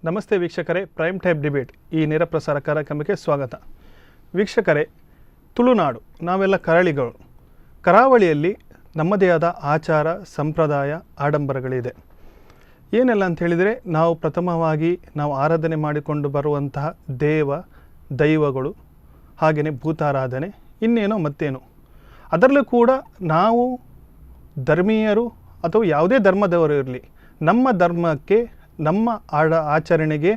ನಮಸ್ತೆ ವೀಕ್ಷಕರೇ, prime time debate ಈ ನೇರ ಪ್ರಸಾರ ಕಾರ್ಯಕ್ರಮಕ್ಕೆ ಸ್ವಾಗತ. ವೀಕ್ಷಕರೇ, ತುಳುನಾಡು, ನಾವೆಲ್ಲ ಕರಾವಳಿಗಳು. ಕರಾವಳಿಯಲ್ಲಿ ನಮ್ಮದೇ ಆದ ಆಚಾರ, ಸಂಪ್ರದಾಯ, ಆಡಂಬರಗಳಿದೆ. ಏನೆಲ್ಲ ಅಂತ ಹೇಳಿದರೆ, ನಾವು ಪ್ರಥಮವಾಗಿ ನಾವು ಆರಾಧನೆ ಮಾಡಿಕೊಂಡು ಬರುವಂತಹ ದೈವಗಳು, ಹಾಗೆಯೇ ಭೂತಾರಾಧನೆ, ಇನ್ನೇನೋ ಮತ್ತೇನು. ಅದರಲ್ಲೂ ಕೂಡ ನಾವು ಧರ್ಮೀಯರು ಅಥವಾ ಯಾವುದೇ ಧರ್ಮದವರು ಇರಲಿ, ನಮ್ಮ ಧರ್ಮಕ್ಕೆ, ನಮ್ಮ ಆಚರಣೆಗೆ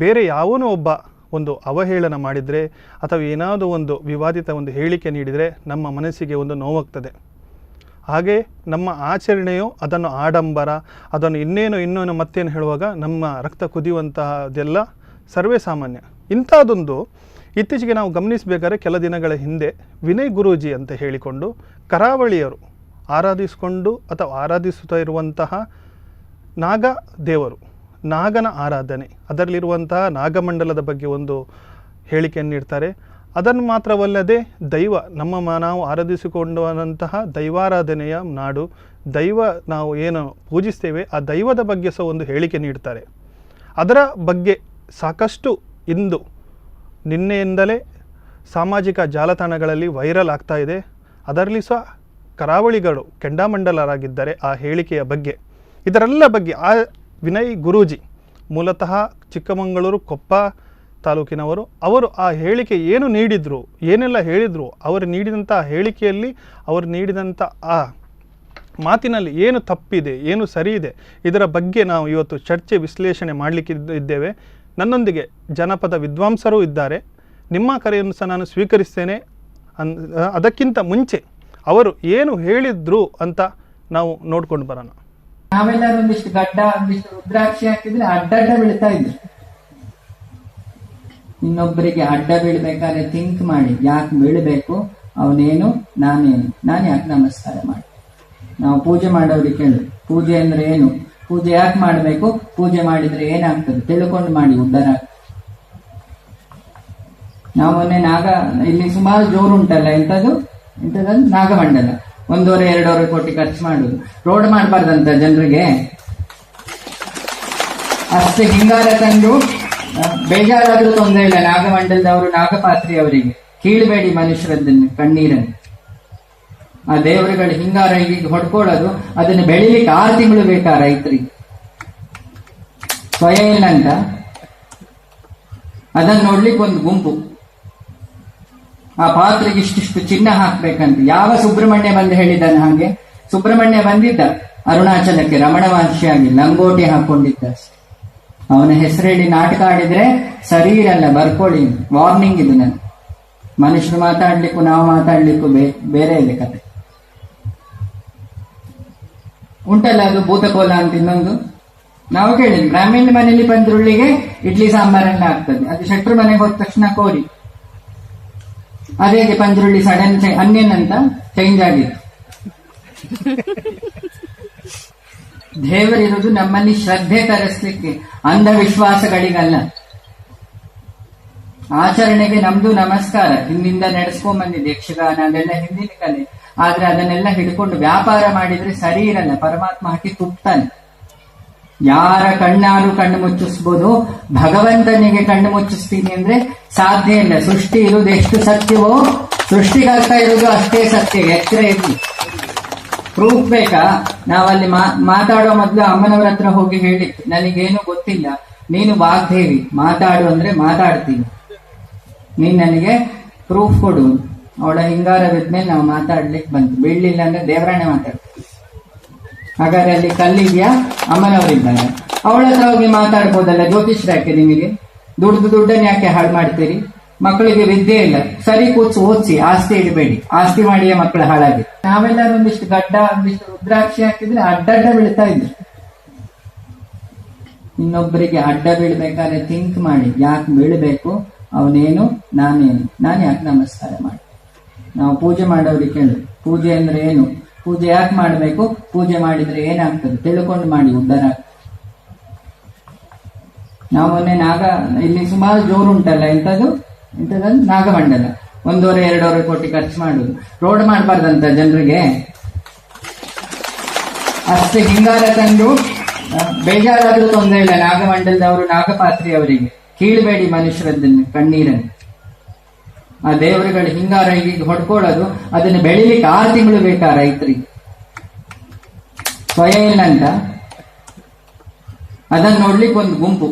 ಬೇರೆ ಯಾವನೋ ಒಬ್ಬ ಒಂದು ಅವಹೇಳನ ಮಾಡಿದರೆ ಅಥವಾ ಏನಾದರೂ ಒಂದು ವಿವಾದಿತ ಒಂದು ಹೇಳಿಕೆ ನೀಡಿದರೆ ನಮ್ಮ ಮನಸ್ಸಿಗೆ ಒಂದು ನೋವಾಗ್ತದೆ. ಹಾಗೆ ನಮ್ಮ ಆಚರಣೆಯು ಅದನ್ನು ಆಡಂಬರ, ಅದನ್ನು ಇನ್ನೇನು ಮತ್ತೇನು ಹೇಳುವಾಗ ನಮ್ಮ ರಕ್ತ ಕುದಿಯುವಂತಹದೆಲ್ಲ ಸರ್ವೇ ಸಾಮಾನ್ಯ. ಇಂಥದ್ದೊಂದು ಇತ್ತೀಚೆಗೆ ನಾವು ಗಮನಿಸಬೇಕಾದ್ರೆ ಕೆಲ ದಿನಗಳ ಹಿಂದೆ ವಿನಯ್ ಗುರೂಜಿ ಅಂತ ಹೇಳಿಕೊಂಡು ಕರಾವಳಿಯರು ಆರಾಧಿಸಿಕೊಂಡು ಅಥವಾ ಆರಾಧಿಸುತ್ತಾ ಇರುವಂತಹ ನಾಗ ದೇವರು, ನಾಗನ ಆರಾಧನೆ, ಅದರಲ್ಲಿರುವಂತಹ ನಾಗಮಂಡಲದ ಬಗ್ಗೆ ಒಂದು ಹೇಳಿಕೆಯನ್ನು ನೀಡ್ತಾರೆ. ಅದನ್ನು ಮಾತ್ರವಲ್ಲದೆ ನಾವು ಆರಾಧಿಸಿಕೊಂಡಂತಹ ದೈವಾರಾಧನೆಯ ನಾಡು, ನಾವು ಏನು ಪೂಜಿಸ್ತೇವೆ ಆ ದೈವದ ಬಗ್ಗೆ ಸಹ ಒಂದು ಹೇಳಿಕೆ ನೀಡ್ತಾರೆ. ಅದರ ಬಗ್ಗೆ ಸಾಕಷ್ಟು ಇಂದು ನಿನ್ನೆಯಿಂದಲೇ ಸಾಮಾಜಿಕ ಜಾಲತಾಣಗಳಲ್ಲಿ ವೈರಲ್ ಆಗ್ತಾ ಇದೆ. ಅದರಲ್ಲಿ ಸಹ ಕರಾವಳಿಗಳು ಕೆಂಡಾಮಂಡಲರಾಗಿದ್ದಾರೆ ಆ ಹೇಳಿಕೆಯ ಬಗ್ಗೆ. ಇದರೆಲ್ಲ ಬಗ್ಗೆ ಆ ವಿನಯ್ ಗುರೂಜಿ ಮೂಲತಃ ಚಿಕ್ಕಮಗಳೂರು ಕೊಪ್ಪ ತಾಲೂಕಿನವರು. ಅವರು ಆ ಹೇಳಿಕೆ ಏನೆಲ್ಲ ಹೇಳಿದರು, ಅವರು ನೀಡಿದಂಥ ಹೇಳಿಕೆಯಲ್ಲಿ ಅವರು ನೀಡಿದಂಥ ಆ ಮಾತಿನಲ್ಲಿ ಏನು ತಪ್ಪಿದೆ, ಏನು ಸರಿ ಇದೆ, ಇದರ ಬಗ್ಗೆ ನಾವು ಇವತ್ತು ಚರ್ಚೆ ವಿಶ್ಲೇಷಣೆ ಮಾಡಲಿಕ್ಕೆ ಇದ್ದೇವೆ. ನನ್ನೊಂದಿಗೆ ಜನಪದ ವಿದ್ವಾಂಸರೂ ಇದ್ದಾರೆ. ನಿಮ್ಮ ಕರೆಯನ್ನು ಸಹ ನಾನು ಸ್ವೀಕರಿಸ್ತೇನೆ. ಅದಕ್ಕಿಂತ ಮುಂಚೆ ಅವರು ಏನು ಹೇಳಿದ್ರು ಅಂತ ನಾವು ನೋಡ್ಕೊಂಡು ಬರೋಣ. ನಾವೆಲ್ಲರೂ ಒಂದಿಷ್ಟು ಗಡ್ಡ, ಒಂದಿಷ್ಟು ರುದ್ರಾಕ್ಷಿ ಹಾಕಿದ್ರೆ ಅಡ್ಡಡ್ಡ ಬೀಳ್ತಾ ಇದ್ರು. ಇನ್ನೊಬ್ಬರಿಗೆ ಅಡ್ಡ ಬೀಳ್ಬೇಕಾದ್ರೆ ಥಿಂಕ್ ಮಾಡಿ, ಯಾಕೆ ಬೀಳ್ಬೇಕು, ಅವನೇನು ನಾನೇನು, ನಾನು ಯಾಕೆ ನಮಸ್ಕಾರ ಮಾಡಿ. ನಾವು ಪೂಜೆ ಮಾಡೋರಿಗೆ ಕೇಳು, ಪೂಜೆ ಅಂದ್ರೆ ಏನು, ಪೂಜೆ ಯಾಕೆ ಮಾಡ್ಬೇಕು, ಪೂಜೆ ಮಾಡಿದ್ರೆ ಏನಾಗ್ತದೆ ತಿಳ್ಕೊಂಡು ಮಾಡಿ, ಉದ್ಧಾರ. ನಾವು ಮೊನ್ನೆ ಇಲ್ಲಿ ಸುಮಾರು ಜೋರು ಉಂಟಲ್ಲ, ಎಂತದ್ದು ನಾಗಮಂಡಲ 1.5-2 ಕೋಟಿ ಖರ್ಚು ಮಾಡುದು. ರೋಡ್ ಮಾಡಬಾರ್ದಂತ ಜನರಿಗೆ, ಅಷ್ಟೇ ಹಿಂಗಾರ ತಂದು ಬೇಜಾರಾದ್ರೂ ತೊಂದರೆ ಇಲ್ಲ. ನಾಗಮಂಡಲದವರು, ನಾಗಪಾತ್ರಿ ಅವರಿಗೆ ಕೀಳ್ಬೇಡಿ ಮನುಷ್ಯರದ್ದನ್ನು, ಕಣ್ಣೀರನ್ನು. ಆ ದೇವರುಗಳು ಹಿಂಗಾರ ಈಗ ಹೊಡ್ಕೊಳ್ಳೋದು, ಅದನ್ನು ಬೆಳಿಲಿಕ್ಕೆ 6 ತಿಂಗಳು ಬೇಕಾ ರೈತರಿಗೆ, ಸ್ವಯ ಇಲ್ಲಂತ. ಅದನ್ನು ನೋಡ್ಲಿಕ್ಕೆ ಒಂದು ಗುಂಪು, ಆ ಪಾತ್ರೆಗೆ ಇಷ್ಟಿಷ್ಟು ಚಿನ್ನ ಹಾಕ್ಬೇಕಂತ. ಯಾವ ಸುಬ್ರಹ್ಮಣ್ಯ ಬಂದು ಹೇಳಿದ್ದಾನೆ ಹಾಗೆ? ಸುಬ್ರಹ್ಮಣ್ಯ ಬಂದಿದ್ದ ಅರುಣಾಚಲಕ್ಕೆ ರಮಣ ಮಹರ್ಷಿಯಾಗಿ, ಲಂಗೋಟಿ ಹಾಕೊಂಡಿದ್ದ. ಅವನ ಹೆಸರೇಳಿ ನಾಟಕ ಆಡಿದ್ರೆ ಸರಿ ಇರಲ್ಲ, ಬರ್ಕೊಳ್ಳಿ, ವಾರ್ನಿಂಗ್ ಇದು. ನಾನು ಮನುಷ್ಯರು ಮಾತಾಡ್ಲಿಕ್ಕೂ ನಾವು ಮಾತಾಡ್ಲಿಕ್ಕೂ ಬೇರೆ ಇದೆ ಕತೆ. ಉಂಟಲ್ಲ ಅದು ಭೂತಕೋಲ ಅಂತ ಇನ್ನೊಂದು, ನಾವು ಕೇಳಿದ್ವಿ. ಬ್ರಾಹ್ಮಣ ಮನೆಯಲ್ಲಿ ಬಂದ್ರುಳ್ಳಿಗೆ ಇಡ್ಲಿ ಸಾಂಬಾರನ್ನ ಆಗ್ತದೆ, ಅದು ಶೆಟ್ರು ಮನೆಗೆ ಹೋದ ತಕ್ಷಣ ಕೋರಿ. ಅದೇ ಪಂಜುರುಳ್ಳಿ ಸಡನ್ ಅನ್ನೇನ್ ಅಂತ ಚೇಂಜ್ ಆಗಿತ್ತು. ದೇವರಿರುವುದು ನಮ್ಮಲ್ಲಿ ಶ್ರದ್ಧೆ ತರಿಸ್ಲಿಕ್ಕೆ, ಅಂಧವಿಶ್ವಾಸಗಳಿಗಲ್ಲ. ಆಚರಣೆಗೆ ನಮ್ದು ನಮಸ್ಕಾರ ಹಿಂದಿಂದ ನಡೆಸ್ಕೊಂಡ್ ಬಂದಿದೆ, ಯಕ್ಷಗಾನ ಅದೆಲ್ಲ ಹಿಂದಿನ ಕಲೆ. ಆದ್ರೆ ಅದನ್ನೆಲ್ಲ ಹಿಡ್ಕೊಂಡು ವ್ಯಾಪಾರ ಮಾಡಿದ್ರೆ ಸರಿ ಇರಲ್ಲ, ಪರಮಾತ್ಮ ಹಾಕಿ ತುಪ್ತಾನೆ. ಯಾರ ಕಣ್ಣಾರು ಕಣ್ಣು ಮುಚ್ಚಿಸ್ಬೋದು, ಭಗವಂತನಿಗೆ ಕಣ್ಣು ಮುಚ್ಚಿಸ್ತೀನಿ ಅಂದ್ರೆ ಸಾಧ್ಯ ಇಲ್ಲ. ಸೃಷ್ಟಿ ಇರುವುದು ಎಷ್ಟು ಸತ್ಯವೋ, ಸೃಷ್ಟಿಗಾಗ್ತಾ ಇರುವುದು ಅಷ್ಟೇ ಸತ್ಯ. ಎಚ್ಚರ ಇರಲಿ. ಪ್ರೂಫ್ ಬೇಕಾ? ನಾವಲ್ಲಿ ಮಾತಾಡೋ ಮೊದಲು ಅಮ್ಮನವರ ಹತ್ರ ಹೋಗಿ ಹೇಳಿತ್ತು, ನನಗೇನು ಗೊತ್ತಿಲ್ಲ, ನೀನು ವಾಗ್ದೇವಿ, ಮಾತಾಡು ಅಂದ್ರೆ ಮಾತಾಡ್ತೀನಿ, ನೀನ್ ನನಗೆ ಪ್ರೂಫ್ ಕೊಡು. ಅವಳ ಹಿಂಗಾರ ಬಿದ್ಮೇಲೆ ನಾವು ಮಾತಾಡ್ಲಿಕ್ಕೆ ಬಂತು. ಬೀಳ್ಲಿಲ್ಲ ಅಂದ್ರೆ ದೇವರಾಣೆ ಮಾತಾಡ್ತೀವಿ. ಹಾಗಾದ್ರೆ ಅಲ್ಲಿ ಕಲ್ಲಿದ್ಯಾ? ಅಮ್ಮನವರಿದ್ದಾರೆ, ಅವಳ ಹತ್ರ ಹೋಗಿ ಮಾತಾಡ್ಬೋದಲ್ಲ. ಜ್ಯೋತಿಷ್ರ ಯಾಕೆ ನಿಮಗೆ? ದುಡ್ಡನ್ನ ಯಾಕೆ ಹಾಳು ಮಾಡ್ತೀರಿ? ಮಕ್ಕಳಿಗೆ ವಿದ್ಯೆ ಇಲ್ಲ, ಸರಿ ಕೂತ್ಸು ಓದಿಸಿ, ಆಸ್ತಿ ಇಡಬೇಡಿ. ಆಸ್ತಿ ಮಾಡಿಯೇ ಮಕ್ಕಳು ಹಾಳಾಗಿ. ನಾವೆಲ್ಲರೂ ಒಂದಿಷ್ಟು ಗಡ್ಡ, ಒಂದಿಷ್ಟು ರುದ್ರಾಕ್ಷಿ ಹಾಕಿದ್ರೆ ಅಡ್ಡಡ್ಡ ಬೀಳ್ತಾ ಇದ್ರು. ಇನ್ನೊಬ್ಬರಿಗೆ ಅಡ್ಡ ಬೀಳ್ಬೇಕಾದ್ರೆ ಥಿಂಕ್ ಮಾಡಿ, ಯಾಕೆ ಬೀಳ್ಬೇಕು, ಅವನೇನು ನಾನೇನು, ನಾನು ಯಾಕೆ ನಮಸ್ಕಾರ ಮಾಡಿ. ನಾವು ಪೂಜೆ ಮಾಡೋರಿಗೆ ಕೇಳು, ಪೂಜೆ ಅಂದ್ರೆ ಏನು, ಪೂಜೆ ಯಾಕೆ ಮಾಡ್ಬೇಕು, ಪೂಜೆ ಮಾಡಿದ್ರೆ ಏನಾಗ್ತದೆ ತಿಳ್ಕೊಂಡು ಮಾಡಿ, ಉದ್ಧಾರ. ನಾವು ಮೊನ್ನೆ ಇಲ್ಲಿ ಸುಮಾರು ಜೋರು ಉಂಟಲ್ಲ, ಎಂತದ್ದು ನಾಗಮಂಡಲ 1.5-2 ಕೋಟಿ ಖರ್ಚು ಮಾಡುದು. ರೋಡ್ ಮಾಡಬಾರ್ದಂತ ಜನರಿಗೆ, ಅಷ್ಟೇ ಹಿಂಗಾರ ತಂದು ಬೇಜಾರಾದ್ರೂ ತೊಂದರೆ ಇಲ್ಲ. ನಾಗಮಂಡಲದವರು ನಾಗಪಾತ್ರಿ ಅವರಿಗೆ ಕೀಳ್ಬೇಡಿ ಮನುಷ್ಯರದ್ದನ್ನು, ಕಣ್ಣೀರನ್ನು. ಆ ದೇವರುಗಳು ಹಿಂಗಾರ ಈಗ ಹೊಡ್ಕೊಳ್ಳೋದು, ಅದನ್ನು ಬೆಳಿಲಿಕ್ಕೆ 6 ತಿಂಗಳು ಬೇಕಾ ರೈತರಿಗೆ? ಸ್ವಯಂ ಅಂತ ಅದನ್ನು ನೋಡ್ಲಿಕ್ಕೆ ಒಂದು ಗುಂಪು,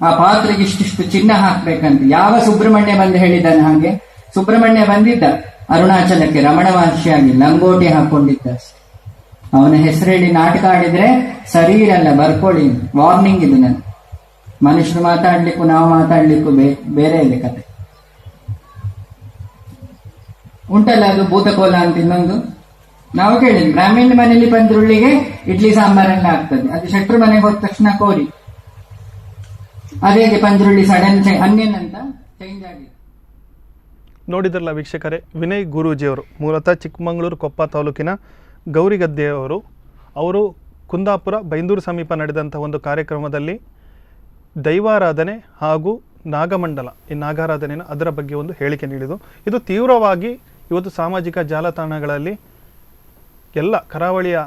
ಆ ಪಾತ್ರೆಗೆ ಇಷ್ಟಿಷ್ಟು ಚಿನ್ನ ಹಾಕ್ಬೇಕಂತ. ಯಾವ ಸುಬ್ರಹ್ಮಣ್ಯ ಬಂದು ಹೇಳಿದ್ದಾನೆ ಹಾಗೆ? ಸುಬ್ರಹ್ಮಣ್ಯ ಬಂದಿದ್ದ ಅರುಣಾಚಲಕ್ಕೆ ರಮಣ ಮಹರ್ಷಿಯಾಗಿ, ಲಂಗೋಟಿ ಹಾಕೊಂಡಿದ್ದ. ಅವನ ಹೆಸರೇಳಿ ನಾಟಕ ಆಡಿದ್ರೆ ಸರಿ ಇರಲ್ಲ, ಬರ್ಕೊಳ್ಳಿ. ವಾರ್ನಿಂಗ್ ಇದು ನಾನು. ಮನುಷ್ಯರು ಮಾತಾಡ್ಲಿಕ್ಕೂ ನಾವು ಮಾತಾಡ್ಲಿಕ್ಕೂ ಬೇರೆ ಇದೆ ಕತೆ. ಉಂಟಲ್ಲ ಅದು ಭೂತಕೋಲ ಅಂತ ಇನ್ನೊಂದು, ನಾವು ಕೇಳಿದ್ವಿ. ಬ್ರಾಹ್ಮಣ ಮನೆಯಲ್ಲಿ ಬಂದ್ರುಳ್ಳಿಗೆ ಇಡ್ಲಿ ಸಾಂಬಾರೆಲ್ಲ ಆಗ್ತದೆ, ಅದು ಶೆಟ್ರು ಮನೆಗೆ ಹೋದ ತಕ್ಷಣ ಕೋರಿ. ಅದೇ ಪಂಜುರುಳ್ಳಿ ಸಡನ್ ಅನ್ನೇನ್ ಅಂತ ಚೇಂಜ್ ಆಗಿದೆ. ನೋಡಿದ್ರಲ್ಲ ವೀಕ್ಷಕರೇ, ವಿನಯ್ ಗುರೂಜಿಯವರು ಮೂಲತಃ ಚಿಕ್ಕಮಗಳೂರು ಕೊಪ್ಪ ತಾಲೂಕಿನ ಗೌರಿಗದ್ದೆಯವರು. ಅವರು ಕುಂದಾಪುರ ಬೈಂದೂರು ಸಮೀಪ ನಡೆದಂಥ ಒಂದು ಕಾರ್ಯಕ್ರಮದಲ್ಲಿ ದೈವಾರಾಧನೆ ಹಾಗೂ ನಾಗಮಂಡಲ, ಈ ನಾಗಾರಾಧನೆಯನ್ನು ಅದರ ಬಗ್ಗೆ ಒಂದು ಹೇಳಿಕೆ ನೀಡಿದರು. ಇದು ತೀವ್ರವಾಗಿ ಇವತ್ತು ಸಾಮಾಜಿಕ ಜಾಲತಾಣಗಳಲ್ಲಿ ಎಲ್ಲ ಕರಾವಳಿಯ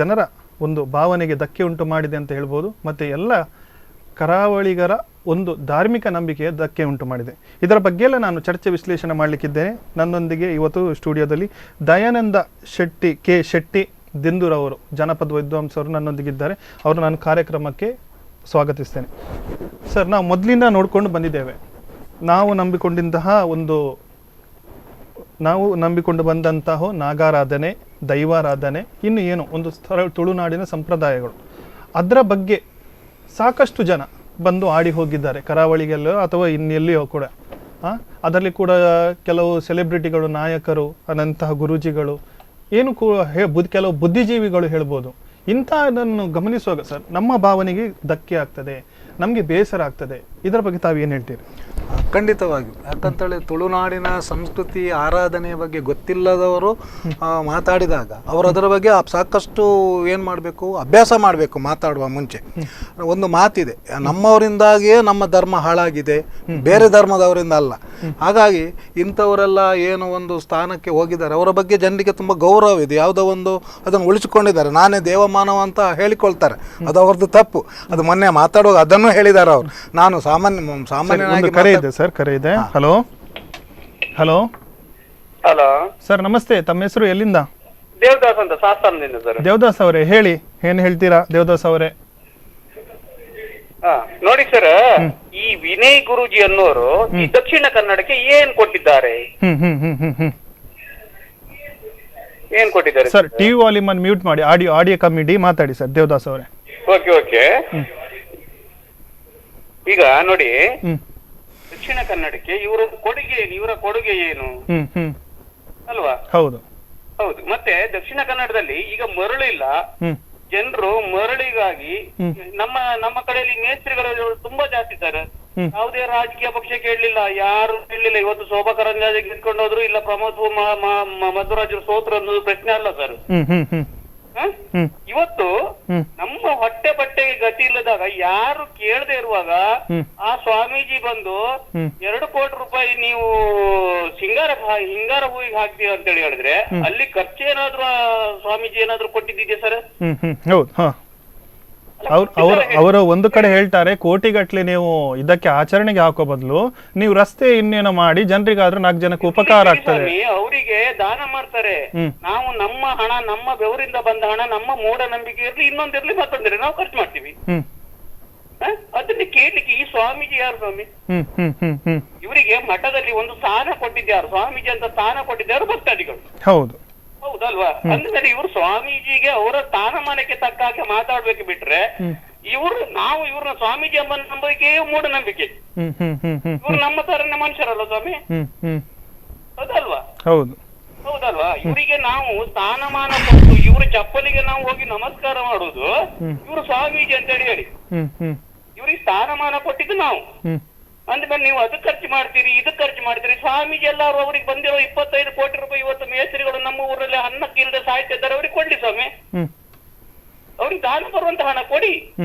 ಜನರ ಒಂದು ಭಾವನೆಗೆ ಧಕ್ಕೆ ಉಂಟು ಮಾಡಿದೆ ಅಂತ ಹೇಳ್ಬೋದು. ಮತ್ತು ಎಲ್ಲ ಕರಾವಳಿಗರ ಒಂದು ಧಾರ್ಮಿಕ ನಂಬಿಕೆಯ ಧಕ್ಕೆ ಉಂಟು ಮಾಡಿದೆ. ಇದರ ಬಗ್ಗೆ ಎಲ್ಲ ನಾನು ಚರ್ಚೆ ವಿಶ್ಲೇಷಣೆ ಮಾಡಲಿಕ್ಕಿದ್ದೇನೆ. ನನ್ನೊಂದಿಗೆ ಇವತ್ತು ಸ್ಟುಡಿಯೋದಲ್ಲಿ ದಯಾನಂದ ಶೆಟ್ಟಿ ಕೆ ಶೆಟ್ಟಿ ದಿಂದೂರವರು, ಜಾನಪದ ವಿದ್ವಾಂಸರು ನನ್ನೊಂದಿಗಿದ್ದಾರೆ. ಅವರು ನಾನು ಕಾರ್ಯಕ್ರಮಕ್ಕೆ ಸ್ವಾಗತಿಸ್ತೇನೆ. ಸರ್, ನಾವು ಮೊದಲಿಂದ ನೋಡಿಕೊಂಡು ಬಂದಿದ್ದೇವೆ. ನಾವು ನಂಬಿಕೊಂಡು ಬಂದಂತಹ ನಾಗಾರಾಧನೆ, ದೈವಾರಾಧನೆ, ಇನ್ನು ಏನು ಒಂದು ತುಳುನಾಡಿನ ಸಂಪ್ರದಾಯಗಳು, ಅದರ ಬಗ್ಗೆ ಸಾಕಷ್ಟು ಜನ ಬಂದು ಆಡಿ ಹೋಗಿದ್ದಾರೆ, ಕರಾವಳಿಗೆಲ್ಲೋ ಅಥವಾ ಇನ್ನೆಲ್ಲಿಯೋ ಕೂಡ. ಅದರಲ್ಲಿ ಕೂಡ ಕೆಲವು ಸೆಲೆಬ್ರಿಟಿಗಳು, ನಾಯಕರು, ಅನಂತಹ ಗುರೂಜಿಗಳು, ಏನು ಕೆಲವು ಬುದ್ಧಿಜೀವಿಗಳು ಹೇಳ್ಬೋದು. ಇಂಥದನ್ನು ಗಮನಿಸುವಾಗ ಸರ್, ನಮ್ಮ ಭಾವನೆಗೆ ಧಕ್ಕೆ ಆಗ್ತದೆ, ನಮಗೆ ಬೇಸರ ಆಗ್ತದೆ. ಇದರ ಬಗ್ಗೆ ತಾವು ಏನು ಹೇಳ್ತೀರಿ? ಖಂಡಿತವಾಗಿಯೂ. ಯಾಕಂತೇಳಿ ತುಳುನಾಡಿನ ಸಂಸ್ಕೃತಿ ಆರಾಧನೆಯ ಬಗ್ಗೆ ಗೊತ್ತಿಲ್ಲದವರು ಮಾತಾಡಿದಾಗ ಅವರು ಅದರ ಬಗ್ಗೆ ಸಾಕಷ್ಟು ಏನು ಮಾಡಬೇಕು, ಅಭ್ಯಾಸ ಮಾಡಬೇಕು. ಮಾತಾಡುವ ಮುಂಚೆ ಒಂದು ಮಾತಿದೆ, ನಮ್ಮವರಿಂದಾಗಿಯೇ ನಮ್ಮ ಧರ್ಮ ಹಾಳಾಗಿದೆ, ಬೇರೆ ಧರ್ಮದವರಿಂದ ಅಲ್ಲ. ಹಾಗಾಗಿ ಇಂಥವರೆಲ್ಲ ಏನು ಒಂದು ಸ್ಥಾನಕ್ಕೆ ಹೋಗಿದ್ದಾರೆ, ಅವರ ಬಗ್ಗೆ ಜನರಿಗೆ ತುಂಬ ಗೌರವ ಇದೆ. ಯಾವುದೋ ಒಂದು ಅದನ್ನು ಉಳಿಸಿಕೊಂಡಿದ್ದಾರೆ. ನಾನೇ ದೇವಮಾನವ ಅಂತ ಹೇಳಿಕೊಳ್ತಾರೆ, ಅದು ಅವ್ರದ್ದು ತಪ್ಪು. ಅದು ಮೊನ್ನೆ ಮಾತಾಡುವಾಗ ಅದನ್ನು ಹೇಳಿದ್ದಾರೆ ಅವರು. ನಾನು ಸಾಮಾನ್ಯನಾಗಿ ಕರೆ ಇದೆ ಸರ್, ಕರೆ ಇದೆ. ಹಲೋ ಹಲೋ ಹಲೋ ಸರ್, ನಮಸ್ತೆ. ತಮ್ಮ ಹೆಸರು, ಎಲ್ಲಿಂದ? ದೇವದಾಸ್ ಅಂತ, ಸಾಸ್ತಾನದಿಂದ ಸರ್. ದೇವದಾಸ್ ಅವರೇ, ಹೇಳಿ, ಏನ್ ಹೇಳ್ತೀರಾ ದೇವದಾಸ್ ಅವರೇ? ನೋಡಿ ಸರ್, ಈ ವಿನಯ್ ಗುರೂಜಿ ಅನ್ನೋರು ಈ ದಕ್ಷಿಣ ಕನ್ನಡಕ್ಕೆ ಏನ್ ಕೊಟ್ಟಿದ್ದಾರೆ? ಏನ್ ಕೊಟ್ಟಿದ್ದಾರೆ ಸರ್? ಟಿವಿ ವಾಲ್ಯೂಮ್ ಅನ್ನು ಮ್ಯೂಟ್ ಮಾಡಿ, ಆಡಿಯೋ ಕಮ್ಮಿ ಮಾತಾಡಿ ಸರ್ ದೇವದಾಸ್ ಅವರೇ. Okay okay. ಈಗ ನೋಡಿ, ದಕ್ಷಿಣ ಕನ್ನಡಕ್ಕೆ ಇವರ ಕೊಡುಗೆ ಏನು ಅಲ್ವಾ? ಹೌದು ಹೌದು. ಮತ್ತೆ ದಕ್ಷಿಣ ಕನ್ನಡದಲ್ಲಿ ಈಗ ಮರಳು ಇಲ್ಲ, ಜನರು ಮರಳಿಗಾಗಿ ನಮ್ಮ ಕಡೆಯಲ್ಲಿ ಮೇಸ್ತ್ರಿಗಳು ತುಂಬಾ ಜಾಸ್ತಿ ಸರ್. ಯಾವುದೇ ರಾಜಕೀಯ ಪಕ್ಷ ಕೇಳಲಿಲ್ಲ, ಯಾರು ಕೇಳಲಿಲ್ಲ. ಇವತ್ತು ಶೋಭಾ ಕರಂದ್ಲಾಜೆ ಗೆದ್ಕೊಂಡು ಹೋದ್ರು, ಇಲ್ಲ ಪ್ರಮೋದ್ ಮಧ್ವರಾಜರು ಸೋತ್ರು ಅನ್ನೋದು ಪ್ರಶ್ನೆ ಅಲ್ಲ ಸರ್. ಇವತ್ತು ನಮ್ಮ ಹೊಟ್ಟೆ ಬಟ್ಟೆಗೆ ಗತಿ ಇಲ್ಲದಾಗ, ಯಾರು ಕೇಳದೆ ಇರುವಾಗ ಆ ಸ್ವಾಮೀಜಿ ಬಂದು 2 ಕೋಟಿ ರೂಪಾಯಿ ನೀವು ಹಿಂಗಾರ ಹೂವಿಗೆ ಹಾಕ್ತೀವಿ ಅಂತ ಹೇಳಿದ್ರೆ, ಅಲ್ಲಿ ಖರ್ಚು ಏನಾದ್ರು ಸ್ವಾಮೀಜಿ ಏನಾದ್ರು ಕೊಟ್ಟಿದ್ದೀಯಾ ಸರ್? ಅವರು ಒಂದು ಕಡೆ ಹೇಳ್ತಾರೆ, ಕೋಟಿಗಟ್ಲೆ ನೀವು ಇದಕ್ಕೆ ಆಚರಣೆಗೆ ಹಾಕೋ ಬದಲು ನೀವು ರಸ್ತೆ ಇನ್ನೇನೋ ಮಾಡಿ ಜನರಿಗಾದ್ರೂ 4 ಜನಕ್ಕೆ ಉಪಕಾರ ಆಗ್ತದೆ. ಅವರಿಗೆ ದಾನ ಮಾಡ್ತಾರೆ. ನಾವು ನಮ್ಮ ಹಣ, ನಮ್ಮ ಬೆವರಿಂದ ಬಂದ ಹಣ, ನಮ್ಮ ಮೂಢನಂಬಿಕೆ ಇರ್ಲಿ, ಇನ್ನೊಂದಿರ್ಲಿ, ಮತ್ತೊಂದಿರ್ಲಿ, ನಾವು ಖರ್ಚು ಮಾಡ್ತೀವಿ. ಅದನ್ನ ಕೇಳಲಿಕ್ಕೆ ಈ ಸ್ವಾಮೀಜಿ ಯಾರು ಸ್ವಾಮಿ? ಇವರಿಗೆ ಮಠದಲ್ಲಿ ಒಂದು ಸ್ಥಾನ ಕೊಟ್ಟಿದ್ಯಾರು? ಸ್ವಾಮೀಜಿ ಅಂತ ಸ್ಥಾನ ಕೊಟ್ಟಿದ್ಯಾರು? ಭಕ್ತಾದಿಗಳು. ಹೌದು ಹೌದಲ್ವಾ? ಅಂದ್ಮೇಲೆ ಇವರು ಸ್ವಾಮೀಜಿಗೆ ಅವರ ಸ್ಥಾನಮಾನಕ್ಕೆ ತಕ್ಕ ಹಾಗೆ ಮಾತಾಡ್ಬೇಕು ಬಿಟ್ರೆ, ನಾವು ಇವ್ರನ್ನ ಸ್ವಾಮೀಜಿ ಎಂಬ ನಂಬಿಕೆಯೇ ಮೂಢನಂಬಿಕೆ. ಇವ್ರು ನಮ್ಮ ತರನೇ ಮನುಷ್ಯರಲ್ಲ ಸ್ವಾಮಿ, ಹೌದಲ್ವಾ? ಹೌದಲ್ವಾ? ಇವರಿಗೆ ನಾವು ಸ್ಥಾನಮಾನ ಕೊಟ್ಟು ಇವ್ರ ಚಪ್ಪಲಿಗೆ ನಾವು ಹೋಗಿ ನಮಸ್ಕಾರ ಮಾಡುದು ಇವ್ರು ಸ್ವಾಮೀಜಿ ಅಂತ ಹೇಳಿ ಇವ್ರಿಗೆ ಸ್ಥಾನಮಾನ ಕೊಟ್ಟಿದ್ದು ನಾವು. ಅಂದ್ಮೇಲೆ ನೀವು ಅದಕ್ಕೆ ಖರ್ಚು ಮಾಡ್ತೀರಿ, ಇದಕ್ಕೆ ಖರ್ಚು ಮಾಡ್ತೀರಿ. ಸ್ವಾಮೀಜಿ ಎಲ್ಲಾರು ಅವ್ರಿಗೆ ಬಂದಿರೋ 25 ಕೋಟಿ ರೂಪಾಯಿ ಇವತ್ತು ಮೇಸ್ತ್ರಿಗಳು ನಮ್ಮ ಊರಲ್ಲಿ ಅನ್ನಕ್ಕಿಲ್ಲದೆ ಸಾಯ್ತಾ ಇದ್ದಾರೆ, ಅವ್ರಿಗೆ ಕೊಡ್ಲಿ ಸ್ವಾಮಿ. ಅವ್ರಿಗೆ ದಾನ ಬರುವಂತ ಹಣ ಕೊಡಿ,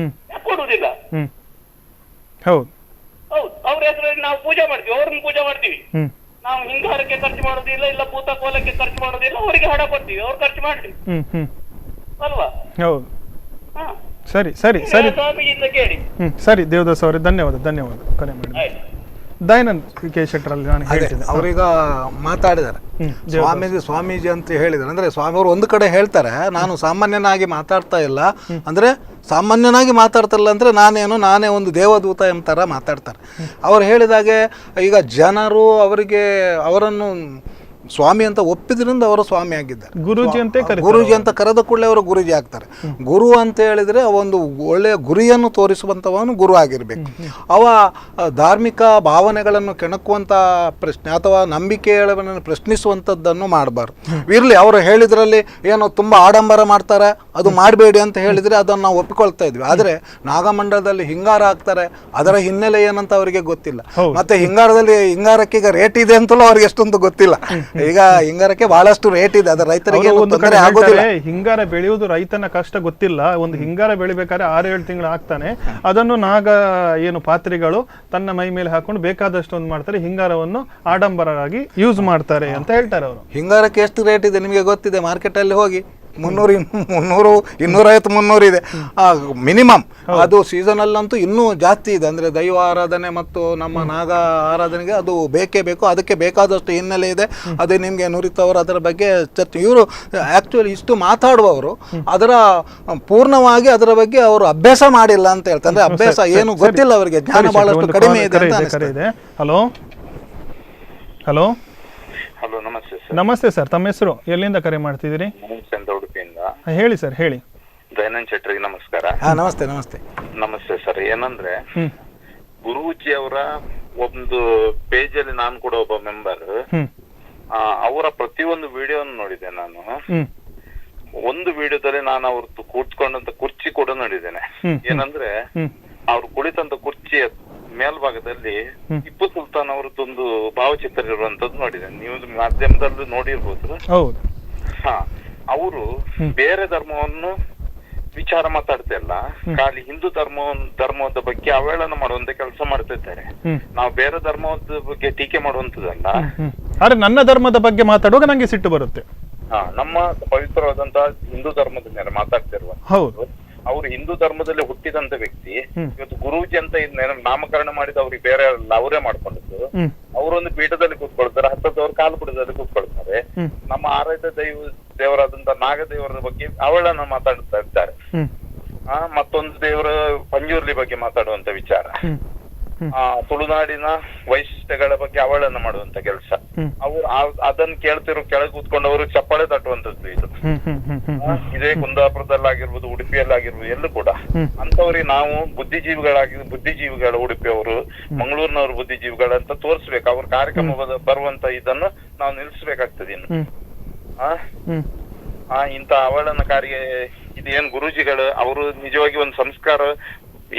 ಯಾಕೆ ಕೊಡುವುದಿಲ್ಲ? ಹೌದು, ಅವ್ರ ಹೆಸರಲ್ಲಿ ನಾವು ಪೂಜೆ ಮಾಡ್ತೀವಿ, ಅವ್ರನ್ನ ಪೂಜೆ ಮಾಡ್ತೀವಿ. ನಾವು ಹಿಂಗಾರಕ್ಕೆ ಖರ್ಚು ಮಾಡೋದಿಲ್ಲ, ಇಲ್ಲ ಭೂತ ಕೋಲಕ್ಕೆ ಖರ್ಚು ಮಾಡೋದಿಲ್ಲ. ಅವರಿಗೆ ಹಣ ಕೊಡ್ತೀವಿ, ಅವ್ರು ಖರ್ಚು ಮಾಡ್ಲಿ ಅಲ್ವಾ? ಹಾ. ಸರಿ ಸರಿ ಸರಿ ಸ್ವಾಮೀಜಿಯಿಂದ ಕೇಳಿ. ಸರಿ ದೇವದಾಸ್ ಅವರೇ, ಧನ್ಯವಾದ ಧನ್ಯವಾದ ಕರೆ ಮಾಡಿ. ಆಯ್ತು. ದಯಾನಂದ್ ಕೆ ಶೆಟ್ಟರಲ್ಲಿ ನಾನು ಅದೇ ಹೇಳ್ತಿದ್ದೆ. ಅವ್ರೀಗ ಮಾತಾಡಿದ್ದಾರೆ ಸ್ವಾಮೀಜಿ ಅಂತ ಹೇಳಿದ್ದಾರೆ. ಅಂದ್ರೆ ಸ್ವಾಮಿಯವರು ಒಂದು ಕಡೆ ಹೇಳ್ತಾರೆ, ನಾನು ಸಾಮಾನ್ಯನಾಗಿ ಮಾತಾಡ್ತಾ ಇಲ್ಲ ಅಂದ್ರೆ ಸಾಮಾನ್ಯನಾಗಿ ಮಾತಾಡ್ತಾರಲ್ಲ ಅಂದ್ರೆ ನಾನೇ ಒಂದು ದೇವದೂತ ಎಂಬ ಮಾತಾಡ್ತಾರೆ. ಅವ್ರು ಹೇಳಿದಾಗೆ ಈಗ ಜನರು ಅವರನ್ನು ಸ್ವಾಮಿ ಅಂತ ಒಪ್ಪಿದ್ರಿಂದ ಅವರು ಸ್ವಾಮಿ ಆಗಿದ್ದಾರೆ. ಗುರೂಜಿ ಅಂತ ಗುರೂಜಿ ಅಂತ ಕರೆದ ಕೂಡಲೇ ಅವರು ಗುರೂಜಿ ಆಗ್ತಾರೆ. ಗುರು ಅಂತ ಹೇಳಿದ್ರೆ ಒಂದು ಒಳ್ಳೆಯ ಗುರಿಯನ್ನು ತೋರಿಸುವಂಥವನು ಗುರು ಆಗಿರ್ಬೇಕು. ಅವ ಧಾರ್ಮಿಕ ಭಾವನೆಗಳನ್ನು ಕೆಣಕುವಂಥ ಪ್ರಶ್ನೆ ಅಥವಾ ನಂಬಿಕೆಗಳನ್ನು ಪ್ರಶ್ನಿಸುವಂಥದ್ದನ್ನು ಮಾಡಬಾರ್ದು. ಇರಲಿ, ಅವರು ಹೇಳಿದ್ರಲ್ಲಿ ಏನೋ ತುಂಬ ಆಡಂಬರ ಮಾಡ್ತಾರೆ, ಅದು ಮಾಡಬೇಡಿ ಅಂತ ಹೇಳಿದರೆ ಅದನ್ನು ನಾವು ಒಪ್ಪಿಕೊಳ್ತಾ ಇದ್ವಿ. ಆದರೆ ನಾಗಮಂಡಲದಲ್ಲಿ ಹಿಂಗಾರ ಹಾಕ್ತಾರೆ, ಅದರ ಹಿನ್ನೆಲೆ ಏನಂತ ಅವರಿಗೆ ಗೊತ್ತಿಲ್ಲ. ಮತ್ತೆ ಹಿಂಗಾರಕ್ಕೆ ಈಗ ರೇಟ್ ಇದೆ ಅಂತಲೂ ಅವ್ರಿಗೆ ಎಷ್ಟೊಂದು ಗೊತ್ತಿಲ್ಲ. ಈಗ ಹಿಂಗಾರಕ್ಕೆ ಬಹಳಷ್ಟು ರೇಟ್ ಇದೆ, ಅದು ರೈತರಿಗೆ ತೊಂದರೆ ಆಗೋದಿಲ್ಲ. ಹಿಂಗಾರ ಬೆಳೆಯುವುದು ರೈತನ ಕಷ್ಟ ಗೊತ್ತಿಲ್ಲ. ಒಂದು ಹಿಂಗಾರ ಬೆಳಿಬೇಕಾದ್ರೆ 6-7 ತಿಂಗಳು ಆಗ್ತಾನೆ. ಅದನ್ನು ಪಾತ್ರಿಗಳು ತನ್ನ ಮೈ ಮೇಲೆ ಹಾಕೊಂಡು ಬೇಕಾದಷ್ಟು ಒಂದು ಮಾಡ್ತಾರೆ, ಹಿಂಗಾರವನ್ನು ಆಡಂಬರವಾಗಿ ಯೂಸ್ ಮಾಡ್ತಾರೆ ಅಂತ ಹೇಳ್ತಾರೆ ಅವರು. ಹಿಂಗಾರಕ್ಕೆ ಎಷ್ಟು ರೇಟ್ ಇದೆ ನಿಮಗೆ ಗೊತ್ತಿದೆ? ಮಾರ್ಕೆಟ್ ಅಲ್ಲಿ ಹೋಗಿ 300, 250, 300 ಇದೆ ಮಿನಿಮಮ್. ಅದು ಸೀಸನಲ್ಲಂತೂ ಇನ್ನೂ ಜಾಸ್ತಿ ಇದೆ. ಅಂದರೆ ದೈವ ಆರಾಧನೆ ಮತ್ತು ನಮ್ಮ ನಾಗ ಆರಾಧನೆಗೆ ಅದು ಬೇಕೇ ಬೇಕು. ಅದಕ್ಕೆ ಬೇಕಾದಷ್ಟು ಹಿನ್ನೆಲೆ ಇದೆ. ಅದೇ ನಿಮಗೆ ನುರಿತವರು ಅದರ ಬಗ್ಗೆ ಚರ್ಚೆ. ಇವರು ಆ್ಯಕ್ಚುಲಿ ಇಷ್ಟು ಮಾತಾಡುವವರು ಅದರ ಪೂರ್ಣವಾಗಿ ಅದರ ಬಗ್ಗೆ ಅವರು ಅಭ್ಯಾಸ ಮಾಡಿಲ್ಲ ಅಂತ ಹೇಳ್ತಾರೆ. ಅಂದರೆ ಅಭ್ಯಾಸ ಏನು ಗೊತ್ತಿಲ್ಲ ಅವರಿಗೆ, ಜ್ಞಾನ ಬಹಳಷ್ಟು ಕಡಿಮೆ ಇದೆ ಅಂತ ಅನಿಸ್ತದೆ. ಹಲೋ ಹಲೋ ಹಲೋ, ನಮಸ್ತೆ ಸರ್. ನಮಸ್ತೆ ಸರ್, ತಮ್ಮ ಹೆಸರು, ಎಲ್ಲಿಂದ ಕರೆ ಮಾಡ್ತಿದ್ದೀರಿ? ನಮಸ್ತೆ, ಉಡುಪಿಯಿಂದ. ಹೇಳಿ ಸರ್, ಹೇಳಿ. ದಯಾನಂದ್ ಶೆಟ್ಟರಿಗೆ ನಮಸ್ಕಾರ. ನಮಸ್ತೆ ನಮಸ್ತೆ ನಮಸ್ತೆ ಸರ್. ಏನಂದ್ರೆ ಗುರೂಜಿ ಅವರ ಒಂದು ಪೇಜ್ ಅಲ್ಲಿ ನಾನು ಕೂಡ ಒಬ್ಬ ಮೆಂಬರ್. ಅವರ ಪ್ರತಿಯೊಂದು ವಿಡಿಯೋವನ್ನು ನೋಡಿದೆ ನಾನು. ಒಂದು ವಿಡಿಯೋದಲ್ಲಿ ನಾನು ಅವ್ರದ್ದು ಕೂತ್ಕೊಂಡಂತ ಕುರ್ಚಿ ಕೂಡ ನೋಡಿದ್ದೇನೆ. ಏನಂದ್ರೆ ಅವ್ರು ಕುಳಿತಂತ ಕುರ್ಚಿಯ ಮೇಲ್ಭಾಗದಲ್ಲಿ ಟಿಪ್ಪು ಸುಲ್ತಾನ್ ಅವರದ್ದೊಂದು ಭಾವಚಿತ್ರ ಇರುವಂತದ್ದು ನೋಡಿದೆ. ನೀವು ಮಾಧ್ಯಮದಲ್ಲೂ ನೋಡಿರ್ಬೋದು. ಹಾ, ಅವರು ಬೇರೆ ಧರ್ಮವನ್ನು ವಿಚಾರ ಮಾಡ್ತಾ ಇಲ್ಲ, ಖಾಲಿ ಹಿಂದೂ ಧರ್ಮದ ಬಗ್ಗೆ ಅವಹೇಳನ ಮಾಡುವಂತ ಕೆಲಸ ಮಾಡ್ತಾ ಇದ್ದಾರೆ. ನಾವು ಬೇರೆ ಧರ್ಮದ ಬಗ್ಗೆ ಟೀಕೆ ಮಾಡುವಂತದಲ್ಲ. ಆದ್ರೆ ನನ್ನ ಧರ್ಮದ ಬಗ್ಗೆ ಮಾತಾಡುವಾಗ ನಂಗೆ ಸಿಟ್ಟು ಬರುತ್ತೆ. ನಮ್ಮ ಪವಿತ್ರವಾದಂತಹ ಹಿಂದೂ ಧರ್ಮದ ಮೇಲೆ ಮಾತಾಡ್ತಿರುವ ಅವರು ಹಿಂದೂ ಧರ್ಮದಲ್ಲಿ ಹುಟ್ಟಿದಂತ ವ್ಯಕ್ತಿ ಇವತ್ತು ಗುರೂಜಿ ಅಂತ ನಾಮಕರಣ ಮಾಡಿದ ಅವ್ರಿಗೆ ಬೇರೆ ಅವರೇ ಮಾಡ್ಕೊಂಡಿದ್ದು. ಅವರೊಂದು ಪೀಠದಲ್ಲಿ ಕೂತ್ಕೊಳ್ತಾರೆ, ಹತ್ತದವ್ರು ಕಾಲು ಪೀಠದಲ್ಲಿ ಕೂತ್ಕೊಳ್ತಾರೆ. ನಮ್ಮ ಆರಾಧ್ಯ ದೇವರಾದಂತ ನಾಗದೇವರ ಬಗ್ಗೆ ಅವಳನ್ನ ಮಾತಾಡ್ತಾ ಇದ್ದಾರೆ. ಮತ್ತೊಂದು ದೇವರ ಪಂಜುರ್ಲಿ ಬಗ್ಗೆ ಮಾತಾಡುವಂತ ವಿಚಾರ, ತುಳುನಾಡಿನ ವೈಶಿಷ್ಟ್ಯಗಳ ಬಗ್ಗೆ ಅವಳನ್ನ ಮಾಡುವಂತ ಕೆಲಸ. ಅವರು ಅದನ್ನ ಕೆಳಗೆ ಕೂತ್ಕೊಂಡವರು ಚಪ್ಪಾಳೆ ತಟ್ಟುವಂತದ್ದು ಇದು. ಇದೇ ಕುಂದಾಪುರದಲ್ಲಾಗಿರ್ಬೋದು, ಉಡುಪಿಯಲ್ಲಾಗಿರ್ಬೋದು, ಎಲ್ಲೂ ಕೂಡ ಅಂತವ್ರಿಗೆ ನಾವು ಬುದ್ಧಿಜೀವಿಗಳ ಉಡುಪಿಯವರು, ಮಂಗಳೂರಿನವರು ಬುದ್ಧಿಜೀವಿಗಳಂತ ತೋರಿಸ್ಬೇಕು. ಅವ್ರ ಕಾರ್ಯಕ್ರಮ ಬರುವಂತ ಇದನ್ನು ನಾವು ನಿಲ್ಲಿಸ್ಬೇಕಾಗ್ತದೆ. ಇನ್ನು ಇಂತ ಅವಳನಕಾರಿಗೆ ಇದೇನ್ ಗುರೂಜಿಗಳು ಅವರು ನಿಜವಾಗಿ ಒಂದು ಸಂಸ್ಕಾರ,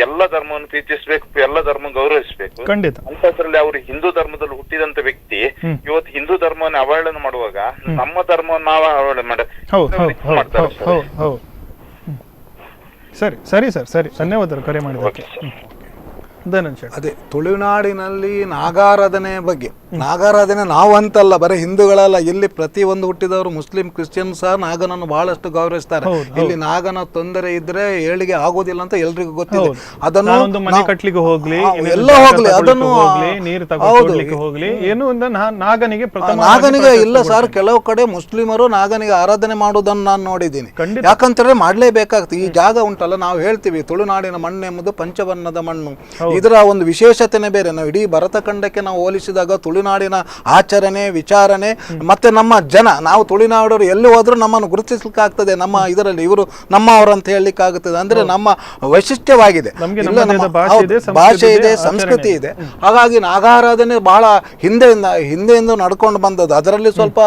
ಎಲ್ಲ ಧರ್ಮವನ್ನು ಪ್ರೀತಿಸ್ಬೇಕು, ಎಲ್ಲ ಧರ್ಮ ಗೌರವಿಸಬೇಕು. ಅಂತದ್ರಲ್ಲಿ ಅವರು ಹಿಂದೂ ಧರ್ಮದಲ್ಲಿ ಹುಟ್ಟಿದಂತ ವ್ಯಕ್ತಿ ಇವತ್ತು ಹಿಂದೂ ಧರ್ಮವನ್ನು ಅವಹೇಳನ ಮಾಡುವಾಗ ನಮ್ಮ ಧರ್ಮವನ್ನು ನಾವು ಅವಹೇಳನ ಮಾಡ್ತಾರೆ. ಸರಿ ಸರಿ ಸರ್, ಸರಿ, ಧನ್ಯವಾದರು ಕರೆ ಮಾಡಿದ್ದಕ್ಕೆ. ಅದೇ ತುಳುನಾಡಿನಲ್ಲಿ ನಾಗಾರಾಧನೆ ಬಗ್ಗೆ, ನಾಗಾರಾಧನೆ ನಾವು ಅಂತಲ್ಲ, ಬರೀ ಹಿಂದೂಗಳಲ್ಲ, ಇಲ್ಲಿ ಪ್ರತಿ ಒಂದು ಹುಟ್ಟಿದವರು ಮುಸ್ಲಿಂ ಕ್ರಿಶ್ಚಿಯನ್ ಸಹ ನಾಗನನ್ನು ಬಹಳಷ್ಟು ಗೌರವಿಸ್ತಾರೆ. ಇಲ್ಲಿ ನಾಗನ ತೊಂದರೆ ಇದ್ರೆ ಏಳಿಗೆ ಆಗೋದಿಲ್ಲ ಅಂತ ಎಲ್ರಿಗೂ ಗೊತ್ತಿದೆ. ಅದನ್ನು ಎಲ್ಲ ಹೋಗ್ಲಿ, ಅದನ್ನು ನಾಗನಿಗೆ ಇಲ್ಲ ಸರ್, ಕೆಲವು ಕಡೆ ಮುಸ್ಲಿಮರು ನಾಗನಿಗೆ ಆರಾಧನೆ ಮಾಡೋದನ್ನು ನಾನು ನೋಡಿದ್ದೀನಿ. ಯಾಕಂತಂದ್ರೆ ಮಾಡ್ಲೇಬೇಕಾಗ್ತದೆ. ಈ ಜಾಗ ಉಂಟಲ್ಲ, ನಾವು ಹೇಳ್ತೀವಿ ತುಳುನಾಡಿನ ಮಣ್ಣು ಎಂಬುದು ಪಂಚವರ್ಣದ ಮಣ್ಣು. ಇದರ ಒಂದು ವಿಶೇಷತೆನೇ ಬೇರೆ. ನಾವು ಇಡೀ ಭರತಖಂಡಕ್ಕೆ ನಾವು ಹೋಲಿಸಿದಾಗ ತುಳುನಾಡಿನ ಆಚರಣೆ, ವಿಚಾರಣೆ, ಮತ್ತೆ ನಮ್ಮ ಜನ, ನಾವು ತುಳುನಾಡವರು ಎಲ್ಲಿ ಹೋದ್ರೂ ನಮ್ಮನ್ನು ಗುರುತಿಸಲಿಕ್ಕಾಗ್ತದೆ. ನಮ್ಮ ಇದರಲ್ಲಿ ಇವರು ನಮ್ಮವರು ಅಂತ ಹೇಳಲಿಕ್ಕೆ ಆಗುತ್ತದೆ. ಅಂದ್ರೆ ನಮ್ಮ ವೈಶಿಷ್ಟ್ಯವಾಗಿದೆ, ಭಾಷೆ ಇದೆ, ಸಂಸ್ಕೃತಿ ಇದೆ. ಹಾಗಾಗಿ ನಾಗಾರಾಧನೆ ಬಹಳ ಹಿಂದೆಯಿಂದ ನಡ್ಕೊಂಡು ಬಂದದ್ದು. ಅದರಲ್ಲಿ ಸ್ವಲ್ಪ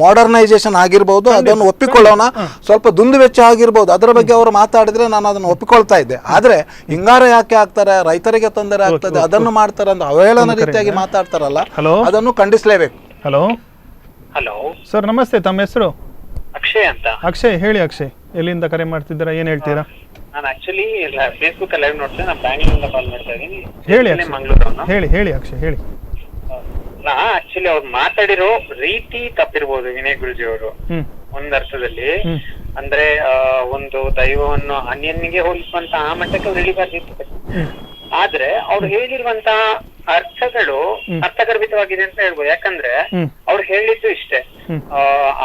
ಮಾಡರ್ನೈಸೇಷನ್ ಆಗಿರ್ಬೋದು, ಅದನ್ನು ಒಪ್ಪಿಕೊಳ್ಳೋಣ. ಸ್ವಲ್ಪ ದುಂದು ವೆಚ್ಚ ಆಗಿರ್ಬೋದು, ಅದರ ಬಗ್ಗೆ ಅವರು ಮಾತಾಡಿದ್ರೆ ನಾನು ಅದನ್ನು ಒಪ್ಪಿಕೊಳ್ತಾ ಇದ್ದೆ. ಆದ್ರೆ ಹಿಂಗಾರ ಯಾಕೆ ಆಗ್ತಾರೆ, ರೈತರಿಗೆ ತೊಂದರೆ ಆಗ್ತದೆ, ಅದನ್ನು ಮಾಡ್ತಾರೆ ಅಂತ ಅವಹೇಳನ ರೀತಿಯಾಗಿ ಮಾತಾಡ್ತಾರಲ್ಲ, ಅದನ್ನು ಖಂಡಿಸಲೇಬೇಕು. ಹಲೋ ಹಲೋ ಸರ್, ನಮಸ್ತೆ, ತಮ್ಮ ಹೆಸರು? ಅಕ್ಷಯ್ ಅಂತ. ಅಕ್ಷಯ್, ಹೇಳಿ ಅಕ್ಷಯ್, ಎಲ್ಲಿಂದ ಕರೆ ಮಾಡ್ತಿದ್ದೀರಾ, ಏನ್ ಹೇಳ್ತೀರಾ? ನಾನು ಆಕ್ಚುಲಿ ಫೇಸ್ಬುಕ್ ಲೈವ್ ನೋಡ್ತೇನೆ. ನಾನು ಬ್ಯಾಂಗ್ಳೂರಿಂದ ಕಾಲ್ ಮಾಡ್ತಾ ಇದ್ದೀನಿ. ಹೇಳಿ ಮಂಗಳೂರು. ಹೇಳಿ ಅಕ್ಷಯ್, ಹೇಳಿ. ನಾ ಆಕ್ಚುಲಿ ಅವ್ರು ಮಾತಾಡಿರೋ ರೀತಿ ತಪ್ಪಿರ್ಬೋದು ವಿನಯ್ ಗುರುಜಿ ಅವರು ಒಂದರ್ಥದಲ್ಲಿ. ಅಂದ್ರೆ ಒಂದು ದೈವವನ್ನು ಅನ್ಯನಿಗೆ ಹೋಲಿಸುವಂತ ಆ ಮಟ್ಟಕ್ಕೆ ಅವ್ರು ಇಳಿಬಾರ್ದಿತ್ತು. ಆದ್ರೆ ಅವ್ರು ಹೇಳಿರುವಂತ ಅರ್ಥಗಳು ಅರ್ಥಗರ್ಭಿತವಾಗಿದೆ ಅಂತ ಹೇಳ್ಬೋದು. ಯಾಕಂದ್ರೆ ಅವ್ರು ಹೇಳಿದ್ದು ಇಷ್ಟೇ,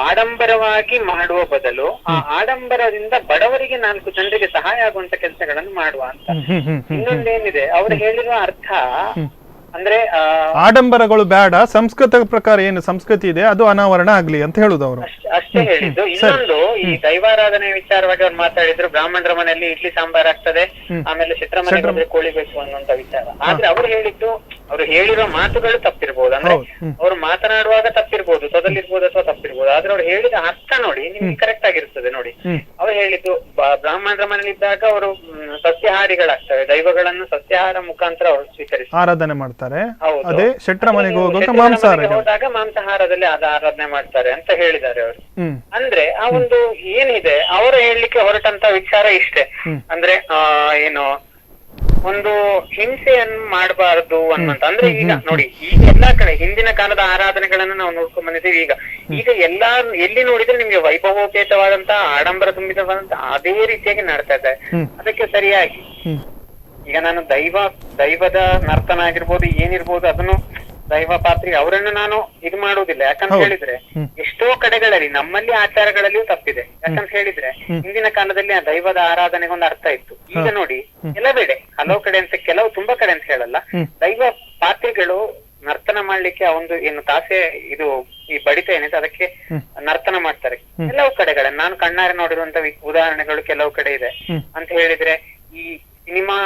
ಆಡಂಬರವಾಗಿ ಮಾಡುವ ಬದಲು ಆ ಆಡಂಬರದಿಂದ ಬಡವರಿಗೆ 4 ಜನರಿಗೆ ಸಹಾಯ ಆಗುವಂತ ಕೆಲಸಗಳನ್ನು ಮಾಡುವ ಅಂತ. ಇನ್ನೊಂದೇನಿದೆ ಅವ್ರು ಹೇಳಿರುವ ಅರ್ಥ ಅಂದ್ರೆ ಆಡಂಬರಗಳು ಬೇಡ, ಸಂಸ್ಕೃತ ಪ್ರಕಾರ ಏನು ಸಂಸ್ಕೃತಿ ಇದೆ ಅದು ಅನಾವರಣ ಆಗ್ಲಿ ಅಂತ ಹೇಳುದು ಅವರು. ಅಷ್ಟೇ ಹೇಳಿದ್ದು. ಇನ್ನೊಂದು ಈ ದೈವಾರಾಧನೆ ವಿಚಾರವಾಗಿ ಅವ್ರು ಮಾತಾಡಿದ್ರು, ಬ್ರಾಹ್ಮಣರ ಮನೆಯಲ್ಲಿ ಇಡ್ಲಿ ಸಾಂಬಾರ್ ಆಗ್ತದೆ, ಆಮೇಲೆ ಶೆಟ್ರ ಮನೆಗೆ ಕೋಳಿ ಬೇಕು ಅನ್ನುವಂತ ವಿಚಾರ. ಆದ್ರೆ ಅವ್ರು ಹೇಳಿದ್ದು, ಅವ್ರು ಹೇಳಿರೋ ಮಾತುಗಳು ತಪ್ಪಿರ್ಬೋದು, ಅಂದ್ರೆ ಅವ್ರು ಮಾತನಾಡುವಾಗ ತಪ್ಪಿರ್ಬೋದು, ತೊದಲಿರ್ಬೋದು ಅಥವಾ ತಪ್ಪಿರ್ಬೋದು, ಆದ್ರೆ ಅವ್ರು ಹೇಳಿದ ಅರ್ಥ ನೋಡಿ ನಿಮ್ಗೆ ಕರೆಕ್ಟ್ ಆಗಿರ್ತದೆ. ನೋಡಿ, ಅವ್ರು ಹೇಳಿದ್ದು ಬ್ರಾಹ್ಮಣರ ಮನೇಲಿ ಇದ್ದಾಗ ಅವರು ಸಸ್ಯಾಹಾರಿಗಳಾಗ್ತವೆ, ದೈವಗಳನ್ನು ಸಸ್ಯಾಹಾರ ಮುಖಾಂತರ ಅವರು ಸ್ವೀಕರಿಸಿ ಆರಾಧನೆ ಮಾಡ್ತಾರೆ. ಅದೇ ಶೆಟ್ರ ಮನೆಗೆ ಹೋಗುವಾಗ ಮಾಂಸಾಹಾರ ಹೋದಾಗ ಮಾಂಸಾಹಾರದಲ್ಲಿ ಆರಾಧನೆ ಮಾಡ್ತಾರೆ ಅಂತ ಹೇಳಿದ್ದಾರೆ ಅವರು. ಅಂದ್ರೆ ಆ ಒಂದು ಏನಿದೆ ಅವರು ಹೇಳಲಿಕ್ಕೆ ಹೊರಟಂತ ವಿಚಾರ ಇಷ್ಟೇ, ಅಂದ್ರೆ ಏನು ಒಂದು ಹಿಂಸೆಯನ್ನು ಮಾಡಬಾರದು ಅನ್ನುವಂತ. ಅಂದ್ರೆ ಈಗ ನೋಡಿ, ಈಗ ಎಲ್ಲಾ ಕಡೆ ಹಿಂದಿನ ಕಾಲದ ಆರಾಧನೆಗಳನ್ನ ನಾವು ನೋಡ್ಕೊಂಡ್ ಬಂದಿದ್ದೀವಿ. ಈಗ ಎಲ್ಲಿ ನೋಡಿದ್ರೆ ನಿಮ್ಗೆ ವೈಭವೋಪೇತವಾದಂತ ಆಡಂಬರ ತುಂಬಿದವಾದಂತ ಅದೇ ರೀತಿಯಾಗಿ ನಡ್ತಾ ಇದ್ದಾರೆ. ಅದಕ್ಕೆ ಸರಿಯಾಗಿ ಈಗ ನಾನು ದೈವದ ನರ್ತನ ಆಗಿರ್ಬೋದು, ಏನಿರ್ಬೋದು, ಅದನ್ನು ದೈವ ಪಾತ್ರಿ ಅವರನ್ನು ನಾನು ಇದು ಮಾಡುವುದಿಲ್ಲ. ಯಾಕಂತ ಹೇಳಿದ್ರೆ ಎಷ್ಟೋ ಕಡೆಗಳಲ್ಲಿ ನಮ್ಮಲ್ಲಿ ಆಚಾರಗಳಲ್ಲಿಯೂ ತಪ್ಪಿದೆ. ಯಾಕಂತ ಹೇಳಿದ್ರೆ ಹಿಂದಿನ ಕಾಲದಲ್ಲಿ ಆ ದೈವದ ಆರಾಧನೆಗೆ ಒಂದು ಅರ್ಥ ಇತ್ತು. ಈಗ ನೋಡಿ ಕೆಲವೆಡೆ, ಹಲವು ಕಡೆ ಅಂತ, ಕೆಲವು ತುಂಬಾ ಕಡೆ ಅಂತ ಹೇಳಲ್ಲ, ದೈವ ಪಾತ್ರಿಗಳು ನರ್ತನ ಮಾಡ್ಲಿಕ್ಕೆ ಆ ಒಂದು ಏನು ತಾಸೆ ಇದು ಈ ಬಡಿತ ಏನಿದೆ ಅದಕ್ಕೆ ನರ್ತನ ಮಾಡ್ತಾರೆ ಕೆಲವು ಕಡೆಗಳಲ್ಲಿ. ನಾನು ಕಣ್ಣಾರೆ ನೋಡಿರುವಂತ ಉದಾಹರಣೆಗಳು ಕೆಲವು ಕಡೆ ಇದೆ. ಅಂತ ಹೇಳಿದ್ರೆ ಈ ಸಿನಿಮಾ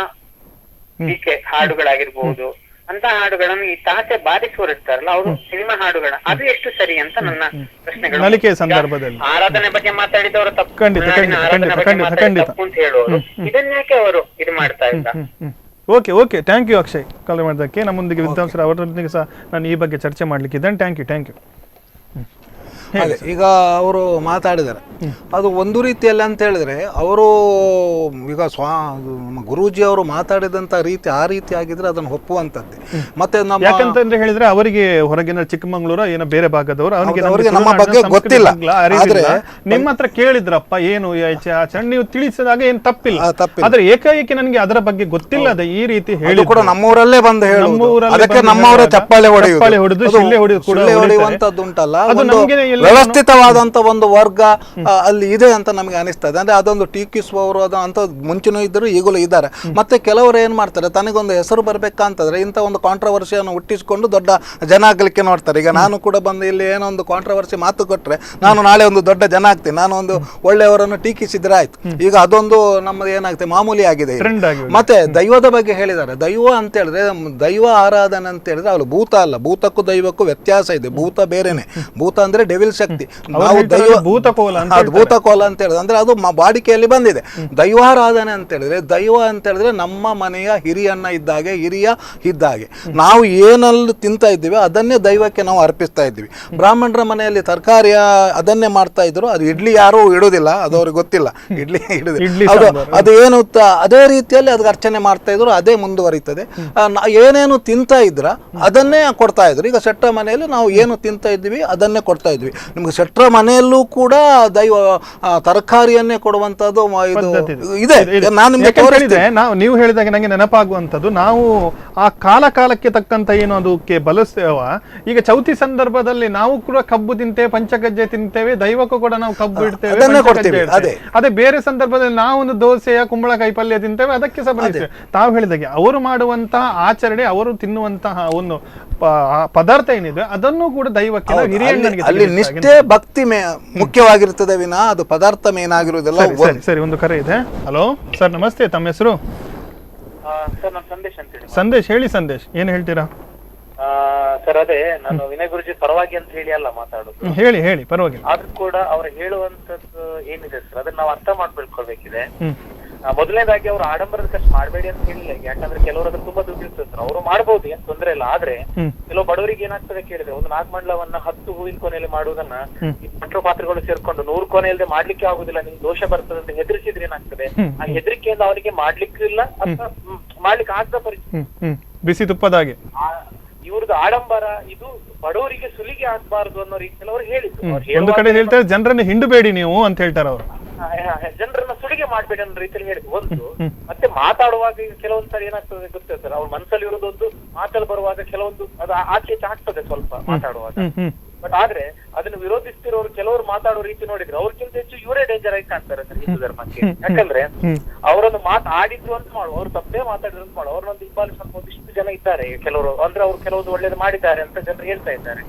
ಹಾಡುಗಳಾಗಿರ್ಬಹುದು, ಅಂತ ಹಾಡುಗಳನ್ನು ಈ ತಾಸೆ ಬಾರಿಸುವರು ಇರ್ತಾರಲ್ಲ ಅವರು ಸಿನಿಮಾ ಹಾಡುಗಳ ಅದು ಎಷ್ಟು ಸರಿ ಅಂತ ನನ್ನ ಪ್ರಶ್ನೆಗಳು. ಆರಾಧನೆ ಬಗ್ಗೆ ಮಾತಾಡಿದವರು ತಪ್ಪು ಅಂತ ಹೇಳುವರು, ಇದನ್ಯಾಕೆ ಅವರು ಇದು ಮಾಡ್ತಾ ಇಲ್ಲ? ಓಕೆ ಥ್ಯಾಂಕ್ ಯು ಅಕ್ಷಯ್ ಕಾಲ್ ಮಾಡೋದಕ್ಕೆ. ನಮ್ಮೊಂದಿಗೆ ವಿದ್ವಾಂಸರು ಅವರೊಂದಿಗೆ ಸಹ ನಾನು ಈ ಬಗ್ಗೆ ಚರ್ಚೆ ಮಾಡ್ಲಿಕ್ಕಿದ್ದೇನೆ. Thank you. ಅದೇ ಈಗ ಅವರು ಮಾತಾಡಿದ್ದಾರೆ, ಅದು ಒಂದು ರೀತಿಯಲ್ಲಿ ಅಂತ ಹೇಳಿದ್ರೆ ಅವರು ಈಗ ನಮ್ಮ ಗುರೂಜಿ ಅವರು ಮಾತಾಡಿದಂತ ರೀತಿ ಆ ರೀತಿ ಆಗಿದ್ರೆ ಅದನ್ನು ಒಪ್ಪುವಂತದ್ದೇ. ಮತ್ತೆ ಯಾಕಂತಂದ್ರೆ ಹೇಳಿದ್ರೆ ಅವರಿಗೆ ಹೊರಗಿನ ಚಿಕ್ಕಮಂಗ್ಳೂರ ಏನೋ ಬೇರೆ ಭಾಗದವರು ಅವರಿಗೆ ನಮ್ಮ ಬಗ್ಗೆ ಗೊತ್ತಿಲ್ಲ. ಆದ್ರೆ ನಿಮ್ಮ ಹತ್ರ ಕೇಳಿದ್ರಪ್ಪ ಏನು ಆಚರಣೆ ನೀವು ತಿಳಿಸಿದಾಗ ಏನು ತಪ್ಪಿಲ್ಲ. ಆದ್ರೆ ಏಕಾಏಕಿ ನನಗೆ ಅದರ ಬಗ್ಗೆ ಗೊತ್ತಿಲ್ಲ ಅದ ಈ ರೀತಿ ಹೇಳಿ ಕೂಡ ನಮ್ಮೂರಲ್ಲೇ ಬಂದು ಹೇಳುವುದು, ಅದಕ್ಕೆ ನಮ್ಮವರ ಚಪ್ಪಾಳೆ ಹೊಡೆಯುವುದು, ಶಿಳ್ಳೆ ಹೊಡೆಯುವಂತದ್ದು ಉಂಟಲ್ಲ, ವ್ಯವಸ್ಥಿತವಾದಂತ ಒಂದು ವರ್ಗ ಅಲ್ಲಿ ಇದೆ ಅಂತ ನಮಗೆ ಅನಿಸ್ತದೆ. ಅಂದ್ರೆ ಅದೊಂದು ಟೀಕಿಸುವವರು ಅಂತ ಮುಂಚೆನೂ ಇದ್ದರು, ಈಗಲೂ ಇದ್ದಾರೆ. ಮತ್ತೆ ಕೆಲವರು ಏನ್ ಮಾಡ್ತಾರೆ, ತನಗೊಂದು ಹೆಸರು ಬರ್ಬೇಕಂತಂದ್ರೆ ಇಂಥ ಒಂದು ಕಾಂಟ್ರವರ್ಸಿಯನ್ನು ಹುಟ್ಟಿಸಿಕೊಂಡು ದೊಡ್ಡ ಜನ ಆಗ್ಲಿಕ್ಕೆ ನೋಡ್ತಾರೆ. ಈಗ ನಾನು ಕೂಡ ಬಂದು ಇಲ್ಲಿ ಏನೋ ಒಂದು ಕಾಂಟ್ರವರ್ಸಿ ಮಾತು ಕೊಟ್ರೆ ನಾನು ನಾಳೆ ಒಂದು ದೊಡ್ಡ ಜನ ಆಗ್ತೀನಿ, ನಾನು ಒಂದು ಒಳ್ಳೆಯವರನ್ನು ಟೀಕಿಸಿದ್ರೆ ಆಯ್ತು. ಈಗ ಅದೊಂದು ನಮ್ಮದು ಏನಾಗ್ತದೆ, ಮಾಮೂಲಿ ಆಗಿದೆ. ಮತ್ತೆ ದೈವದ ಬಗ್ಗೆ ಹೇಳಿದ್ದಾರೆ. ದೈವ ಅಂತ ಹೇಳಿದ್ರೆ, ದೈವ ಆರಾಧನೆ ಅಂತ ಹೇಳಿದ್ರೆ ಅವಳು ಭೂತ ಅಲ್ಲ, ಭೂತಕ್ಕೂ ದೈವಕ್ಕೂ ವ್ಯತ್ಯಾಸ ಇದೆ. ಭೂತ ಬೇರೆನೆ, ಭೂತ ಅಂದ್ರೆ ಡೆವಿಲ್ ಶಕ್ತಿ. ನಾವು ಭೂತಕೋಲ ಅಂತ ಹೇಳಿದ್ರೆ ಅಂದ್ರೆ ಅದು ಬಾಡಿಕೆಯಲ್ಲಿ ಬಂದಿದೆ. ದೈವಾರಾಧನೆ ಅಂತ ಹೇಳಿದ್ರೆ ನಮ್ಮ ಮನೆಯ ಹಿರಿಯನ್ನ ಇದ್ದಾಗೆ, ಹಿರಿಯ ಇದ್ದಾಗೆ. ನಾವು ಏನಲ್ಲಿ ತಿಂತಾ ಇದ್ದೀವಿ ಅದನ್ನೇ ದೈವಕ್ಕೆ ನಾವು ಅರ್ಪಿಸ್ತಾ ಇದ್ದೀವಿ. ಬ್ರಾಹ್ಮಣರ ಮನೆಯಲ್ಲಿ ತರಕಾರಿಯ ಅದನ್ನೇ ಮಾಡ್ತಾ ಇದ್ರು, ಅದು ಇಡ್ಲಿ ಯಾರು ಇಡುದಿಲ್ಲ, ಅದು ಅವ್ರಿಗೆ ಗೊತ್ತಿಲ್ಲ, ಇಡ್ಲಿ ಅದು ಏನು ಅದೇ ರೀತಿಯಲ್ಲಿ ಅದಕ್ಕೆ ಅರ್ಚನೆ ಮಾಡ್ತಾ ಇದ್ರು, ಅದೇ ಮುಂದುವರಿತದೆ. ಏನೇನು ತಿಂತಾ ಇದ್ರ ಅದನ್ನೇ ಕೊಡ್ತಾ ಇದ್ರು. ಈಗ ಶೆಟ್ರ ಮನೆಯಲ್ಲಿ ನಾವು ಏನು ತಿಂತಾ ಇದ್ವಿ ಅದನ್ನೇ ಕೊಡ್ತಾ ಇದ್ವಿ. ನಿಮ್ಗೆ ಶೆಟ್ರ ಮನೆಯಲ್ಲೂ ಕೂಡ ದೈವ ತರಕಾರಿಯನ್ನೇ ಕೊಡುವಂತದ್ದು ಇದೆ. ನೀವು ಹೇಳಿದಾಗ ನಂಗೆ ನೆನಪಾಗುವಂಥದ್ದು, ನಾವು ಆ ಕಾಲಕ್ಕೆ ತಕ್ಕಂತ ಏನು ಅದಕ್ಕೆ ಬಳಸ್ತೇವ. ಈಗ ಚೌತಿ ಸಂದರ್ಭದಲ್ಲಿ ನಾವು ಕೂಡ ಕಬ್ಬು ತಿಂತೇವೆ, ಪಂಚಗಜ್ಜೆ ತಿಂತೇವೆ, ದೈವಕ್ಕೂ ಕೂಡ ನಾವು ಕಬ್ಬು ಇಡ್ತೇವೆ. ಅದೇ ಬೇರೆ ಸಂದರ್ಭದಲ್ಲಿ ನಾವು ಒಂದು ದೋಸೆಯ ಕುಂಬಳಕಾಯಿ ಪಲ್ಯ ತಿಂತೇವೆ, ಅದಕ್ಕೆ ಸಹ ಬಳಸ್ತೇವೆ. ತಾವು ಹೇಳಿದಾಗೆ ಅವರು ಮಾಡುವಂತಹ ಆಚರಣೆ, ಅವರು ತಿನ್ನುವಂತಹ ಒಂದು ಪದಾರ್ಥ ಏನಿದೆ ಅದನ್ನು ಕೂಡ ದೈವಕ್ಕೆ ಅಲ್ಲಿ ನಿಷ್ಠೆ ಭಕ್ತಿ ಮುಖ್ಯವಾಗಿರ್ತದೆ ವಿನಾ ಅದು ಪದಾರ್ಥ ಮೇನಾಗಿರುವುದಿಲ್ಲ. ಸರಿ, ಒಂದು ಕರೆ ಇದೆ. ಹಲೋ ಸರ್, ನಮಸ್ತೆ. ತಮ್ಮ ಹೆಸರು? ಸಂದೇಶ್. ಹೇಳಿ ಸಂದೇಶ್, ಏನ್ ಹೇಳ್ತೀರಾ? ಸರ್ ಅದೇ ನಾನು ವಿನಯ್ ಗುರುಜಿ ಪರವಾಗಿ ಅಂತ ಹೇಳಿ ಅಲ್ಲ ಮಾತಾಡೋದು, ಹೇಳಿ ಪರವಾಗಿ. ಆದ್ರೂ ಕೂಡ ಅವ್ರು ಹೇಳುವಂತದ್ದು ಏನಿದೆ ಸರ್ ಅದನ್ನ ನಾವು ಅರ್ಥ ಮಾಡ್ಕೊಳ್ಬೇಕಿದೆ. ಮೊದಲನೇದಾಗಿ ಅವ್ರು ಆಡಂಬರದ ಖರ್ಚು ಮಾಡಬೇಡಿ ಅಂತ ಹೇಳಿಲ್ಲ. ಯಾಕಂದ್ರೆ ಕೆಲವರು ಅದ್ರ ತುಂಬಾ ದುಡ್ಡು ಇರ್ತದೆ ಸರ್, ಅವರು ಮಾಡಬಹುದು, ಏನ್ ತೊಂದ್ರೆ ಇಲ್ಲ. ಆದ್ರೆ ಕೆಲವು ಬಡವರಿಗೆ ಏನಾಗ್ತದೆ ಕೇಳಿದ್ರೆ, ಒಂದು ನಾಗಮಂಡಲವನ್ನ 10 ಹೂವಿನ ಕೊನೆಯಲ್ಲಿ ಮಾಡುವುದನ್ನ ಈ ಪಟ್ರ ಪಾತ್ರೆಗಳು ಸೇರ್ಕೊಂಡು 100 ಕೊನೆ ಇಲ್ಲದೆ ಮಾಡ್ಲಿಕ್ಕೆ ಆಗುದಿಲ್ಲ, ನಿಮ್ಗೆ ದೋಷ ಬರ್ತದೆ ಅಂತ ಹೆದರಿಸಿದ್ರೆ ಏನಾಗ್ತದೆ, ಆ ಹೆದರಿಕೆಯಿಂದ ಅವನಿಗೆ ಮಾಡ್ಲಿಕ್ಕಿಲ್ಲ ಅಥವಾ ಮಾಡ್ಲಿಕ್ಕೆ ಆಗದ ಪರಿಸ್ಥಿತಿ. ಬಿಸಿ ತುಪ್ಪದಾಗೆ ಇವ್ರದ್ದು ಆಡಂಬರ ಇದು ಬಡವರಿಗೆ ಸುಲಿಗೆ ಆಗ್ಬಾರ್ದು ಅನ್ನೋ ರೀತಿಯಲ್ಲಿ ಅವ್ರು ಹೇಳಿದ್ರು. ಒಂದು ಕಡೆ ಹೇಳ್ತಾರೆ ಜನರನ್ನು ಹಿಂಡಬೇಡಿ ನೀವು ಅಂತ ಹೇಳ್ತಾರೆ ಅವರು. ಜನರನ್ನ ಸುಲಿಗೆ ಮಾಡ್ಬೇಡಿ ಅನ್ನೋ ರೀತಿಯಲ್ಲಿ ಹೇಳಿದ್ರು ಒಂದು. ಮತ್ತೆ ಮಾತಾಡುವಾಗ ಈಗ ಕೆಲವೊಂದ್ ಸರಿ ಏನಾಗ್ತದೆ ಗೊತ್ತೇ ಸರ್, ಅವ್ರ ಮನಸ್ಸಲ್ಲಿ ಇರೋದೊಂದು, ಮಾತಲ್ಲಿ ಬರುವಾಗ ಕೆಲವೊಂದು ಅದು ಆಚೆ ಆಗ್ತದೆ ಸ್ವಲ್ಪ ಮಾತಾಡುವಾಗ. ಬಟ್ ಆದ್ರೆ ಅದನ್ನು ವಿರೋಧಿಸ್ತಿರೋರು ಕೆಲವರು ಮಾತಾಡೋ ರೀತಿ ನೋಡಿದ್ರೆ ಅವ್ರಿಗಿಂತ ಹೆಚ್ಚು ಇವರೇ ಡೇಂಜರ್ ಆಗಿ ಕಾಣ್ತಾರೆ ಸರ್ ಹಿಂದೂ ಧರ್ಮಕ್ಕೆ. ಯಾಕಂದ್ರೆ ಅವರೊಂದು ಆಡಿದ್ರು ಅಂತ ಮಾಡು, ಅವ್ರು ತಪ್ಪೇ ಮಾತಾಡಿದ್ರು ಅಂತ ಮಾಡು, ಅವ್ರನ್ನೊಂದು ಹಿಂಬಾಲಿಸುವಂತ ಒಂದಿಷ್ಟು ಜನ ಇದ್ದಾರೆ ಕೆಲವರು. ಅಂದ್ರೆ ಅವ್ರು ಕೆಲವೊಂದು ಒಳ್ಳೇದು ಮಾಡಿದ್ದಾರೆ ಅಂತ ಜನರು ಹೇಳ್ತಾ ಇದ್ದಾರೆ.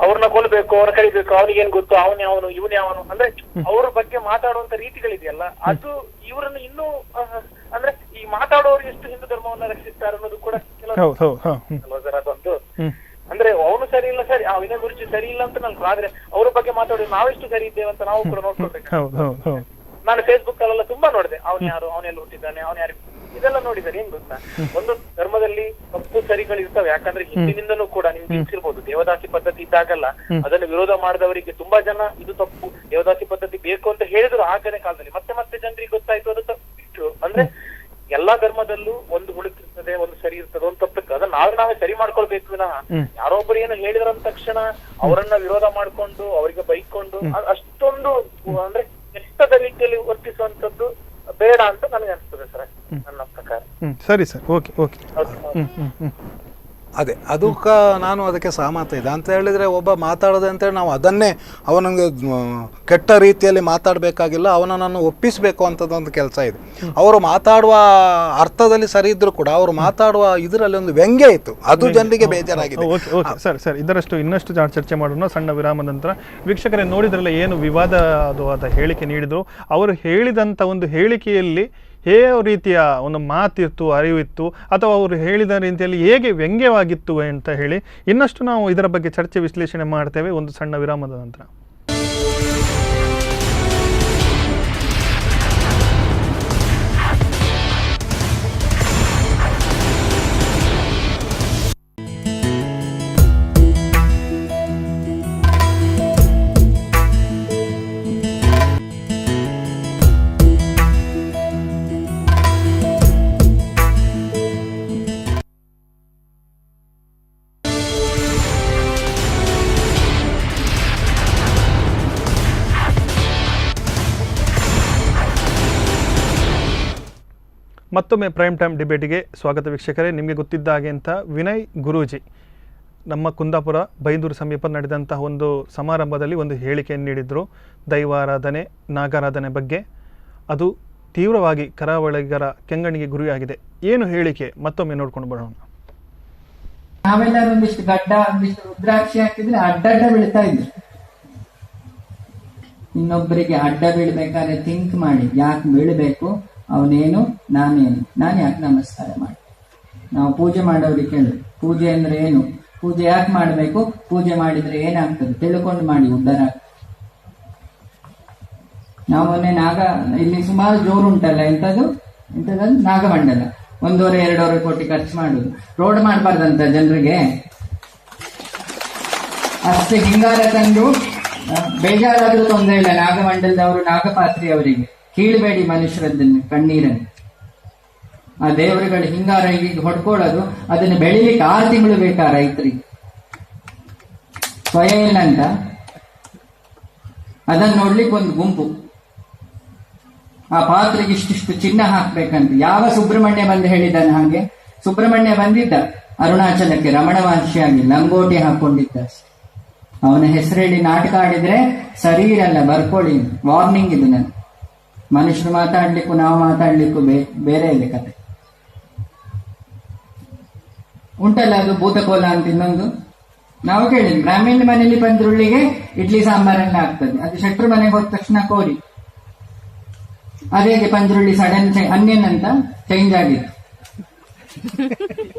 ಅವ್ರನ್ನ ಕೊಲ್ಬೇಕು, ಅವ್ರ ಕಳಿಬೇಕು, ಅವನಿಗೇನ್ ಗೊತ್ತು, ಅವನ್ ಯಾವನು ಇವನ್ ಯಾವನು ಅಂದ್ರೆ ಅವ್ರ ಬಗ್ಗೆ ಮಾತಾಡುವಂತ ರೀತಿಗಳಿದೆಯಲ್ಲ, ಅದು ಇವರನ್ನು ಇನ್ನೂ ಅಂದ್ರೆ ಈ ಮಾತಾಡೋರು ಎಷ್ಟು ಹಿಂದೂ ಧರ್ಮವನ್ನ ರಕ್ಷಿಸ್ತಾರೆ ಅನ್ನೋದು ಕೂಡ ಕೆಲವು ಅದೊಂದು. ಅಂದ್ರೆ ಅವನು ಸರಿ ಇಲ್ಲ, ಸರಿ ವಿನಯ ಗುರುಜಿ ಸರಿ ಇಲ್ಲ ಅಂತ ನನ್ಗೆ, ಆದ್ರೆ ಅವ್ರ ಬಗ್ಗೆ ಮಾತಾಡಿ ನಾವೆಷ್ಟು ಸರಿ ಇದ್ದೇವೆ ಅಂತ ನಾವು ಕೂಡ ನೋಡ್ಕೊಳ್ಬೇಕು. ನಾನು ಫೇಸ್ಬುಕ್ ಅಲ್ಲೆಲ್ಲ ತುಂಬಾ ನೋಡಿದೆ, ಅವನ್ ಯಾರು, ಅವನೆಲ್ಲ ಹುಟ್ಟಿದ್ದಾನೆ, ಅವನ್ ಯಾರು, ಇದೆಲ್ಲ ನೋಡಿದ್ದಾರೆ. ಏನ್ ಗೊತ್ತಾ, ಒಂದು ಧರ್ಮದಲ್ಲಿ ತಪ್ಪು ಸರಿಗಳಿರ್ತವೆ. ಯಾಕಂದ್ರೆ ಹಿಂದಿನಿಂದನೂ ಕೂಡ ನಿಮ್ಗೆ ತಿಳಿಸಿರ್ಬೋದು, ದೇವದಾಸಿ ಪದ್ಧತಿ ಇದ್ದಾಗಲ್ಲ ಅದನ್ನು ವಿರೋಧ ಮಾಡಿದವರಿಗೆ ತುಂಬಾ ಜನ ಇದು ತಪ್ಪು, ದೇವದಾಸಿ ಪದ್ಧತಿ ಬೇಕು ಅಂತ ಹೇಳಿದ್ರು ಆಗನೇ ಕಾಲದಲ್ಲಿ. ಮತ್ತೆ ಮತ್ತೆ ಜನರಿಗೆ ಗೊತ್ತಾಯ್ತು ಅದು ತಪ್ಪಿಟ್ರು. ಅಂದ್ರೆ ಎಲ್ಲಾ ಧರ್ಮದಲ್ಲೂ ಒಂದು ಹುಡುಕಿರ್ತದೆ, ಒಂದು ಸರಿ ಇರ್ತದೆ, ಒಂದು ತಪ್ಪಿರ್ತದೆ. ಅದನ್ನ ನಾವೇ ಸರಿ ಮಾಡ್ಕೊಳ್ಬೇಕು ವಿನಃ ಯಾರೊಬ್ಬರು ಏನು ಹೇಳಿದ್ರ ಅಂದ ತಕ್ಷಣ ಅವರನ್ನ ವಿರೋಧ ಮಾಡ್ಕೊಂಡು ಅವರಿಗೆ ಬೈಕೊಂಡು ಅಷ್ಟೊಂದು ಅಂದ್ರೆ ಕೆಟ್ಟದ ರೀತಿಯಲ್ಲಿ ವರ್ತಿಸುವಂತದ್ದು ಬೇಡ ಅಂತ ನನಗೆ ಅನಿಸ್ತದೆ ಸರ್, ನನ್ನ ಪ್ರಕಾರ. ಸರಿ ಸರ್, ಓಕೆ ಓಕೆ. ಅದೇ ಅದಕ್ಕೆ ನಾನು ಅದಕ್ಕೆ ಸಹಮತ ಇದೆ. ಅಂತ ಹೇಳಿದರೆ ಒಬ್ಬ ಮಾತಾಡೋದೆ ಅಂತೇಳಿ ನಾವು ಅದನ್ನೇ ಅವನಿಗೆ ಕೆಟ್ಟ ರೀತಿಯಲ್ಲಿ ಮಾತಾಡಬೇಕಾಗಿಲ್ಲ, ಅವನನ್ನು ಒಪ್ಪಿಸಬೇಕು ಅಂತದೊಂದು ಕೆಲಸ ಇದೆ. ಅವರು ಮಾತಾಡುವ ಅರ್ಥದಲ್ಲಿ ಸರಿ ಇದ್ದರೂ ಕೂಡ ಅವರು ಮಾತಾಡುವ ಇದರಲ್ಲಿ ಒಂದು ವ್ಯಂಗ್ಯ ಇತ್ತು, ಅದು ಜನರಿಗೆ ಬೇಜಾರಾಗಿದೆ. ಓಕೆ ಓಕೆ ಸರ್ ಸರ್, ಇದರಷ್ಟು ಇನ್ನಷ್ಟು ಚರ್ಚೆ ಮಾಡೋಣ ಸಣ್ಣ ವಿರಾಮದ ನಂತರ. ವೀಕ್ಷಕರೇ ನೋಡಿದ್ರಲ್ಲ ಏನು ವಿವಾದವಾದ ಹೇಳಿಕೆ ನೀಡಿದ್ರು. ಅವರು ಹೇಳಿದಂಥ ಒಂದು ಹೇಳಿಕೆಯಲ್ಲಿ ಯಾವ ರೀತಿಯ ಒಂದು ಮಾತಿತ್ತು, ಅರಿವಿತ್ತು, ಅಥವಾ ಅವರು ಹೇಳಿದ ರೀತಿಯಲ್ಲಿ ಹೇಗೆ ವ್ಯಂಗ್ಯವಾಗಿತ್ತು ಅಂತ ಹೇಳಿ ಇನ್ನಷ್ಟು ನಾವು ಇದರ ಬಗ್ಗೆ ಚರ್ಚೆ ವಿಶ್ಲೇಷಣೆ ಮಾಡ್ತೇವೆ ಒಂದು ಸಣ್ಣ ವಿರಾಮದ ನಂತರ. ಮತ್ತೊಮ್ಮೆ ಪ್ರೈಮ್ ಟೈಮ್ ಡಿಬೇಟಿಗೆ ಸ್ವಾಗತ ವೀಕ್ಷಕರೇ. ನಿಮಗೆ ಗೊತ್ತಿದ್ದ ಹಾಗೆ ಅಂತ ವಿನಯ್ ಗುರೂಜಿ ನಮ್ಮ ಕುಂದಾಪುರ ಬೈಂದೂರು ಸಮೀಪ ನಡೆದಂತಹ ಒಂದು ಸಮಾರಂಭದಲ್ಲಿ ಒಂದು ಹೇಳಿಕೆಯನ್ನು ನೀಡಿದರು ದೈವಾರಾಧನೆ, ನಾಗಾರಾಧನೆ ಬಗ್ಗೆ. ಅದು ತೀವ್ರವಾಗಿ ಕರಾವಳಿಗರ ಕೆಂಗಣ್ಣಿಗೆ ಗುರಿಯಾಗಿದೆ. ಏನು ಹೇಳಿಕೆ ಮತ್ತೊಮ್ಮೆ ನೋಡ್ಕೊಂಡು ಬರೋಣ. ನಾವೆಲ್ಲರೂ ಒಂದಿಷ್ಟು ಗಡ್ಡ, ಒಂದಿಷ್ಟು ರುದ್ರಾಕ್ಷಿ ಹಾಕಿದ್ರೆ ಅಡ್ಡಡ್ಡ ಬೀಳ್ತಾ ಇದ್ರು. ಇನ್ನೊಬ್ಬರಿಗೆ ಅಡ್ಡ ಬೀಳ್ಬೇಕಾದ್ರೆ ಥಿಂಕ್ ಮಾಡಿ, ಯಾಕೆ ಬೀಳ್ಬೇಕು, ಅವನೇನು ನಾನೇನು, ನಾನು ಯಾಕೆ ನಮಸ್ಕಾರ ಮಾಡಿ. ನಾವು ಪೂಜೆ ಮಾಡೋರಿಗೆ ಕೇಳಿ, ಪೂಜೆ ಅಂದ್ರೆ ಏನು, ಪೂಜೆ ಯಾಕೆ ಮಾಡ್ಬೇಕು, ಪೂಜೆ ಮಾಡಿದ್ರೆ ಏನಾಗ್ತದೆ ತಿಳ್ಕೊಂಡು ಮಾಡಿ, ಉದ್ಧಾರ. ನಾವು ಮೊನ್ನೆ ಇಲ್ಲಿ ಸುಮಾರು ಜೋರು ಉಂಟಲ್ಲ, ಎಂತದ್ದು ನಾಗಮಂಡಲ 1.5-2 ಕೋಟಿ ಖರ್ಚು ಮಾಡುದು. ರೋಡ್ ಮಾಡಬಾರ್ದಂತ ಜನರಿಗೆ, ಅಷ್ಟೇ ಹಿಂಗಾರ ತಂದು ಬೇಜಾರಾದ್ರೂ ತೊಂದರೆ ಇಲ್ಲ. ನಾಗಮಂಡಲದವರು, ನಾಗಪಾತ್ರಿ ಅವರಿಗೆ ಕೀಳಬೇಡಿ ಮನುಷ್ಯರದ್ದನ್ನು, ಕಣ್ಣೀರನ್ನು. ಆ ದೇವರುಗಳು ಹಿಂಗಾರ ಈಗ ಹೊಡ್ಕೊಳ್ಳೋದು, ಅದನ್ನು ಬೆಳಿಲಿಕ್ಕೆ 6 ತಿಂಗಳು ಬೇಕಾ ರೈತರಿಗೆ? ಸ್ವಯಂ ಅಂತ ಅದನ್ನು ನೋಡ್ಲಿಕ್ಕೆ ಒಂದು ಗುಂಪು, ಆ ಪಾತ್ರೆಗೆ ಇಷ್ಟಿಷ್ಟು ಚಿನ್ನ ಹಾಕ್ಬೇಕಂತ. ಯಾವ ಸುಬ್ರಹ್ಮಣ್ಯ ಬಂದು ಹೇಳಿದ್ದಾನೆ ಹಾಗೆ? ಸುಬ್ರಹ್ಮಣ್ಯ ಬಂದಿದ್ದ ಅರುಣಾಚಲಕ್ಕೆ ರಮಣವಾಂಶಿಯಾಗಿ, ಲಂಗೋಟಿ ಹಾಕೊಂಡಿದ್ದ. ಅವನ ಹೆಸರೇಳಿ ನಾಟಕ ಆಡಿದ್ರೆ ಸರಿ ಇರಲ್ಲ, ಬರ್ಕೊಳ್ಳಿ, ವಾರ್ನಿಂಗ್ ಇದು. ನಾನು ಮನುಷ್ಯರು ಮಾತಾಡ್ಲಿಕ್ಕೂ ನಾವು ಮಾತಾಡ್ಲಿಕ್ಕೂ ಬೇರೆ ಇದೆ ಕತೆ. ಉಂಟಲ್ಲ ಅದು ಭೂತಕೋಲ ಅಂತ ಇನ್ನೊಂದು, ನಾವು ಕೇಳಿದ್ವಿ. ಬ್ರಾಹ್ಮಣ ಮನೆಯಲ್ಲಿ ಪಂದ್ರುಳ್ಳಿಗೆ ಇಡ್ಲಿ ಸಾಂಬಾರನ್ನ ಆಗ್ತದೆ, ಅದು ಶೆಟ್ರು ಮನೆಗೆ ಹೋದ ತಕ್ಷಣ ಕೋರಿ. ಅದೇ ಪಂದ್ರುಳ್ಳಿ ಸಡನ್ ಅನ್ನೇನ್ ಅಂತ ಚೇಂಜ್ ಆಗಿತ್ತು.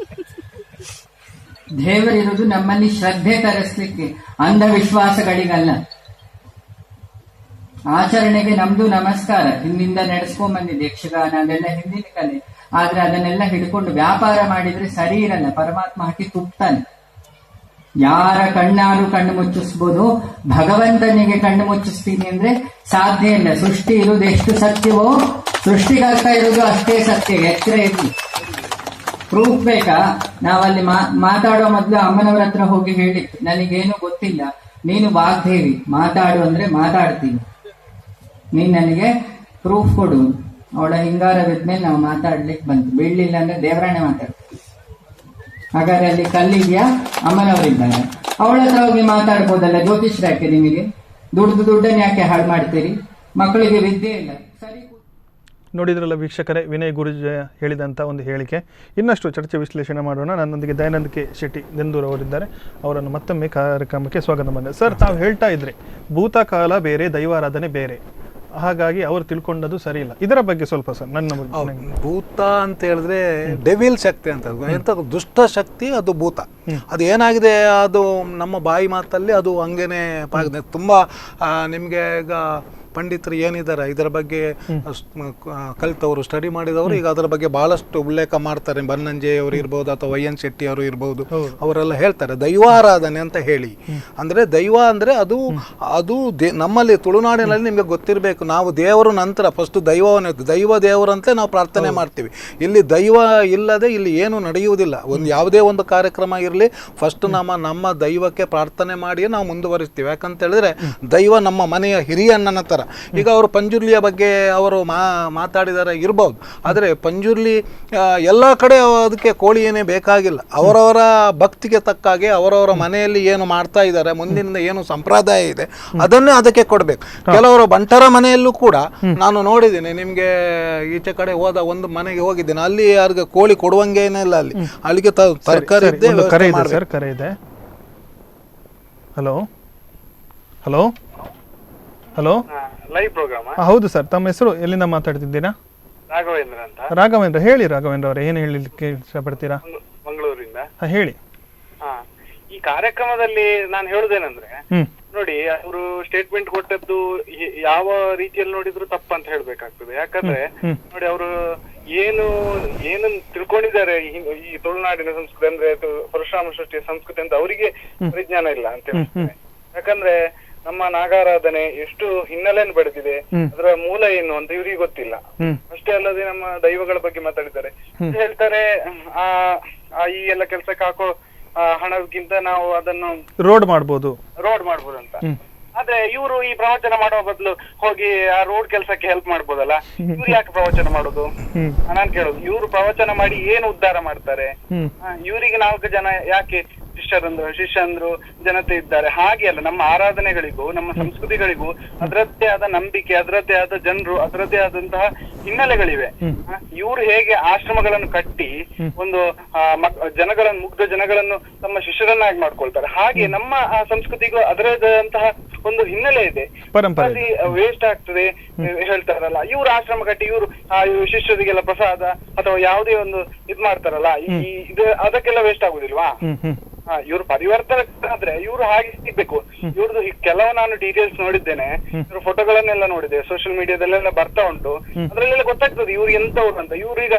ದೇವರಿರುವುದು ನಮ್ಮಲ್ಲಿ ಶ್ರದ್ಧೆ ತರಿಸ್ಲಿಕ್ಕೆ, ಅಂಧವಿಶ್ವಾಸಗಳಿಗಲ್ಲ. ಆಚರಣೆಗೆ ನಮ್ದು ನಮಸ್ಕಾರ ಹಿಂದಿಂದ ನಡೆಸ್ಕೊಂಡ್ ಬಂದಿದೆ, ಯಕ್ಷಗಾನ ಅದೆಲ್ಲ ಹಿಂದಿನ ಕಲೆ. ಆದ್ರೆ ಅದನ್ನೆಲ್ಲ ಹಿಡ್ಕೊಂಡು ವ್ಯಾಪಾರ ಮಾಡಿದ್ರೆ ಸರಿ ಇರಲ್ಲ, ಪರಮಾತ್ಮ ಹಾಕಿ ತುಪ್ತಾನೆ. ಯಾರ ಕಣ್ಣಾರು ಕಣ್ಣು ಮುಚ್ಚಿಸ್ಬೋದು, ಭಗವಂತನಿಗೆ ಕಣ್ಣು ಮುಚ್ಚಿಸ್ತೀನಿ ಅಂದ್ರೆ ಸಾಧ್ಯ ಇಲ್ಲ. ಸೃಷ್ಟಿ ಇರುವುದು ಎಷ್ಟು ಸತ್ಯವೋ, ಸೃಷ್ಟಿಗಾಗ್ತಾ ಇರೋದು ಅಷ್ಟೇ ಸತ್ಯ. ಎಚ್ಚರ ಇರಲಿ. ಪ್ರೂಫ್ ಬೇಕಾ? ನಾವಲ್ಲಿ ಮಾತಾಡೋ ಮೊದ್ಲು ಅಮ್ಮನವರ ಹತ್ರ ಹೋಗಿ ಹೇಳಿತ್ತು, ನನಗೇನು ಗೊತ್ತಿಲ್ಲ, ನೀನು ವಾಗ್ದೇವಿ, ಮಾತಾಡು ಅಂದ್ರೆ ಮಾತಾಡ್ತೀನಿ. ನೀನ್ ನನಗೆ ಪ್ರೂಫ್ ಕೊಡು. ಅವಳ ಹಿಂಗಾರ ಬಿದ್ಮೇಲೆ ನಾವು ಮಾತಾಡ್ಲಿಕ್ಕೆ ಬಂತು, ಬೀಳ್ಲಿಲ್ಲ ಅಂದ್ರೆ ದೇವರಾಣೆ ಮಾತಾಡ್ತೀವಿ. ಹಾಗಾದ್ರೆ ಅಲ್ಲಿ ಕಲ್ಲಿದ್ಯಾ, ಅಮ್ಮನವರಿದ್ದಾರೆ, ಅವಳ ಹತ್ರ ಹೋಗಿ ಮಾತಾಡ್ಬೋದಲ್ಲ. ಜ್ಯೋತಿಷ್ರ ಯಾಕೆ ನಿಮಗೆ? ದುಡ್ಡನ್ನ ಯಾಕೆ ಹಾಳು ಮಾಡ್ತೀರಿ? ಮಕ್ಕಳಿಗೆ ವಿದ್ಯೆ ಇಲ್ಲ. ಸರಿ, ನೋಡಿದ್ರಲ್ಲ ವೀಕ್ಷಕರೇ, ವಿನಯ್ ಗುರುಜಿ ಹೇಳಿದಂಥ ಒಂದು ಹೇಳಿಕೆ. ಇನ್ನಷ್ಟು ಚರ್ಚೆ ವಿಶ್ಲೇಷಣೆ ಮಾಡೋಣ. ನನ್ನೊಂದಿಗೆ ದಯಾನಂದ ಕೆ ಶೆಟ್ಟಿ ದೆಂದೂರ್ ಅವರಿದ್ದಾರೆ. ಅವರನ್ನು ಮತ್ತೊಮ್ಮೆ ಕಾರ್ಯಕ್ರಮಕ್ಕೆ ಸ್ವಾಗತ ಮಾಡಿದೆ. ಸರ್, ತಾವು ಹೇಳ್ತಾ ಇದ್ರಿ ಭೂತಕಾಲ ಬೇರೆ, ದೈವಾರಾಧನೆ ಬೇರೆ, ಹಾಗಾಗಿ ಅವರು ತಿಳ್ಕೊಂಡದ್ದು ಸರಿ ಇಲ್ಲ. ಇದರ ಬಗ್ಗೆ ಸ್ವಲ್ಪ ಸರ್ ನನ್ನ ಭೂತ ಅಂತ ಹೇಳಿದ್ರೆ ಡೆವಿಲ್ ಶಕ್ತಿ ಅಂತ, ಎಂತ ದುಷ್ಟ ಶಕ್ತಿ, ಅದು ಭೂತ. ಅದು ಏನಾಗಿದೆ, ಅದು ನಮ್ಮ ಬಾಯಿ ಮಾತಲ್ಲಿ ಅದು ಹಂಗೇನೆ ತುಂಬಾ ನಿಮ್ಗೆ ಈಗ ಪಂಡಿತರು ಏನಿದ್ದಾರೆ ಇದರ ಬಗ್ಗೆ ಕಲಿತವರು, ಸ್ಟಡಿ ಮಾಡಿದವರು ಈಗ ಅದರ ಬಗ್ಗೆ ಬಹಳಷ್ಟು ಉಲ್ಲೇಖ ಮಾಡ್ತಾರೆ. ಬನ್ನಂಜೆ ಅವರು ಇರ್ಬೋದು ಅಥವಾ ವೈ ಎನ್ ಶೆಟ್ಟಿ ಅವರು ಇರ್ಬೋದು, ಅವರೆಲ್ಲ ಹೇಳ್ತಾರೆ ದೈವಾರಾಧನೆ ಅಂತ ಹೇಳಿ. ಅಂದ್ರೆ ದೈವ ಅಂದ್ರೆ ಅದು ನಮ್ಮಲ್ಲಿ ತುಳುನಾಡಿನಲ್ಲಿ ನಿಮ್ಗೆ ಗೊತ್ತಿರಬೇಕು, ನಾವು ದೇವರು ನಂತರ ಫಸ್ಟ್ ದೈವವನ್ನು, ದೈವ ದೇವರಂತೆ ನಾವು ಪ್ರಾರ್ಥನೆ ಮಾಡ್ತೀವಿ. ಇಲ್ಲಿ ದೈವ ಇಲ್ಲದೆ ಇಲ್ಲಿ ಏನು ನಡೆಯುವುದಿಲ್ಲ. ಯಾವುದೇ ಒಂದು ಕಾರ್ಯಕ್ರಮ ಇರಲಿ, ಫಸ್ಟ್ ನಮ್ಮ ದೈವಕ್ಕೆ ಪ್ರಾರ್ಥನೆ ಮಾಡಿಯೇ ನಾವು ಮುಂದುವರಿಸ್ತೀವಿ. ಯಾಕಂತ ಹೇಳಿದ್ರೆ ದೈವ ನಮ್ಮ ಮನೆಯ ಹಿರಿಯಣ್ಣನ ತರ. ಈಗ ಅವರು ಪಂಜುರ್ಲಿಯ ಬಗ್ಗೆ ಅವರು ಮಾತಾಡಿದರೆ ಇರ್ಬೋದು, ಆದರೆ ಪಂಜುರ್ಲಿ ಎಲ್ಲ ಕಡೆ ಅದಕ್ಕೆ ಕೋಳಿ ಏನೇ ಬೇಕಾಗಿಲ್ಲ. ಅವರವರ ಭಕ್ತಿಗೆ ತಕ್ಕಾಗೆ ಅವರವರ ಮನೆಯಲ್ಲಿ ಏನು ಮಾಡ್ತಾ ಇದ್ದಾರೆ, ಮುಂದಿನ ಏನು ಸಂಪ್ರದಾಯ ಇದೆ ಅದನ್ನೇ ಅದಕ್ಕೆ ಕೊಡ್ಬೇಕು. ಕೆಲವರು ಬಂಟರ ಮನೆಯಲ್ಲೂ ಕೂಡ ನಾನು ನೋಡಿದ್ದೀನಿ, ನಿಮ್ಗೆ ಈಚೆ ಕಡೆ ಹೋದ ಒಂದು ಮನೆಗೆ ಹೋಗಿದ್ದೇನೆ, ಅಲ್ಲಿ ಯಾರಿಗೆ ಕೋಳಿ ಕೊಡುವಂಗೇನೇ ಇಲ್ಲ, ಅಲ್ಲಿಗೆ ತರಕಾರಿ ಇದೆ. Hello hello hello, live program. ಹೌದು ಸರ್, ತಮ್ಮ ಹೆಸರು, ಎಲ್ಲಿಂದ ಮಾತಾಡ್ತಿದ್ದೀರಾ? ರಾಘವೇಂದ್ರ ಅಂತ. ರಾಘವೇಂದ್ರ, ಹೇಳಿ ರಾಘವೇಂದ್ರ ಅವರೇ, ಏನು ಹೇಳಲಿಕ್ಕೆ ಇಷ್ಟಪಡ್ತೀರಾ? ಮಂಗಳೂರಿಂದ. ಹೇಳಿ. ಈ ಕಾರ್ಯಕ್ರಮದಲ್ಲಿ ನಾನು ಹೇಳುದೇನಂದ್ರೆ, ನೋಡಿ ಅವರು ಸ್ಟೇಟ್ಮೆಂಟ್ ಕೊಟ್ಟದ್ದು ಯಾವ ರೀತಿಯಲ್ಲಿ ನೋಡಿದ್ರು ತಪ್ಪಂತ ಹೇಳ್ಬೇಕಾಗ್ತದೆ. ಯಾಕಂದ್ರೆ ನೋಡಿ, ಅವರು ಏನು ತಿಳ್ಕೊಂಡಿದ್ದಾರೆ ಈ ತುಳುನಾಡಿನ ಸಂಸ್ಕೃತಿ ಅಂದ್ರೆ ಪರಶುರಾಮ ಸೃಷ್ಟಿಯ ಸಂಸ್ಕೃತಿ ಅಂತ ಅವರಿಗೆ ಪರಿಜ್ಞಾನ ಇಲ್ಲ ಅಂತ ಹೇಳ್ತಾರೆ. ಯಾಕಂದ್ರೆ ನಮ್ಮ ನಾಗಾರಾಧನೆ ಎಷ್ಟು ಹಿನ್ನೆಲೆಯನ್ನು ಪಡೆದಿದೆ, ಅದರ ಮೂಲ ಏನು ಅಂತ ಇವರಿಗೆ ಗೊತ್ತಿಲ್ಲ. ಅಷ್ಟೇ ಅಲ್ಲದೆ ನಮ್ಮ ದೈವಗಳ ಬಗ್ಗೆ ಮಾತಾಡಿದ್ದಾರೆ. ಹೇಳ್ತಾರೆ ಈ ಎಲ್ಲ ಕೆಲ್ಸಕ್ಕೆ ಹಾಕೋ ಹಣಕ್ಕಿಂತ ನಾವು ಅದನ್ನು ರೋಡ್ ಮಾಡ್ಬೋದು ಅಂತ. ಆದ್ರೆ ಇವರು ಈ ಪ್ರವಚನ ಮಾಡುವ ಬದಲು ಹೋಗಿ ಆ ರೋಡ್ ಕೆಲ್ಸಕ್ಕೆ ಹೆಲ್ಪ್ ಮಾಡ್ಬೋದಲ್ಲ. ಇವ್ರು ಯಾಕೆ ಪ್ರವಚನ ಮಾಡೋದು? ನಾನ್ ಕೇಳೋದು, ಇವ್ರು ಪ್ರವಚನ ಮಾಡಿ ಏನು ಉದ್ಧಾರ ಮಾಡ್ತಾರೆ? ಇವರಿಗೆ 4 ಜನ ಯಾಕೆ ಶಿಷ್ಯಂದ್ರು ಜನತೆ ಇದ್ದಾರೆ? ಹಾಗೆ ಅಲ್ಲ, ನಮ್ಮ ಆರಾಧನೆಗಳಿಗೂ ನಮ್ಮ ಸಂಸ್ಕೃತಿಗಳಿಗೂ ಅದರದ್ದೇ ಆದ ನಂಬಿಕೆ, ಅದರದ್ದೇ ಆದ ಜನರು, ಅದರದ್ದೇ ಆದಂತಹ ಹಿನ್ನೆಲೆಗಳಿವೆ. ಇವರು ಹೇಗೆ ಆಶ್ರಮಗಳನ್ನು ಕಟ್ಟಿ ಒಂದು ಮುಗ್ಧ ಜನಗಳನ್ನು ತಮ್ಮ ಶಿಷ್ಯರನ್ನಾಗಿ ಮಾಡ್ಕೊಳ್ತಾರೆ, ಹಾಗೆ ನಮ್ಮ ಸಂಸ್ಕೃತಿಗೂ ಅದರದಂತಹ ಒಂದು ಹಿನ್ನೆಲೆ ಇದೆ. ಅಲ್ಲಿ ವೇಸ್ಟ್ ಆಗ್ತದೆ ಹೇಳ್ತಾರಲ್ಲ, ಇವರು ಆಶ್ರಮ ಕಟ್ಟಿ ಇವರು ಶಿಷ್ಯರಿಗೆಲ್ಲ ಪ್ರಸಾದ ಅಥವಾ ಯಾವುದೇ ಒಂದು ಇದ್ ಮಾಡ್ತಾರಲ್ಲ, ಅದಕ್ಕೆಲ್ಲ ವೇಸ್ಟ್ ಆಗುದಿಲ್ವಾ? ಇವ್ರು ಪರಿವರ್ತನೆ ಆದ್ರೆ ಇವ್ರು ಹಾಗೆ ಸಿಗ್ಬೇಕು. ಇವ್ರದ್ದು ಕೆಲವು ನಾನು ಡೀಟೇಲ್ಸ್ ನೋಡಿದ್ದೇನೆ, ಇವ್ರ ಫೋಟೋಗಳನ್ನೆಲ್ಲ ನೋಡಿದೆ, ಸೋಷಿಯಲ್ ಮೀಡಿಯಾದಲ್ಲೆಲ್ಲ ಬರ್ತಾ ಉಂಟು. ಅದ್ರಲ್ಲೆಲ್ಲ ಗೊತ್ತಾಗ್ತದೆ ಇವ್ರು ಎಂತವ್ರು ಅಂತ. ಇವ್ರು ಈಗ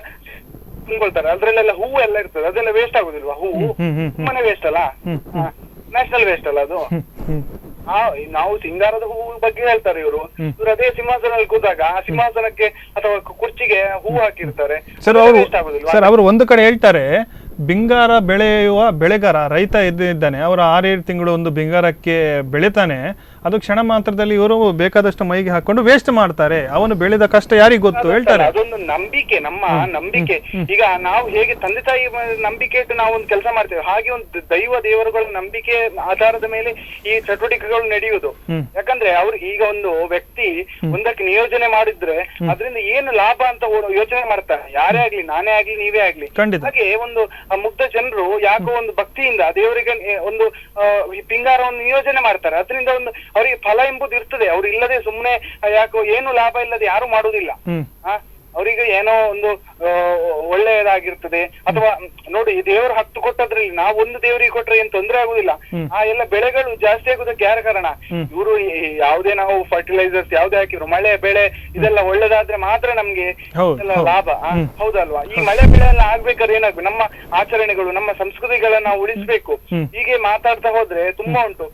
ತುಂಬಿಕೊಳ್ತಾರೆ, ಅದ್ರಲ್ಲೆಲ್ಲ ಹೂವು ಎಲ್ಲ ಇರ್ತದೆ, ಅದೆಲ್ಲ ವೇಸ್ಟ್ ಆಗುದಿಲ್ವಾ? ಹೂವು ಮನೆ ವೇಸ್ಟ್ ಅಲ್ಲ, ನ್ಯಾಷನಲ್ ವೇಸ್ಟ್ ಅಲ್ಲ ಅದು. ನಾವು ಸಿಂಗಾರದ ಹೂವು ಬಗ್ಗೆ ಹೇಳ್ತಾರೆ ಇವರು ಅದೇ ಸಿಂಹಾಸನದಲ್ಲಿ ಕೂತಾಗ ಆ ಸಿಂಹಾಸನಕ್ಕೆ ಅಥವಾ ಕುರ್ಚಿಗೆ ಹೂವು ಹಾಕಿರ್ತಾರೆ. ಸರ್, ಅವರು ಒಂದು ಕಡೆ ಹೇಳ್ತಾರೆ, ಬಿಂಗಾರ ಬೆಳೆಯುವ ಬೆಳೆಗಾರ ರೈತ ಇದ್ದಾನೆ, ಅವರು 6-7 ತಿಂಗಳು ಒಂದು ಬಿಂಗಾರಕ್ಕೆ ಬೆಳಿತಾನೆ, ಅದು ಕ್ಷಣ ಮಾತ್ರದಲ್ಲಿ ಇವರು ಬೇಕಾದಷ್ಟು ಮೈಗೆ ಹಾಕೊಂಡು ವೇಸ್ಟ್ ಮಾಡ್ತಾರೆ, ಅವನು ಬೆಳೆದ ಕಷ್ಟ ಯಾರಿಗ್ ಗೊತ್ತು ಹೇಳ್ತಾರೆ. ಅದೊಂದು ನಂಬಿಕೆ, ನಮ್ಮ ನಂಬಿಕೆ. ಈಗ ನಾವು ಹೇಗೆ ತಂದೆ ತಾಯಿ ನಂಬಿಕೆ ಇಟ್ಟು ನಾವು ಒಂದು ಕೆಲಸ ಮಾಡ್ತೇವೆ, ಹಾಗೆ ಒಂದು ದೇವರುಗಳ ನಂಬಿಕೆ ಆಧಾರದ ಮೇಲೆ ಈ ಚಟುವಟಿಕೆಗಳು ನಡೆಯುವುದು. ಯಾಕಂದ್ರೆ ಅವ್ರು ಈಗ ಒಂದು ವ್ಯಕ್ತಿ ಒಂದಕ್ಕೆ ನಿಯೋಜನೆ ಮಾಡಿದ್ರೆ ಅದರಿಂದ ಏನು ಲಾಭ ಅಂತ ಯೋಚನೆ ಮಾಡ್ತಾರೆ, ಯಾರೇ ಆಗ್ಲಿ, ನಾನೇ ಆಗ್ಲಿ, ನೀವೇ ಆಗ್ಲಿ. ಹಾಗೆ ಒಂದು ಮುಗ್ಧ ಜನರು ಯಾಕೋ ಒಂದು ಭಕ್ತಿಯಿಂದ ದೇವರಿಗೆ ಒಂದು ಪಿಂಗಾರವನ್ನು ನಿಯೋಜನೆ ಮಾಡ್ತಾರೆ, ಅದರಿಂದ ಒಂದು ಅವರಿಗೆ ಫಲ ಎಂಬುದು ಇರ್ತದೆ. ಅವ್ರು ಇಲ್ಲದೆ ಸುಮ್ನೆ ಯಾಕೋ ಏನು ಲಾಭ ಇಲ್ಲದೆ ಯಾರು ಮಾಡುವುದಿಲ್ಲ. ಅವರಿಗೆ ಏನೋ ಒಂದು ಒಳ್ಳೆಯದಾಗಿರ್ತದೆ. ಅಥವಾ ನೋಡಿ, ದೇವರು 10 ಕೊಟ್ಟದ್ರಲ್ಲಿ ನಾವು ಒಂದು ದೇವರಿಗೆ ಕೊಟ್ರೆ ಏನ್ ತೊಂದರೆ ಆಗುದಿಲ್ಲ. ಆ ಎಲ್ಲ ಬೆಳೆಗಳು ಜಾಸ್ತಿ ಆಗುದಕ್ಕೆ ಯಾರ ಕಾರಣ? ಇವರು ಯಾವುದೇ ನಾವು ಫರ್ಟಿಲೈಸರ್ಸ್ ಯಾವುದೇ ಹಾಕಿದ್ರು, ಮಳೆ ಬೆಳೆ ಇದೆಲ್ಲ ಒಳ್ಳೇದಾದ್ರೆ ಮಾತ್ರ ನಮ್ಗೆ ಎಲ್ಲ ಲಾಭ, ಹೌದಲ್ವಾ? ಈ ಮಳೆ ಬೆಳೆ ಎಲ್ಲ ಆಗ್ಬೇಕಾದ್ರೆ ಏನಾಗ್ಬೇಕು? ನಮ್ಮ ಆಚರಣೆಗಳು, ನಮ್ಮ ಸಂಸ್ಕೃತಿಗಳನ್ನ ನಾವು ಉಳಿಸ್ಬೇಕು. ಹೀಗೆ ಮಾತಾಡ್ತಾ ಹೋದ್ರೆ ತುಂಬಾ ಉಂಟು.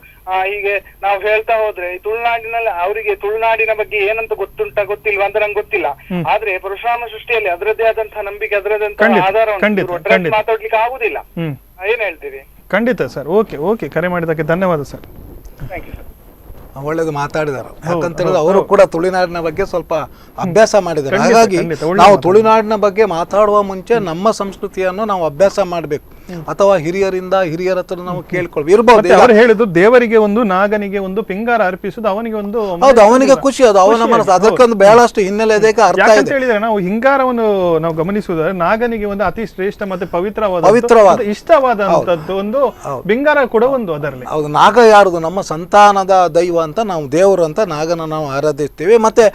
ಹೀಗೆ ನಾವು ಹೇಳ್ತಾ ಹೋದ್ರೆ ತುಳುನಾಡಿನಲ್ಲಿ ಅವರಿಗೆ ತುಳುನಾಡಿನ ಬಗ್ಗೆ ಏನಂತ ಗೊತ್ತಿಲ್ವಾ ಅಂತ ನಂಗೆ ಗೊತ್ತಿಲ್ಲ. ಆದ್ರೆ ಪರಶುರಾಮ ಸೃಷ್ಟಿಯಲ್ಲಿ ಅದರದ್ದೇ ಆದಂತಹ ನಂಬಿಕೆ, ಅದರದಂತಹ ಆಧಾರ ಮಾತಾಡ್ಲಿಕ್ಕೆ ಆಗುದಿಲ್ಲ. ಏನ್ ಹೇಳ್ತೀರಿ? ಖಂಡಿತ ಸರ್. ಓಕೆ, ಕರೆ ಮಾಡಿದ್ದಕ್ಕೆ ಧನ್ಯವಾದ ಸರ್. Thank you sir. ಒಳ್ಳೇದು ಮಾತಾಡಿದಾರೆ. ಯಾಕಂತ ಹೇಳಿದ್ರೆ ಅವರು ಕೂಡ ತುಳುನಾಡಿನ ಬಗ್ಗೆ ಸ್ವಲ್ಪ ಅಭ್ಯಾಸ ಮಾಡಿದ್ದಾರೆ. ಹಾಗಾಗಿ ನಾವು ತುಳುನಾಡಿನ ಬಗ್ಗೆ ಮಾತಾಡುವ ಮುಂಚೆ ನಮ್ಮ ಸಂಸ್ಕೃತಿಯನ್ನು ನಾವು ಅಭ್ಯಾಸ ಮಾಡಬೇಕು, ಅಥವಾ ಹಿರಿಯರ ಹತ್ರ ನಾವು ಕೇಳ್ಕೊಳ್ಬೇಕು. ಇರ್ಬೋದು ಅವರು ಹೇಳಿದ್ದು ದೇವರಿಗೆ ಒಂದು ನಾಗನಿಗೆ ಒಂದು ಪಿಂಗಾರ ಅರ್ಪಿಸುದು ಅವನಿಗೆ ಒಂದು ಹೌದು, ಅವನಿಗೆ ಖುಷಿ, ಅದು ಅವನ ಮನಸ್ಸು, ಅದಕ್ಕೊಂದು ಬಹಳಷ್ಟು ಹಿನ್ನೆಲೆ ಇದಕ್ಕೆ ಅರ್ಥ ಇದೆ. ಹೇಳಿದ್ರೆ ನಾವು ಹಿಂಗಾರವನ್ನು ನಾವು ಗಮನಿಸುವುದಾದ್ರೆ ನಾಗನಿಗೆ ಒಂದು ಅತಿ ಶ್ರೇಷ್ಠ ಮತ್ತೆ ಪವಿತ್ರವಾದ ಇಷ್ಟವಾದಂತದ್ದು ಒಂದು ಬಿಂಗಾರ ಕೂಡ ಒಂದು ಅದರಲ್ಲಿ. ಹೌದು, ನಾಗ ಯಾರುದು ನಮ್ಮ ಸಂತಾನದ ದೈವ ಅಂತ, ನಾವು ದೇವರು ಅಂತ ನಾಗನ ನಾವು ಆರಾಧಿಸ್ತೀವಿ. ಮತ್ತೆ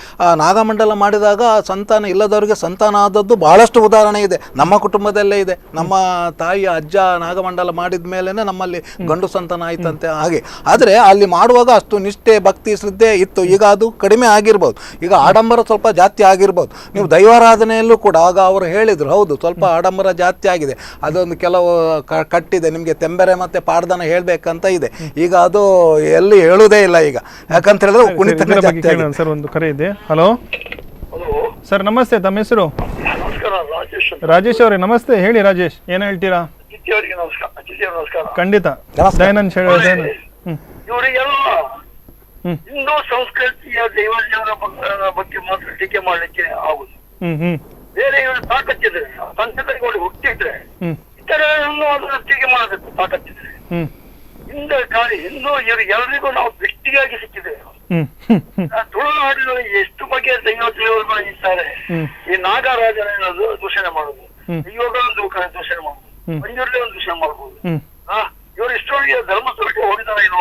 ನಾಗಮಂಡಲ ಮಾಡಿದಾಗ ಸಂತಾನ ಇಲ್ಲದವರಿಗೆ ಸಂತಾನ ಆದದ್ದು ಬಹಳಷ್ಟು ಉದಾಹರಣೆ ಇದೆ. ನಮ್ಮ ಕುಟುಂಬದಲ್ಲೇ ಇದೆ. ನಮ್ಮ ತಾಯಿಯ ಅಜ್ಜ ನಾಗಮಂಡಲ ಮಾಡಿದ ಮೇಲೆನೆ ನಮ್ಮಲ್ಲಿ ಗಂಡು ಸಂತಾನ ಆಯ್ತಂತೆ. ಹಾಗೆ ಆದರೆ ಅಲ್ಲಿ ಮಾಡುವಾಗ ಅಷ್ಟು ನಿಷ್ಠೆ ಭಕ್ತಿ ಶ್ರದ್ಧೆ ಇತ್ತು. ಈಗ ಅದು ಕಡಿಮೆ ಆಗಿರ್ಬೋದು, ಈಗ ಆಡಂಬರ ಸ್ವಲ್ಪ ಜಾಸ್ತಿ ಆಗಿರ್ಬೋದು. ನೀವು ದೈವಾರಾಧನೆಯಲ್ಲೂ ಕೂಡ ಆಗ ಅವರು ಹೇಳಿದ್ರು, ಹೌದು ಸ್ವಲ್ಪ ಆಡಂಬರ ಜಾಸ್ತಿ ಆಗಿದೆ, ಅದೊಂದು ಕೆಲವು ಕಟ್ಟಿದೆ, ನಿಮಗೆ ತೆಂಬೆರೆ ಮತ್ತೆ ಪಾಡ್ದನ ಹೇಳ್ಬೇಕಂತ ಇದೆ. ಈಗ ಅದು ಎಲ್ಲಿ ಹೇಳುವುದೇ ಇಲ್ಲ ಈಗ, ಯಾಕಂತ ಹೇಳಿದ್ರೆ ಕುಣಿತ. ಸರ್ ಒಂದು ಕರೆ ಇದೆ. ಹಲೋ ಸರ್, ನಮಸ್ತೆ, ತಮ್ಮ ಹೆಸರು? ರಾಜೇಶ್ ಅವರೇ ನಮಸ್ತೆ. ಹೇಳಿ ರಾಜೇಶ್, ಏನ್ ಹೇಳ್ತೀರಾ? ಖಂಡಿತ. ದಯಾನಂದ್ ಇವರಿಗೆಲ್ಲ ಹಿಂದೂ ಸಂಸ್ಕೃತಿಯ ದೇವರ ಬಗ್ಗೆ ಮಾತ್ರ ಟೀಕೆ ಮಾಡ್ಲಿಕ್ಕೆ ಆಗುದು. ಬೇರೆ ಇವರು ತಾಕತ್ತಿದ್ರೆ ಸಂಸ್ಕೃತಿಗೆ ಹುಟ್ಟಿದ್ರೆ ಇತರರನ್ನು ಅದನ್ನು ಟೀಕೆ ಮಾಡಬೇಕು. ತಾಕತ್ತಿದ್ರೆ ಹಿಂದೆ ಕಾಲಿ ಹಿಂದೂ ಇವರಿಗೆಲ್ಲರಿಗೂ ನಾವು ಗಟ್ಟಿಯಾಗಿ ಸಿಕ್ಕಿದ್ದೇವೆ. ತುಳುನಾಡಿನಲ್ಲಿ ಎಷ್ಟು ಬಗೆಯ ದೇವತೆಗಳು ಇದ್ದಾರೆ. ಈ ನಾಗರಾಜನ ದೂಷಣೆ ಮಾಡುದು, ಯೋಗವನ್ನು ದೂಷಣೆ ಮಾಡುದು, ಮಂಜೂರಿಯನ್ನು ದೂಷಣೆ ಮಾಡಬಹುದು. ಇವರು ಇಷ್ಟೊಳಗೆ ಧರ್ಮಸ್ಥಳಕ್ಕೆ ಹೋಗಿದ್ದಾರೆ ಏನೋ.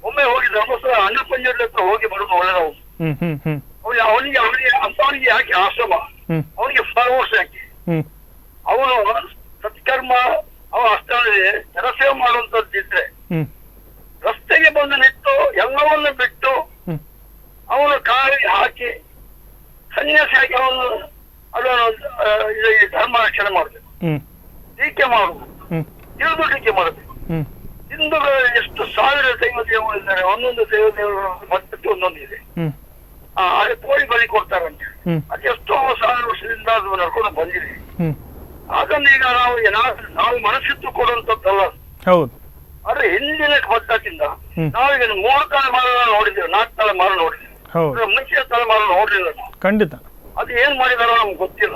ಒಮ್ಮೆ ಹೋಗಿ ಧರ್ಮಸ್ಥಳ ಅಣ್ಣ ಪಂಜುರ್ಲಿ ಹತ್ರ ಹೋಗಿ ಬರುದು ಒಳ್ಳೆಯದು. ಅವನಿಗೆ ಅಂತವನಿಗೆ ಯಾಕೆ ಆಶ್ರಮ, ಅವನಿಗೆ ಫಾರ್ಮ್ ಹೌಸ್ ಯಾಕೆ? ಅವನು ಸತ್ಕರ್ಮ ಅವ ಅಷ್ಟೇ ಜನಸೇವೆ ಮಾಡುವಂತದ್ದಿದ್ರೆ ರಸ್ತೆಗೆ ಬಂದು ನಿಂತು ಎಲ್ಲವನ್ನು ಬಿಟ್ಟು ಅವನು ಕಾಲಿಗೆ ಹಾಕಿ ಸನ್ಯಾಸಿ ಹಾಕಿ ಅವನು ಅದನ್ನು ಧರ್ಮ ರಕ್ಷಣೆ ಮಾಡಬೇಕು. ಟೀಕೆ ಮಾಡುವುದು, ತಿಳಿದು ಟೀಕೆ ಮಾಡಬೇಕು. ಹಿಂದೂಗಳು ಎಷ್ಟು ಸಾವಿರ ದೈವ ದೇವರಿದ್ದಾರೆ, ಒಂದೊಂದು ದೈವ ದೇವರು ಮಟ್ಟಕ್ಕೆ ಒಂದೊಂದಿದೆ. ಅದೇ ಕೋಳಿ ಬಲಿ ಕೊಡ್ತಾರಂತೆ, ಅದೆಷ್ಟೋ ಸಾವಿರ ವರ್ಷದಿಂದ ಅದು ನಡ್ಕೊಂಡು ಬಂದಿದೆ. ಅದನ್ನೀಗ ನಾವು ಮನಸ್ಸಿಟ್ಟು ಕೊಡುವಂತದ್ದಲ್ಲ. ಆದ್ರೆ ಹಿಂದಿನ ಪದ್ಧತಿಯಿಂದ ನಾವೀಗ 3 ತಲೆಮಾರು ನೋಡಿದ್ದೇವೆ, 4 ತಲೆಮಾರು ನೋಡಿದ್ದೇವೆ, ಮುಂಚಿನ ತಲೆಮಾರು ನೋಡ್ಲಿಲ್ಲ ನಾವು. ಖಂಡಿತ ಅದು ಏನ್ ಮಾಡಿದಾರೋ ನಮ್ಗೆ ಗೊತ್ತಿಲ್ಲ.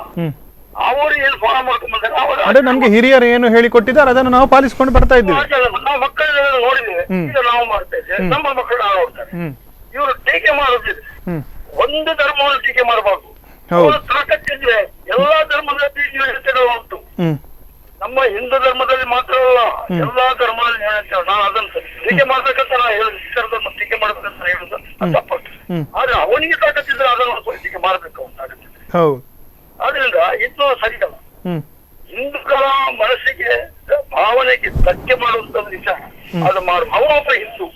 ಅವರು ಏನ್ ಫಾಲೋ ಮಾಡ್ಕೊಂಡ್ ಬಂದಾರೆ, ಅದೇ ನಮ್ಗೆ ಹಿರಿಯರು ಏನು ಹೇಳಿಕೊಟ್ಟಿದ್ದಾರೆ ಅದನ್ನು ನಾವು ಪಾಲಿಸ್ಕೊಂಡು ಬರ್ತಾ ಇದ್ದೀವಿ. ನಾವು ಮಕ್ಕಳೆಲ್ಲ ನೋಡಿದ್ದೇವೆ, ಈಗ ನಾವು ಮಾಡ್ತಾ ಇದ್ದೇವೆ, ನಮ್ಮ ಮಕ್ಕಳು ನಾವು ನೋಡ್ತಾರೆ. ಇವರು ಟೀಕೆ ಮಾಡೋದಿದೆ, ಒಂದು ಧರ್ಮವನ್ನು ಟೀಕೆ ಮಾಡಬಾರ್ದು. ತಾಕತ್ತಿದ್ರೆ ಎಲ್ಲಾ ಧರ್ಮದ ಟೀಕೆ ಉಂಟು. ನಮ್ಮ ಹಿಂದೂ ಧರ್ಮದಲ್ಲಿ ಮಾತ್ರ ಅಲ್ಲ, ಎಲ್ಲಾ ಧರ್ಮದಲ್ಲಿ ಹೇಳ್ತೇವೆ. ನಾನು ಅದನ್ನು ಟೀಕೆ ಮಾಡ್ಬೇಕಂತ ನಾ ಹೇಳುದು, ಇತರದನ್ನು ಟೀಕೆ ಮಾಡ್ಬೇಕಂತ ಹೇಳುದು ಅದು ತಪ್ಪು. ಆದ್ರೆ ಅವನಿಗೆ ತಾಕತ್ತಿದ್ರೆ ಅದನ್ನು ಟೀಕೆ ಮಾಡ್ಬೇಕು ಅಂತ ಆಗುತ್ತಿದೆ. ಆದ್ರಿಂದ ಇದು ಸರಿಯಲ್ಲ. ಹಿಂದೂಗಳ ಮನಸ್ಸಿಗೆ ಭಾವನೆಗೆ ಧಕ್ಕೆ ಮಾಡುವಂತ ವಿಚಾರ ಅದು ಅವನೊಬ್ಬ ಹಿಂದೂ,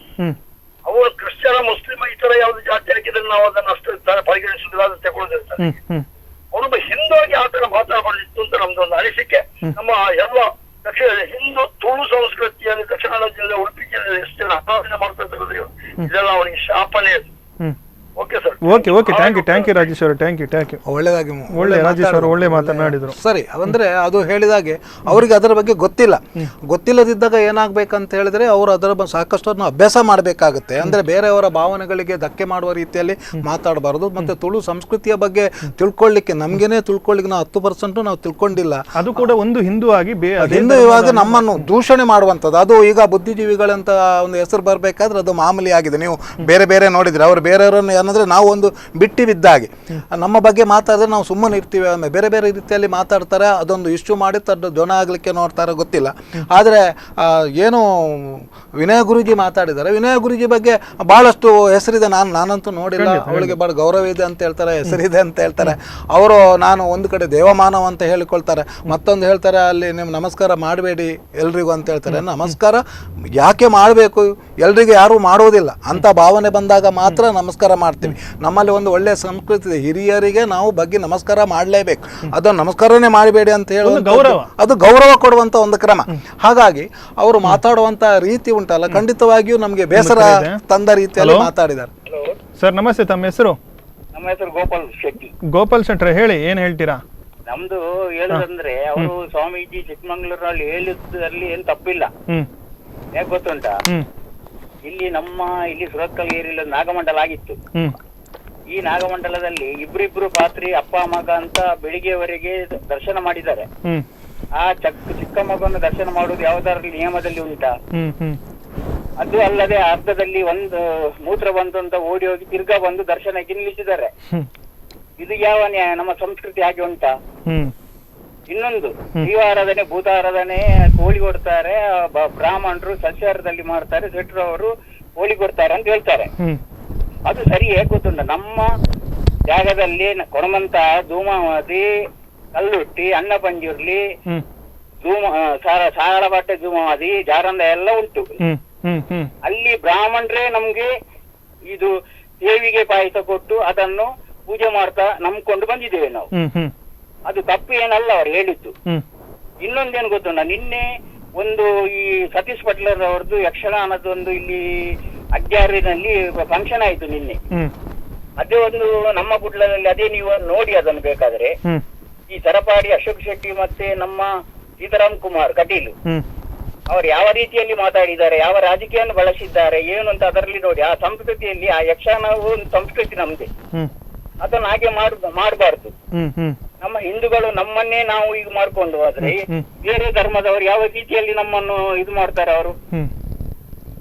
ಅವರು ಕ್ರಿಶ್ಚಿಯನ ಮುಸ್ಲಿಂ ಇತರ ಯಾವ್ದು ಜಾತಿ ಹಾಕಿದ್ರೆ ನಾವು ಅದನ್ನ ಅಷ್ಟು ಪರಿಗಣಿಸುದಿಲ್ಲ, ಅದನ್ನು ತಗೊಳ್ಳೋದಿರ್ತಾರೆ. ಅವನೊಬ್ಬ ಹಿಂದೂ ಆಗಿ ಆ ತರ ಮಾತಾಡಬಾರ್ದಿತ್ತು ಅಂತ ನಮ್ದೊಂದು ಅನಿಸಿಕೆ. ನಮ್ಮ ಎಲ್ಲ ದಕ್ಷಿಣ ಹಿಂದೂ ತುಳು ಸಂಸ್ಕೃತಿಯಲ್ಲಿ ದಕ್ಷಿಣ ಕನ್ನಡ ಜಿಲ್ಲೆ, ಉಡುಪಿ ಜಿಲ್ಲೆ ಎಷ್ಟು ಜನ ಆರಾಧನೆ ಮಾಡ್ತಾ ಇದ್ದಾರೆ, ಇದೆಲ್ಲ ಅವನಿಗೆ ಶಾಪನೇ. Okay sir, okay thank you Rajesh ಅವರು, ಥ್ಯಾಂಕ್ ಯು. ಒಳ್ಳೆದಾಗಿ ರಾಜೇಶ್ ಅವರು ಒಳ್ಳೆ ಮಾತನಾಡಿದ್ರು. ಸರಿ, ಅಂದ್ರೆ ಅದು ಹೇಳಿದಾಗೆ ಅವರಿಗೆ ಅದರ ಬಗ್ಗೆ ಗೊತ್ತಿಲ್ಲದಿದ್ದಾಗ ಏನಾಗ್ಬೇಕಂತ ಹೇಳಿದ್ರೆ ಅವರು ಅದರ ಸಾಕಷ್ಟು ಅಭ್ಯಾಸ ಮಾಡಬೇಕಾಗುತ್ತೆ. ಅಂದ್ರೆ ಬೇರೆಯವರ ಭಾವನೆಗಳಿಗೆ ಧಕ್ಕೆ ಮಾಡುವ ರೀತಿಯಲ್ಲಿ ಮಾತಾಡಬಾರದು. ಮತ್ತೆ ತುಳು ಸಂಸ್ಕೃತಿಯ ಬಗ್ಗೆ ತಿಳ್ಕೊಳ್ಳಿಕ್ಕೆ ತಿಳ್ಕೊಳ್ಳಿಕ್ಕೆ ನಾವು 10% ನಾವು ತಿಳ್ಕೊಂಡಿಲ್ಲ. ಅದು ಕೂಡ ಒಂದು ಹಿಂದೂ ಆಗಿ ಇವಾಗ ನಮ್ಮನ್ನು ದೂಷಣೆ ಮಾಡುವಂಥದ್ದು, ಅದು ಈಗ ಬುದ್ಧಿಜೀವಿಗಳಂತ ಒಂದು ಹೆಸರು ಬರಬೇಕಾದ್ರೆ ಅದು ಮಾಮೂಲಿ ಆಗಿದೆ. ನೀವು ಬೇರೆ ನೋಡಿದ್ರೆ ಅವರು ಬೇರೆಯವರನ್ನು ಏನಂದ್ರೆ ನಾವು ಒಂದು ಬಿಟ್ಟಿವಿದ್ದಾಗೆ ನಮ್ಮ ಬಗ್ಗೆ ಮಾತಾಡಿದ್ರೆ ನಾವು ಸುಮ್ಮನೆ ಇರ್ತೀವಿ. ಬೇರೆ ರೀತಿಯಲ್ಲಿ ಮಾತಾಡ್ತಾರೆ, ಅದೊಂದು ಇಶ್ಯೂ ಮಾಡಿ ತನ್ನ ಜನ ಆಗ್ಲಿಕ್ಕೆ ನೋಡ್ತಾರೆ, ಗೊತ್ತಿಲ್ಲ. ಆದರೆ ಏನು ವಿನಯ ಗುರೂಜಿ ಮಾತಾಡಿದ್ದಾರೆ, ವಿನಯ ಗುರೂಜಿ ಬಗ್ಗೆ ಬಹಳಷ್ಟು ಹೆಸರಿದೆ. ನಾನಂತೂ ನೋಡಿಲ್ಲ. ಅವಳಿಗೆ ಬಹಳ ಗೌರವ ಇದೆ ಅಂತ ಹೇಳ್ತಾರೆ, ಹೆಸರಿದೆ ಅಂತ ಹೇಳ್ತಾರೆ. ಅವರು ನಾನು ಒಂದು ಕಡೆ ದೇವಮಾನವ ಅಂತ ಹೇಳಿಕೊಳ್ತಾರೆ, ಮತ್ತೊಂದು ಹೇಳ್ತಾರೆ ಅಲ್ಲಿ ನೀವು ನಮಸ್ಕಾರ ಮಾಡಬೇಡಿ ಎಲ್ರಿಗೂ ಅಂತ ಹೇಳ್ತಾರೆ. ನಮಸ್ಕಾರ ಯಾಕೆ ಮಾಡಬೇಕು? ಎಲ್ರಿಗೂ ಯಾರು ಮಾಡೋದಿಲ್ಲ. ಅಂತ ಭಾವನೆ ಬಂದಾಗ ಮಾತ್ರ ನಮಸ್ಕಾರ ಮಾಡ್ತೀವಿ. ನಮ್ಮಲ್ಲಿ ಒಂದು ಒಳ್ಳೆಯ ಸಂಸ್ಕೃತಿ ಇದೆ, ಹಿರಿಯರಿಗೆ ನಾವು ಬಗ್ಗೆ ನಮಸ್ಕಾರ ಮಾಡಲೇಬೇಕು. ಅದನ್ನು ನಮಸ್ಕಾರನೇ ಮಾಡಬೇಡಿ ಅಂತ ಹೇಳುವ ಅದು ಗೌರವ ಕೊಡುವಂತ ಒಂದು ಕ್ರಮ. ಹಾಗಾಗಿ ಅವರು ಮಾತಾಡುವಂತ ರೀತಿ ಉಂಟಲ್ಲ, ಖಂಡಿತವಾಗಿಯೂ ನಮಗೆ ಬೇಸರ ತಂದ ರೀತಿಯಲ್ಲಿ ಮಾತಾಡಿದ್ದಾರೆ. ಸರ್ ನಮಸ್ತೆ, ತಮ್ಮ ಹೆಸರು? ನಮ್ಮ ಹೆಸರು ಗೋಪಾಲ್ ಶೆಟ್ಟಿ. ಗೋಪಾಲ್ ಶೆಟ್ಟಿ, ಹೇಳಿ, ಏನ್ ಹೇಳ್ತೀರಾ? ನಮ್ದು ಹೇಳುದಂದ್ರೆ ಅವರು ಸ್ವಾಮೀಜಿ ಚಿಕ್ಕಮಂಗ್ಳೂರಲ್ಲಿ ಹೇಳಿದ್ರಲ್ಲಿ ಏನ್ ತಪ್ಪಿಲ್ಲ. ಯಾಕೆ ಗೊತ್ತುಂಟಾ? ಇಲ್ಲಿ ಸುರತ್ಕಲ್ಗೇರಿಯಲ್ಲಿ ನಾಗಮಂಡಲ ಆಗಿತ್ತು. ಈ ನಾಗಮಂಡಲದಲ್ಲಿ ಇಬ್ರಿಬ್ರು ಪಾತ್ರಿ ಅಪ್ಪ ಮಗ ಅಂತ ಬೆಳಿಗ್ಗೆವರೆಗೆ ದರ್ಶನ ಮಾಡಿದ್ದಾರೆ. ಆ ಚಿಕ್ಕ ಮಗವನ್ನು ದರ್ಶನ ಮಾಡುವುದು ಯಾವುದರಲ್ಲಿ ನಿಯಮದಲ್ಲಿ ಉಂಟಾ? ಅದು ಅಲ್ಲದೆ ಅರ್ಧದಲ್ಲಿ ಒಂದು ಮೂತ್ರ ಬಂತು ಅಂತ ಓಡಿ ಹೋಗಿ ತಿರ್ಗಾ ಬಂದು ದರ್ಶನಕ್ಕೆ ನಿಲ್ಲಿಸಿದ್ದಾರೆ. ಇದು ಯಾವ ನ್ಯಾಯ? ನಮ್ಮ ಸಂಸ್ಕೃತಿ ಹಾಗೆ ಉಂಟಾ? ಇನ್ನೊಂದು, ಜೀವಾರಾಧನೆ ಭೂತಾರಾಧನೆ ಕೋಳಿ ಕೊಡ್ತಾರೆ, ಬ್ರಾಹ್ಮಣರು ಸಸ್ಯಾಹಾರದಲ್ಲಿ ಮಾಡ್ತಾರೆ, ಶೆಟ್ರು ಅವರು ಕೋಳಿ ಕೊಡ್ತಾರೆ ಅಂತ ಹೇಳ್ತಾರೆ. ಅದು ಸರಿ ಹೇಗೆ ಗೊತ್ತುಂಟ? ನಮ್ಮ ಜಾಗದಲ್ಲಿ ಕೊಣಮಂತ, ಧೂಮಾವತಿ, ಕಲ್ಲುಟ್ಟಿ, ಅನ್ನ ಪಂಜುರ್ಲಿ, ಸಾರಳಬಟ್ಟೆ, ಧೂಮಾವತಿ, ಜಾರಂದ ಎಲ್ಲ ಉಂಟು. ಅಲ್ಲಿ ಬ್ರಾಹ್ಮಣರೇ ನಮ್ಗೆ ಇದು ದೇವಿಗೆ ಪಾಯಸ ಕೊಟ್ಟು ಅದನ್ನು ಪೂಜೆ ಮಾಡ್ತಾ ನಂಬ್ಕೊಂಡು ಬಂದಿದ್ದೇವೆ ನಾವು. ಅದು ತಪ್ಪು ಏನಲ್ಲ ಅವ್ರು ಹೇಳಿದ್ದು. ಇನ್ನೊಂದೇನು ಗೊತ್ತುಂಟ? ನಿನ್ನೆ ಒಂದು ಈ ಸತೀಶ್ ಪಟ್ಲರ್ ಅವ್ರದ್ದು ಯಕ್ಷಗಾನದ ಒಂದು ಇಲ್ಲಿ ಅಗ್ಯಾರಿನಲ್ಲಿ ಫಂಕ್ಷನ್ ಆಯ್ತು ನಿನ್ನೆ. ಅದೇ ಒಂದು ನಮ್ಮ ಗುಡ್ಲದಲ್ಲಿ, ಅದೇ ನೀವು ನೋಡಿ ಅದನ್ನು ಬೇಕಾದ್ರೆ. ಈ ಸರಪಾಡಿ ಅಶೋಕ್ ಶೆಟ್ಟಿ ಮತ್ತೆ ನಮ್ಮ ಸೀತಾರಾಮ್ ಕುಮಾರ್ ಕಟೀಲು ಅವರು ಯಾವ ರೀತಿಯಲ್ಲಿ ಮಾತಾಡಿದ್ದಾರೆ, ಯಾವ ರಾಜಕೀಯವನ್ನು ಬಳಸಿದ್ದಾರೆ, ಏನು ಅಂತ ಅದರಲ್ಲಿ ನೋಡಿ. ಆ ಸಂಸ್ಕೃತಿಯಲ್ಲಿ ಆ ಯಕ್ಷಗಾನವು ಒಂದು ಸಂಸ್ಕೃತಿ ನಮ್ದೆ, ಅದನ್ನ ಹಾಗೆ ಮಾಡಬಾರ್ದು. ನಮ್ಮ ಹಿಂದೂಗಳು ನಮ್ಮನ್ನೇ ನಾವು ಈಗ ಮಾಡ್ಕೊಂಡು ಹೋದ್ರೆ ಬೇರೆ ಧರ್ಮದವರು ಯಾವ ರೀತಿಯಲ್ಲಿ ನಮ್ಮನ್ನು ಇದು ಮಾಡ್ತಾರೆ ಅವರು.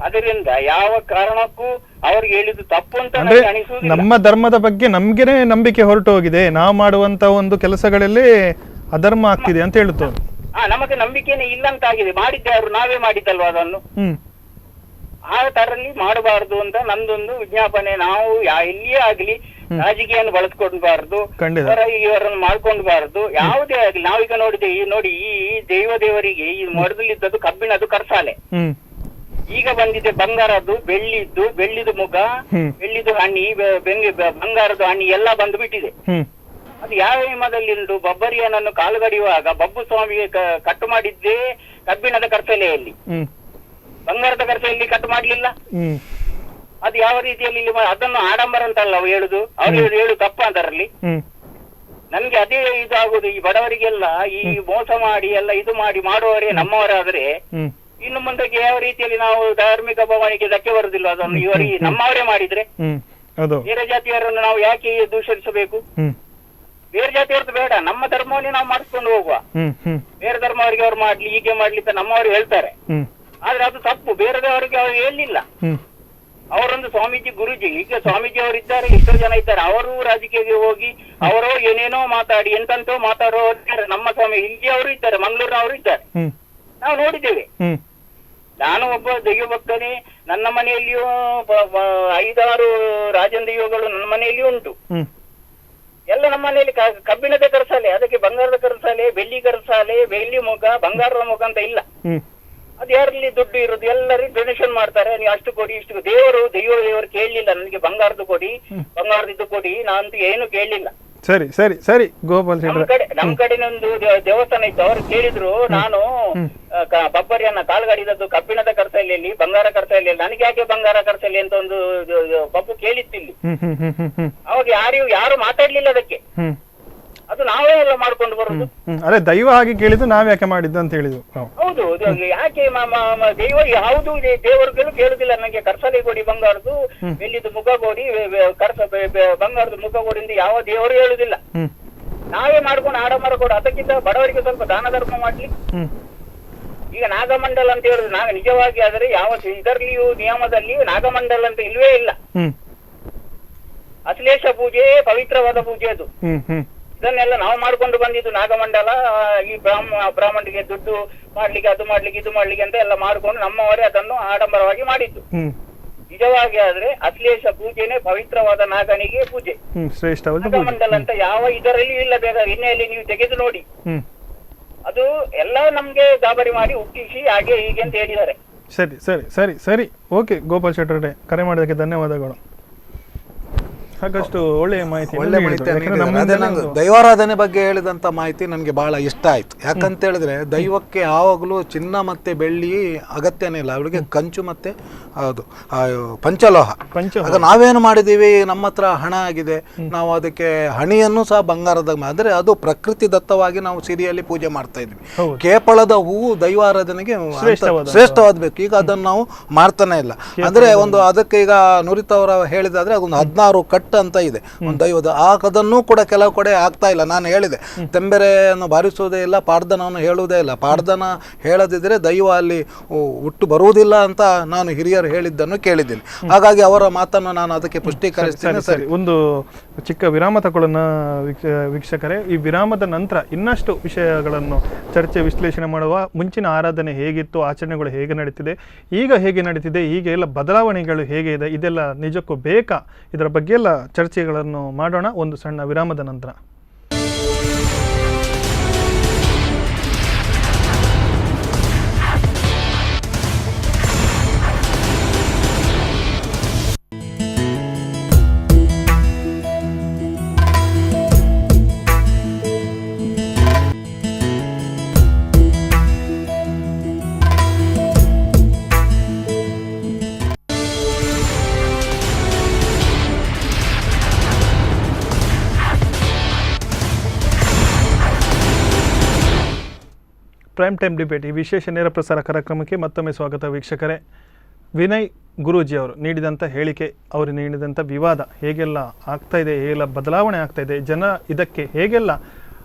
ಅದರಿಂದ ಯಾವ ಕಾರಣಕ್ಕೂ ಅವ್ರಿಗೆ ಹೇಳಿದ್ದು ತಪ್ಪು ಅಂತ ಅನಿಸುವುದಿಲ್ಲ. ನಮ್ಮ ಧರ್ಮದ ಬಗ್ಗೆ ನಮ್ಗೆನೆ ನಂಬಿಕೆ ಹೊರಟು ಹೋಗಿದೆ, ನಾವು ಮಾಡುವಂತ ಒಂದು ಕೆಲಸಗಳಲ್ಲಿ ಅಧರ್ಮ ಆಗ್ತಿದೆ ಅಂತ ಹೇಳುತ್ತವ್ರು. ನಮಗೆ ನಂಬಿಕೆನೇ ಇಲ್ಲ ಅಂತ ಆಗಿದೆ. ಮಾಡಿದ್ದಾರು ನಾವೇ ಮಾಡಿದ್ದಲ್ವ ಅದನ್ನು. ಆ ತರಲ್ಲಿ ಮಾಡಬಾರ್ದು ಅಂತ ನಂದೊಂದು ವಿಜ್ಞಾಪನೆ. ನಾವು ಎಲ್ಲಿಯೇ ಆಗ್ಲಿ ರಾಜಕೀಯವನ್ನು ಬಳಸ್ಕೊಡ್ಬಾರ್ದು, ಇವರನ್ನು ಮಾಡ್ಕೊಂಡ್ಬಾರ್ದು, ಯಾವುದೇ ಆಗ್ಲಿ. ನಾವೀಗ ನೋಡಿ ಈ ದೇವರಿಗೆ ಈ ಮೊದಲಿದ್ದದ್ದು ಕಬ್ಬಿಣದ್ದು ಕರ್ಸಾಲೆ, ಈಗ ಬಂದಿದೆ ಬಂಗಾರದ್ದು, ಬೆಳ್ಳಿದು ಮುಗ, ಬೆಳ್ಳಿದು ಹಣ್ಣಿ, ಬಂಗಾರದ ಹಣ್ಣಿ ಎಲ್ಲ ಬಂದು ಬಿಟ್ಟಿದೆ. ಅದು ಯಾವ ನಿಯಮದಲ್ಲಿ ಉಂಟು? ಬಬ್ಬರಿಯನನ್ನು ಕಾಲುಗಡಿಯುವಾಗ ಬಬ್ಬು ಸ್ವಾಮಿಗೆ ಕಟ್ಟು ಮಾಡಿದ್ದೇ ಕಬ್ಬಿಣದ ಕರ್ಸಲೆಯಲ್ಲಿ, ಬಂಗಾರದ ಕರ್ಸಲೆಯಲ್ಲಿ ಕಟ್ಟು ಮಾಡ್ಲಿಲ್ಲ. ಅದು ಯಾವ ರೀತಿಯಲ್ಲಿ ಅದನ್ನು ಆಡಂಬರ ಅಂತಲ್ಲ ಅವ್ರು ಹೇಳುದು. ಅವ್ರು ಹೇಳು ತಪ್ಪ ಅದರಲ್ಲಿ. ನನ್ಗೆ ಅದೇ ಇದಾಗುದು. ಈ ಬಡವರಿಗೆಲ್ಲ ಈ ಮೋಸ ಮಾಡಿ ಎಲ್ಲ ಇದು ಮಾಡಿ ಮಾಡುವವರೇ ನಮ್ಮವರಾದ್ರೆ ಇನ್ನು ಮುಂದಕ್ಕೆ ಯಾವ ರೀತಿಯಲ್ಲಿ ನಾವು ಧಾರ್ಮಿಕ ಭಾವನೆಗೆ ಧಕ್ಕೆ ಬರುದಿಲ್ಲ. ಅದನ್ನು ಇವರಿಗೆ ನಮ್ಮವರೇ ಮಾಡಿದ್ರೆ ಬೇರೆ ಜಾತಿಯವರನ್ನು ನಾವು ಯಾಕೆ ದೂಷಿಸಬೇಕು? ಬೇರೆ ಜಾತಿಯವ್ರದ್ದು ಬೇಡ, ನಮ್ಮ ಧರ್ಮವನ್ನೇ ನಾವು ಮಾಡಿಸ್ಕೊಂಡು ಹೋಗುವ. ಬೇರೆ ಧರ್ಮವರಿಗೆ ಅವ್ರು ಮಾಡ್ಲಿ, ಹೀಗೆ ಮಾಡ್ಲಿ ಅಂತ ನಮ್ಮವರು ಹೇಳ್ತಾರೆ. ಆದ್ರೆ ಅದು ತಪ್ಪು. ಬೇರೆದವರಿಗೆ ಅವ್ರು ಹೇಳಲಿಲ್ಲ. ಅವರೊಂದು ಸ್ವಾಮೀಜಿ ಗುರುಜಿ, ಈಗ ಸ್ವಾಮೀಜಿ ಅವರು ಇದ್ದಾರೆ, ಎಷ್ಟೋ ಜನ ಇದ್ದಾರೆ. ಅವರು ರಾಜಕೀಯಕ್ಕೆ ಹೋಗಿ ಅವರೋ ಏನೇನೋ ಮಾತಾಡಿ ಎಂತಂತೋ ಮಾತಾಡೋ ಇದ್ದಾರೆ. ನಮ್ಮ ಸ್ವಾಮಿ ಇಲ್ಲಿ ಅವರು ಇದ್ದಾರೆ, ಮಂಗಳೂರಿನವರು ಇದ್ದಾರೆ, ನಾವು ನೋಡಿದ್ದೇವೆ. ನಾನು ಒಬ್ಬ ದೈವ ಭಕ್ತನೇ. ನನ್ನ ಮನೆಯಲ್ಲಿಯೂ 5-6 ರಾಜನ್ ದೈವಗಳು ನನ್ನ ಮನೆಯಲ್ಲಿ ಉಂಟು. ಎಲ್ಲ ನಮ್ಮ ಮನೆಯಲ್ಲಿ ಕಬ್ಬಿಣದ ಕರಸಾಲೆ, ಅದಕ್ಕೆ ಬಂಗಾರದ ಕರಸಾಲೆ, ಬೆಳ್ಳಿ ಕರಸಾಲೆ, ಬೆಳ್ಳಿ ಮುಖ, ಬಂಗಾರದ ಮುಖ ಅಂತ ಇಲ್ಲ. ಅದು ಯಾರಲ್ಲಿ ದುಡ್ಡು ಇರೋದು ಎಲ್ಲರೂ ಡೊನೇಷನ್ ಮಾಡ್ತಾರೆ. ನೀವು ಅಷ್ಟು ಕೊಡಿ, ಇಷ್ಟು. ದೇವರು ಕೇಳಲಿಲ್ಲ ನನಗೆ ಬಂಗಾರದ್ದು ಕೊಡಿ, ಬಂಗಾರದ್ದು ಕೊಡಿ, ನಾನಂತೂ ಏನು ಕೇಳಲಿಲ್ಲ. ಸರಿ ಸರಿ ಸರಿ ಗೋಪಾಲ್ ನಮ್ ಕಡೆನೊಂದು ದೇವಸ್ಥಾನ ಇತ್ತು. ಅವ್ರು ಕೇಳಿದ್ರು, ನಾನು ಬಬ್ಬರಿಯನ್ನ ಕಾಲ್ಗಡಿದದ್ದು ಕಬ್ಬಿಣದ ಕರಸಲೆಯಲ್ಲಿ, ಬಂಗಾರ ಕರಸಲೆಯಲ್ಲಿ, ನನಗೆ ಯಾಕೆ ಬಂಗಾರ ಕರಸಲೆ ಅಂತ ಒಂದು ಬಬ್ಬು ಕೇಳಿತ್ತಿಲ್ಲಿ. ಅವಾಗ ಯಾರು ಮಾತಾಡ್ಲಿಲ್ಲ ಅದಕ್ಕೆ. ಅದು ನಾವೇ ಎಲ್ಲ ಮಾಡ್ಕೊಂಡು ಬರುದು. ಅದೇ ದೈವ ಹಾಗೆ ಕೇಳಿದ್ದು, ನಾವ್ ಯಾಕೆ ಮಾಡಿದ್ದು ಅಂತ ಹೇಳಿದ್ವು. ಹೌದು, ಯಾಕೆ ದೈವ ಯಾವುದು ದೇವರುಗಳು ಕೇಳುದಿಲ್ಲ. ನನಗೆ ಕರ್ಸಲೆ ಕೊಡಿ, ಬಂಗಾರದು, ಬೆಳ್ಳಿದು ಮುಖ ಕೊಡಿ, ಬಂಗಾರದ ಮುಖ ಕೊಡಿ ಅಂತ ಯಾವ ದೇವರು ಹೇಳುದಿಲ್ಲ. ನಾವೇ ಮಾಡ್ಕೊಂಡು ಆಡಂಬರ ಕೊಡು. ಅದಕ್ಕಿಂತ ಬಡವರಿಗೆ ಸ್ವಲ್ಪ ದಾನ ಧರ್ಮ ಮಾಡ್ಲಿ. ಈಗ ನಾಗಮಂಡಲ ಅಂತ ಹೇಳಿದ್ರೆ ನಿಜವಾಗಿ ಆದರೆ ಯಾವ ಇದರಲ್ಲಿಯೂ ನಿಯಮದಲ್ಲಿ ನಾಗಮಂಡಲ ಅಂತ ಇಲ್ವೇ ಇಲ್ಲ. ಅಶ್ಲೇಷ ಪೂಜೆ ಪವಿತ್ರವಾದ ಪೂಜೆ ಅದು. ಇದನ್ನೆಲ್ಲ ನಾವು ಮಾಡ್ಕೊಂಡು ಬಂದಿದ್ದು. ನಾಗಮಂಡಲ ಈ ಬ್ರಾಹ್ಮಣರಿಗೆ ದುಡ್ಡು ಮಾಡ್ಲಿಕ್ಕೆ, ಅದು ಮಾಡ್ಲಿಕ್ಕೆ, ಇದು ಮಾಡ್ಲಿಕ್ಕೆ ಅಂತ ಎಲ್ಲ ಮಾಡ್ಕೊಂಡು ನಮ್ಮವರೇ ಅದನ್ನು ಆಡಂಬರವಾಗಿ ಮಾಡಿದ್ದು. ನಿಜವಾಗಿ ಆದ್ರೆ ಅಶ್ಲೇಷ ಪೂಜೆನೆ ಪವಿತ್ರವಾದ ನಾಗನಿಗೆ ಪೂಜೆ. ನಾಗಮಂಡಲ ಅಂತ ಯಾವ ಇದರಲ್ಲಿ ಇಲ್ಲ. ಬೇಕಾದ್ರೆ ಇನ್ನೆಲ್ಲಿ ನೀವು ತೆಗೆದು ನೋಡಿ. ಅದು ಎಲ್ಲ ನಮ್ಗೆ ಗಾಬರಿ ಮಾಡಿ ಹುಟ್ಟಿಸಿ ಹಾಗೆ ಹೀಗೆ ಅಂತ ಹೇಳಿದ್ದಾರೆ. ಸರಿ ಸರಿ ಸರಿ ಸರಿ ಓಕೆ ಗೋಪಾಲ್ ಶೆಟ್ಟರೆ, ಕರೆ ಮಾಡೋದಕ್ಕೆ ಧನ್ಯವಾದಗಳು. ಸಾಕಷ್ಟು ಒಳ್ಳೆಯ ಮಾಹಿತಿ ಒಳ್ಳೆ ಮಾಹಿತಿ. ದೈವಾರಾಧನೆ ಬಗ್ಗೆ ಹೇಳಿದಂಥ ಮಾಹಿತಿ ನನಗೆ ಬಹಳ ಇಷ್ಟ ಆಯ್ತು. ಯಾಕಂತ ಹೇಳಿದ್ರೆ ದೈವಕ್ಕೆ ಯಾವಾಗಲೂ ಚಿನ್ನ ಮತ್ತೆ ಬೆಳ್ಳಿ ಅಗತ್ಯನೇ ಇಲ್ಲ, ಅವರಿಗೆ ಕಂಚು ಮತ್ತೆ ಅದು ಪಂಚಲೋಹ. ಆಗ ನಾವೇನು ಮಾಡಿದೀವಿ, ನಮ್ಮ ಹತ್ರ ಹಣ ಆಗಿದೆ, ನಾವು ಅದಕ್ಕೆ ಹಣಿಯನ್ನು ಸಹ ಬಂಗಾರದ ಅಂದ್ರೆ ಅದು ಪ್ರಕೃತಿ ದತ್ತವಾಗಿ ನಾವು ಸಿರಿಯಲ್ಲಿ ಪೂಜೆ ಮಾಡ್ತಾ ಇದ್ವಿ. ಕೇಪಳದ ಹೂವು ದೈವಾರಾಧನೆಗೆ ಶ್ರೇಷ್ಠವಾದಬೇಕು. ಈಗ ಅದನ್ನು ನಾವು ಮಾಡ್ತಾನೆ ಇಲ್ಲ. ಅಂದ್ರೆ ಒಂದು ಅದಕ್ಕೆ ಈಗ ನುರಿತವರ ಹೇಳಿದಾದ್ರೆ ಅದೊಂದು 16 ಕಟ್ಟು ಅಂತ ಇದೆ ಒಂದು ದೈವದ. ಅದನ್ನು ಕೂಡ ಕೆಲವು ಕಡೆ ಆಗ್ತಾ ಇಲ್ಲ. ನಾನು ಹೇಳಿದೆ ತೆಂಬೆರೆಯನ್ನು ಬಾರಿಸುವುದೇ ಇಲ್ಲ, ಪಾಡ್ದನವನ್ನು ಹೇಳುವುದೇ ಇಲ್ಲ. ಪಾಡ್ದನ ಹೇಳದಿದ್ರೆ ದೈವ ಅಲ್ಲಿ ಹುಟ್ಟು ಬರುವುದಿಲ್ಲ ಅಂತ ನಾನು ಹಿರಿಯರು ಹೇಳಿದ್ದನ್ನು ಕೇಳಿದ್ದೀನಿ. ಹಾಗಾಗಿ ಅವರ ಮಾತನ್ನು ನಾನು ಅದಕ್ಕೆ ಪುಷ್ಟೀಕರಿಸ್ತೇನೆ. ಸರಿ, ಒಂದು ಚಿಕ್ಕ ವಿರಾಮ ತಗೊಳ್ಳೋಣ ವೀಕ್ಷಕರೇ. ಈ ವಿರಾಮದ ನಂತರ ಇನ್ನಷ್ಟು ವಿಷಯಗಳನ್ನು ಚರ್ಚೆ ವಿಶ್ಲೇಷಣೆ ಮಾಡುವ. ಮುಂಚಿನ ಆರಾಧನೆ ಹೇಗಿತ್ತು, ಆಚರಣೆಗಳು ಹೇಗೆ ನಡೀತಿದೆ, ಈಗ ಹೇಗೆ ನಡೀತಿದೆ, ಈಗ ಎಲ್ಲ ಬದಲಾವಣೆಗಳು ಹೇಗೆ ಇದೆ, ಇದೆಲ್ಲ ನಿಜಕ್ಕೂ ಬೇಕಾ, ಇದರ ಬಗ್ಗೆ ಎಲ್ಲ ಚರ್ಚೆಗಳನ್ನು ಮಾಡೋಣ ಒಂದು ಸಣ್ಣ ವಿರಾಮದ ನಂತರ. ಪ್ರೈಮ್ ಟೈಮ್ ಡಿಬೇಟ್, ಈ ವಿಶೇಷ ನೇರ ಪ್ರಸಾರ ಕಾರ್ಯಕ್ರಮಕ್ಕೆ ಮತ್ತೊಮ್ಮೆ ಸ್ವಾಗತ ವೀಕ್ಷಕರೇ. ವಿನಯ್ ಗುರೂಜಿ ಅವರು ನೀಡಿದಂಥ ಹೇಳಿಕೆ, ಅವರು ನೀಡಿದಂಥ ವಿವಾದ ಹೇಗೆಲ್ಲ ಆಗ್ತಾ ಇದೆ, ಹೇಗೆಲ್ಲ ಬದಲಾವಣೆ ಆಗ್ತಾ ಇದೆ, ಜನ ಇದಕ್ಕೆ ಹೇಗೆಲ್ಲ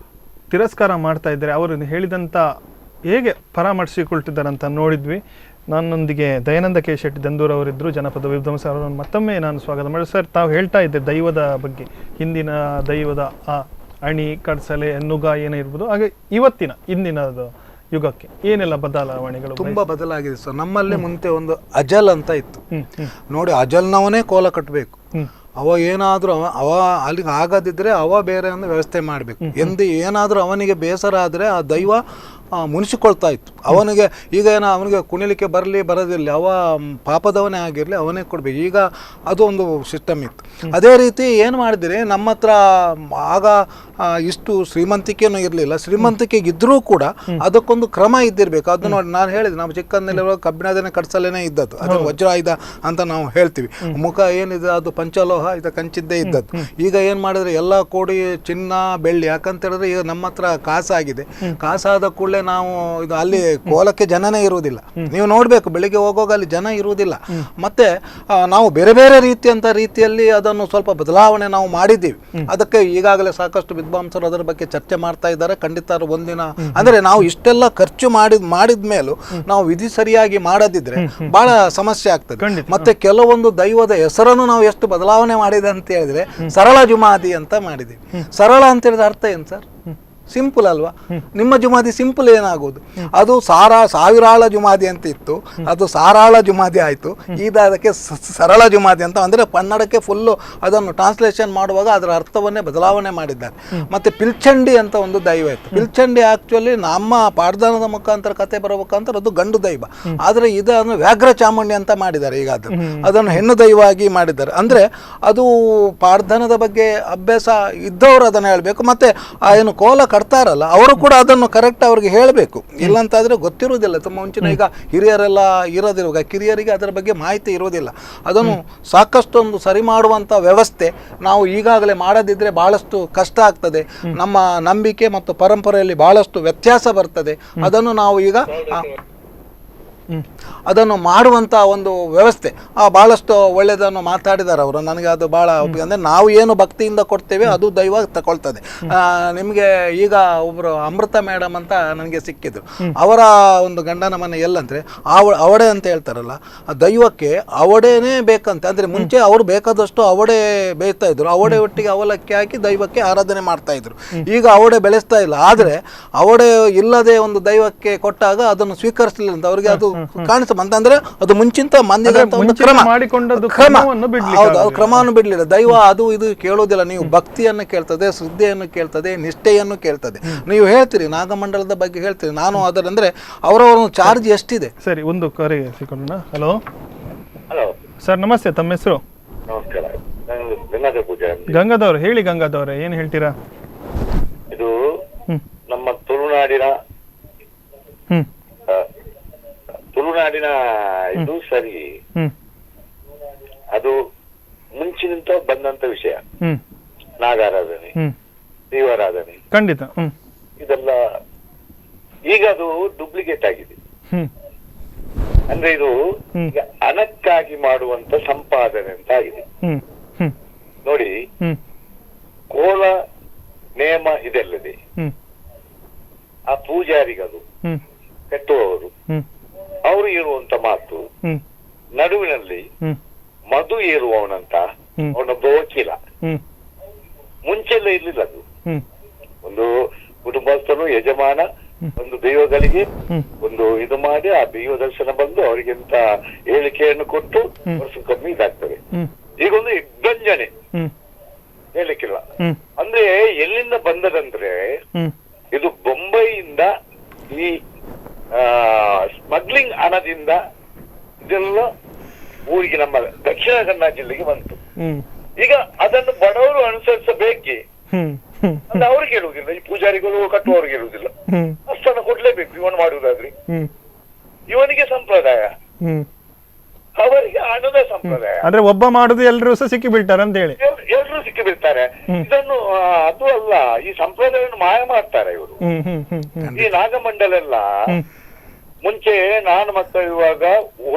ತಿರಸ್ಕಾರ ಮಾಡ್ತಾ ಇದ್ದಾರೆ, ಅವರು ಹೇಳಿದಂಥ ಹೇಗೆ ಪರಾಮರ್ಶಿಕೊಳ್ತಿದ್ದಾರೆ ಅಂತ ನೋಡಿದ್ವಿ. ನನ್ನೊಂದಿಗೆ ದಯಾನಂದ ಕೆ ಶೆಟ್ಟಿ ದಂದೂರ್ ಅವರಿದ್ದರು, ಜನಪದ ವಿದ್ವಾಂಸ ಅವರನ್ನು ಮತ್ತೊಮ್ಮೆ ನಾನು ಸ್ವಾಗತ ಮಾಡಿ. ಸರ್, ತಾವು ಹೇಳ್ತಾ ಇದ್ದೆ ದೈವದ ಬಗ್ಗೆ, ಹಿಂದಿನ ದೈವದ ಆ ಅಣಿ ಕಡ್ಸಲೆ ನುಗ ಏನೇ ಇರ್ಬೋದು, ಹಾಗೆ ಇವತ್ತಿನ ಇಂದಿನದು ಯುಗಕ್ಕೆ ಏನೆಲ್ಲ ಬದಲಾವಣೆಗಳು? ತುಂಬಾ ಬದಲಾಗಿದೆ ಸರ್. ನಮ್ಮಲ್ಲಿ ಮುಂಚೆ ಒಂದು ಅಜಲ್ ಅಂತ ಇತ್ತು ನೋಡಿ, ಅಜಲ್ನವನೇ ಕೋಲ ಕಟ್ಟಬೇಕು. ಅವ ಏನಾದರೂ ಅವ ಅಲ್ಲಿಗೆ ಆಗದಿದ್ರೆ ಅವ ಬೇರೆ ಒಂದು ವ್ಯವಸ್ಥೆ ಮಾಡಬೇಕು. ಎಂದು ಏನಾದರೂ ಅವನಿಗೆ ಬೇಸರ ಆದರೆ ಆ ದೈವ ಮುನಿಸಿಕೊಳ್ತಾ ಇತ್ತು. ಅವನಿಗೆ ಈಗ ಏನೋ ಅವನಿಗೆ ಕುಣಿಲಿಕ್ಕೆ ಬರಲಿ ಬರೋದಿಲ್ಲ, ಅವ ಪಾಪದವನೇ ಆಗಿರಲಿ ಅವನೇ ಕೊಡಬೇಕು. ಈಗ ಅದು ಒಂದು ಸಿಸ್ಟಮ್ ಇತ್ತು. ಅದೇ ರೀತಿ ಏನು ಮಾಡಿದಿರಿ, ನಮ್ಮ ಹತ್ರ ಆಗ ಇಷ್ಟು ಶ್ರೀಮಂತಿಕೆನೂ ಇರಲಿಲ್ಲ. ಶ್ರೀಮಂತಿಕೆಗೆ ಇದ್ದರೂ ಕೂಡ ಅದಕ್ಕೊಂದು ಕ್ರಮ ಇದ್ದಿರಬೇಕು. ಅದು ನೋಡಿ, ನಾನು ಹೇಳಿದೆ ನಾವು ಚಿಕ್ಕಂದಿರುವ ಕಬ್ಬಿಣದನೇ ಕಡ್ಸಲೇನೆ ಇದ್ದದ್ದು, ಅದು ವಜ್ರಾಯುಧ ಅಂತ ನಾವು ಹೇಳ್ತೀವಿ. ಮುಖ ಏನಿದೆ ಅದು ಪಂಚಲೋಹ, ಇದು ಕಂಚಿದ್ದೇ ಇದ್ದದ್ದು. ಈಗ ಏನು ಮಾಡಿದ್ರೆ ಎಲ್ಲ ಕೋಡಿ ಚಿನ್ನ ಬೆಳ್ಳಿ. ಯಾಕಂತ ಹೇಳಿದ್ರೆ ಈಗ ನಮ್ಮ ಹತ್ರ ಕಾಸಾಗಿದೆ. ಕಾಸಾದ ಕೂಡಲೇ ನಾವು ಇದು ಅಲ್ಲಿ ಕೋಲಕ್ಕೆ ಜನನೇ ಇರುವುದಿಲ್ಲ. ನೀವು ನೋಡ್ಬೇಕು, ಬೆಳಿಗ್ಗೆ ಹೋಗುವಾಗ ಅಲ್ಲಿ ಜನ ಇರುವುದಿಲ್ಲ. ಮತ್ತೆ ನಾವು ಬೇರೆ ಬೇರೆ ರೀತಿಯಲ್ಲಿ ಅದನ್ನು ಸ್ವಲ್ಪ ಬದಲಾವಣೆ ನಾವು ಮಾಡಿದ್ದೀವಿ. ಅದಕ್ಕೆ ಈಗಾಗಲೇ ಸಾಕಷ್ಟು ವಿದ್ವಾಂಸರು ಅದರ ಬಗ್ಗೆ ಚರ್ಚೆ ಮಾಡ್ತಾ ಇದ್ದಾರೆ. ಖಂಡಿತ ಒಂದಿನ ಅಂದ್ರೆ ನಾವು ಇಷ್ಟೆಲ್ಲ ಖರ್ಚು ಮಾಡಿದ ಮೇಲೂ ನಾವು ವಿಧಿ ಸರಿಯಾಗಿ ಮಾಡದಿದ್ರೆ ಬಹಳ ಸಮಸ್ಯೆ ಆಗ್ತದೆ. ಮತ್ತೆ ಕೆಲವೊಂದು ದೈವದ ಹೆಸರನ್ನು ನಾವು ಎಷ್ಟು ಬದಲಾವಣೆ ಮಾಡಿದೆ ಅಂತ ಹೇಳಿದ್ರೆ, ಸರಳ ಜುಮಾದಿ ಅಂತ ಮಾಡಿದ್ದೀವಿ. ಸರಳ ಅಂತ ಹೇಳಿದ್ರೆ ಅರ್ಥ ಏನು ಸರ್? ಸಿಂಪಲ್ ಅಲ್ವಾ? ನಿಮ್ಮ ಜುಮಾದಿ ಸಿಂಪಲ್ ಏನಾಗೋದು? ಅದು ಸಾವಿರಾಳ ಜುಮಾದಿ ಅಂತ ಇತ್ತು, ಅದು ಸಾರಾಳ ಜುಮಾದಿ ಆಯಿತು. ಈಗ ಅದಕ್ಕೆ ಸರಳ ಜುಮಾದಿ ಅಂತ ಅಂದರೆ ಕನ್ನಡಕ್ಕೆ ಫುಲ್ಲು ಅದನ್ನು ಟ್ರಾನ್ಸ್ಲೇಷನ್ ಮಾಡುವಾಗ ಅದರ ಅರ್ಥವನ್ನೇ ಬದಲಾವಣೆ ಮಾಡಿದ್ದಾರೆ. ಮತ್ತು ಪಿಲ್ಚಂಡಿ ಅಂತ ಒಂದು ದೈವ ಇತ್ತು. ಪಿಲ್ಚಂಡಿ ಆ್ಯಕ್ಚುಲಿ ನಮ್ಮ ಪಾಡ್ದಾನದ ಮುಖಾಂತರ ಕತೆ ಬರಬೇಕಂತ ಅದು ಗಂಡು ದೈವ. ಆದರೆ ಇದನ್ನು ವ್ಯಾಘ್ರ ಚಾಮುಂಡಿ ಅಂತ ಮಾಡಿದ್ದಾರೆ. ಈಗ ಅದನ್ನು ಹೆಣ್ಣು ದೈವ ಆಗಿ ಮಾಡಿದ್ದಾರೆ. ಅಂದರೆ ಅದು ಪಾಡ್ದಾನದ ಬಗ್ಗೆ ಅಭ್ಯಾಸ ಇದ್ದವರು ಅದನ್ನು ಹೇಳಬೇಕು. ಮತ್ತು ಏನು ಕೋಲ ಕಟ್ತಾರಲ್ಲ ಅವರು ಕೂಡ ಅದನ್ನು ಕರೆಕ್ಟ್ ಅವ್ರಿಗೆ ಹೇಳಬೇಕು. ಇಲ್ಲಂತಾದರೆ ಗೊತ್ತಿರುವುದಿಲ್ಲ. ತುಂಬ ಮುಂಚಿನ ಈಗ ಹಿರಿಯರೆಲ್ಲ ಇರೋದಿರುವಾಗ ಕಿರಿಯರಿಗೆ ಅದರ ಬಗ್ಗೆ ಮಾಹಿತಿ ಇರೋದಿಲ್ಲ. ಅದನ್ನು ಸಾಕಷ್ಟು ಒಂದು ಸರಿ ಮಾಡುವಂಥ ವ್ಯವಸ್ಥೆ ನಾವು ಈಗಾಗಲೇ ಮಾಡದಿದ್ದರೆ ಭಾಳಷ್ಟು ಕಷ್ಟ ಆಗ್ತದೆ. ನಮ್ಮ ನಂಬಿಕೆ ಮತ್ತು ಪರಂಪರೆಯಲ್ಲಿ ಭಾಳಷ್ಟು ವ್ಯತ್ಯಾಸ ಬರ್ತದೆ. ಅದನ್ನು ನಾವು ಈಗ ಅದನ್ನು ಮಾಡುವಂಥ ಒಂದು ವ್ಯವಸ್ಥೆ ಭಾಳಷ್ಟು ಒಳ್ಳೆಯದನ್ನು ಮಾತಾಡಿದ್ದಾರೆ ಅವರು. ನನಗೆ ಅದು ಭಾಳ ಅಂದರೆ ನಾವು ಏನು ಭಕ್ತಿಯಿಂದ ಕೊಡ್ತೇವೆ ಅದು ದೈವ ತಗೊಳ್ತದೆ. ನಿಮಗೆ ಈಗ ಒಬ್ಬರು ಅಮೃತ ಮೇಡಮ್ ಅಂತ ನನಗೆ ಸಿಕ್ಕಿದ್ರು. ಅವರ ಒಂದು ಗಂಡನ ಮನೆ ಎಲ್ಲಂದರೆ ಅವಡೆ ಅಂತ ಹೇಳ್ತಾರಲ್ಲ, ದೈವಕ್ಕೆ ಅವಡೇನೇ ಬೇಕಂತೆ. ಅಂದರೆ ಮುಂಚೆ ಅವರು ಬೇಕಾದಷ್ಟು ಅವಡೆ ಬೇಯ್ತಾ ಇದ್ರು. ಅವಡೆ ಒಟ್ಟಿಗೆ ಅವಲಕ್ಕಿ ಹಾಕಿ ದೈವಕ್ಕೆ ಆರಾಧನೆ ಮಾಡ್ತಾ ಇದ್ರು. ಈಗ ಅವಡೆ ಬೆಳೆಸ್ತಾ ಇಲ್ಲ. ಆದರೆ ಅವಡೆ ಇಲ್ಲದೆ ಒಂದು ದೈವಕ್ಕೆ ಕೊಟ್ಟಾಗ ಅದನ್ನು ಸ್ವೀಕರಿಸಲಿಲ್ಲ ಅಂತ ಅವರಿಗೆ ಅದು ಕಾಣಿಸ ಅಂತಂದ್ರೆ ಅದು ಮುಂಚಿಂತ ಕ್ರಮವನ್ನು ಬಿಡ್ಲಿಲ್ಲ. ದೈವ ಅದು ಇದು ಕೇಳೋದಿಲ್ಲ. ನೀವು ಭಕ್ತಿಯನ್ನು ಕೇಳ್ತದೆ, ಶ್ರದ್ಧೆಯನ್ನು ಕೇಳ್ತದೆ, ನಿಷ್ಠೆಯನ್ನು ಕೇಳ್ತದೆ. ನೀವು ಹೇಳ್ತೀರಿ ನಾಗಮಂಡಲದ ಬಗ್ಗೆ ಹೇಳ್ತೀರಿ. ನಾನು ಅದರಂದ್ರೆ ಅವರವರ ಚಾರ್ಜ್ ಎಷ್ಟಿದೆ. ಸರಿ, ಒಂದು ಕರೆ ಸಿಕ್ಕೋಣ. ಹಲೋ ಹಲೋ ಸರ್, ನಮಸ್ತೆ. ತಮ್ಮ ಹೆಸರು? ನಮಸ್ಕಾರ. ನಾನು ಗಂಗಾಧರ ಪೂಜಾರಿ. ಗಂಗಾಧವ್ರೆ ಹೇಳಿ. ಗಂಗಾಧವ್ರೆ ಏನು ಹೇಳ್ತೀರಾ? ಇದು ನಮ್ಮ ತುಳುನಾಡಿನ ಇದು ಸರಿ, ಅದು ಮುಂಚಿನಿಂದ ಬಂದಂತ ವಿಷಯ. ನಾಗಾರಾಧನೆ, ದೇವಾರಾಧನೆ, ಖಂಡಿತ ಇದೆಲ್ಲ ಈಗ ಅದು ಡೂಪ್ಲಿಕೇಟ್ ಆಗಿದೆ. ಅಂದ್ರೆ ಇದು ಈಗ ಹಣಕ್ಕಾಗಿ ಮಾಡುವಂತ ಸಂಪಾದನೆ ಅಂತ ಆಗಿದೆ. ನೋಡಿ, ಕೋಲ ನೇಮ ಇದೆಲ್ಲದೆ ಆ ಪೂಜಾರಿಗಳು ಕಟ್ಟುವವರು ಅವರು ಇರುವಂತ ಮಾತು, ನಡುವಿನಲ್ಲಿ ಮಧು ಏರುವವನಂತ ಅವನೊಬ್ಬ ವಕೀಲ. ಮುಂಚೆಲ್ಲ ಇರ್ಲಿಲ್ಲ ಅದು. ಒಂದು ಕುಟುಂಬಸ್ಥನು ಯಜಮಾನ ಒಂದು ದೈವಗಳಿಗೆ ಒಂದು ಇದು ಮಾಡಿ ಆ ದೈವ ದರ್ಶನ ಬಂದು ಅವರಿಗಿಂತ ಹೇಳಿಕೆಯನ್ನು ಕೊಟ್ಟು ವರ್ಷ ಕಮ್ಮಿ ಇದಾಗ್ತದೆ. ಈಗ ಒಂದು ಇಬ್ಬಂಜನೆ ಹೇಳಿಕ್ಕಿಲ್ಲ. ಅಂದ್ರೆ ಎಲ್ಲಿಂದ ಬಂದದಂದ್ರೆ ಇದು ಬೊಂಬೈಯಿಂದ ಈ ಸ್ಮಗ್ಲಿಂಗ್ ಹಣದಿಂದ ಇದೆಲ್ಲ ಊರಿಗೆ ನಮ್ಮ ದಕ್ಷಿಣ ಕನ್ನಡ ಜಿಲ್ಲೆಗೆ ಬಂತು. ಈಗ ಅದನ್ನು ಬಡವರು ಅನುಸರಿಸಬೇಕೇ ಅಂದ್ರೆ ಅವ್ರಿಗೆ ಹೇಳುವುದಿಲ್ಲ, ಈ ಪೂಜಾರಿಗಳು ಕಟ್ಟುವವ್ರಿಗೆ ಹೇಳುವುದಿಲ್ಲ. ಅಷ್ಟನ್ನು ಕೊಡ್ಲೇಬೇಕು ಇವನು ಮಾಡುವುದಾದ್ರೆ. ಇವನಿಗೆ ಸಂಪ್ರದಾಯ, ಅವರಿಗೆ ಹಣದ ಸಂಪ್ರದಾಯ. ಅಂದ್ರೆ ಒಬ್ಬ ಮಾಡುದು ಎಲ್ಲರೂ ಸಹ ಸಿಕ್ಕಿ ಬೀಳ್ತಾರೆ ಅಂತ ಹೇಳಿ ಎಲ್ಲರೂ ಸಿಕ್ಕಿ ಬೀಳ್ತಾರೆ. ಇದನ್ನು ಅದು ಅಲ್ಲ, ಈ ಸಂಪ್ರದಾಯವನ್ನು ಮಾಯ ಮಾಡ್ತಾರೆ ಇವರು. ಈ ನಾಗಮಂಡಲ ಎಲ್ಲ ಮುಂಚೆ ನಾನು ಮಕ್ಕಳು ಇರುವಾಗ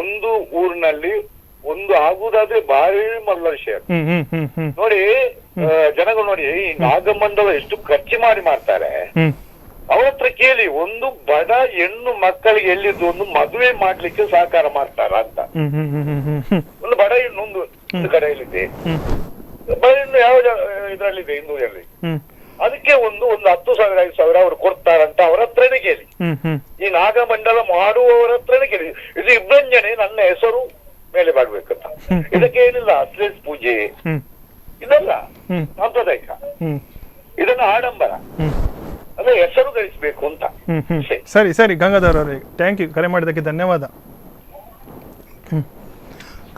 ಒಂದು ಊರಿನಲ್ಲಿ ಒಂದು ಆಗುವುದಾದ್ರೆ ಭಾರಿ ಮೊದಲ ವಿಷಯ. ನೋಡಿ ಜನಗಳು ನೋಡಿ, ಈ ನಾಗಮಂಡಲ ಎಷ್ಟು ಖರ್ಚು ಮಾಡ್ತಾರೆ. ಅವ್ರ ಹತ್ರ ಕೇಳಿ, ಒಂದು ಬಡ ಹೆಣ್ಣು ಮಕ್ಕಳಿಗೆ ಎಲ್ಲಿದ್ದು ಒಂದು ಮದುವೆ ಮಾಡ್ಲಿಕ್ಕೆ ಸಹಕಾರ ಮಾಡ್ತಾರ ಅಂತ. ಒಂದು ಬಡ ಹೆಣ್ಣು ಒಂದು ಕಡೆಯಲ್ಲಿದೆ, ಬಡ ಹೆಣ್ಣು ಯಾವ ಇದ್ರಲ್ಲಿದೆ ಹಿಂದೂರಲ್ಲಿ, ಅದಕ್ಕೆ ಒಂದು 10,000 5,000 ಅವ್ರು ಕೊಡ್ತಾರಂತ ಅವ್ರ ಹತ್ರನೇ ಕೇಳಿ. ಈ ನಾಗಮಂಡಲ ಮಾಡುವವರ ಹತ್ರನೇ ಕೇಳಿ. ಇದು ಇಬ್ಬಂಜನೆ ನನ್ನ ಹೆಸರು ಮೇಲೆ ಮಾಡ್ಬೇಕಂತ. ಇದಕ್ಕೆ ಏನಿಲ್ಲ, ಅಶ್ಲೇಷ ಪೂಜೆ ಇದೆಲ್ಲ ಸಾಂಪ್ರದಾಯಿಕ, ಇದನ್ನ ಆಡಂಬರ, ಅದೇ ಹೆಸರು ಗಳಿಸ್ಬೇಕು ಅಂತ. ಸರಿ ಸರಿ ಗಂಗಾಧರ್ ಅವರಿಗೆ ಥ್ಯಾಂಕ್ ಯು, ಕರೆ ಮಾಡಿದ್ದಕ್ಕೆ ಧನ್ಯವಾದ.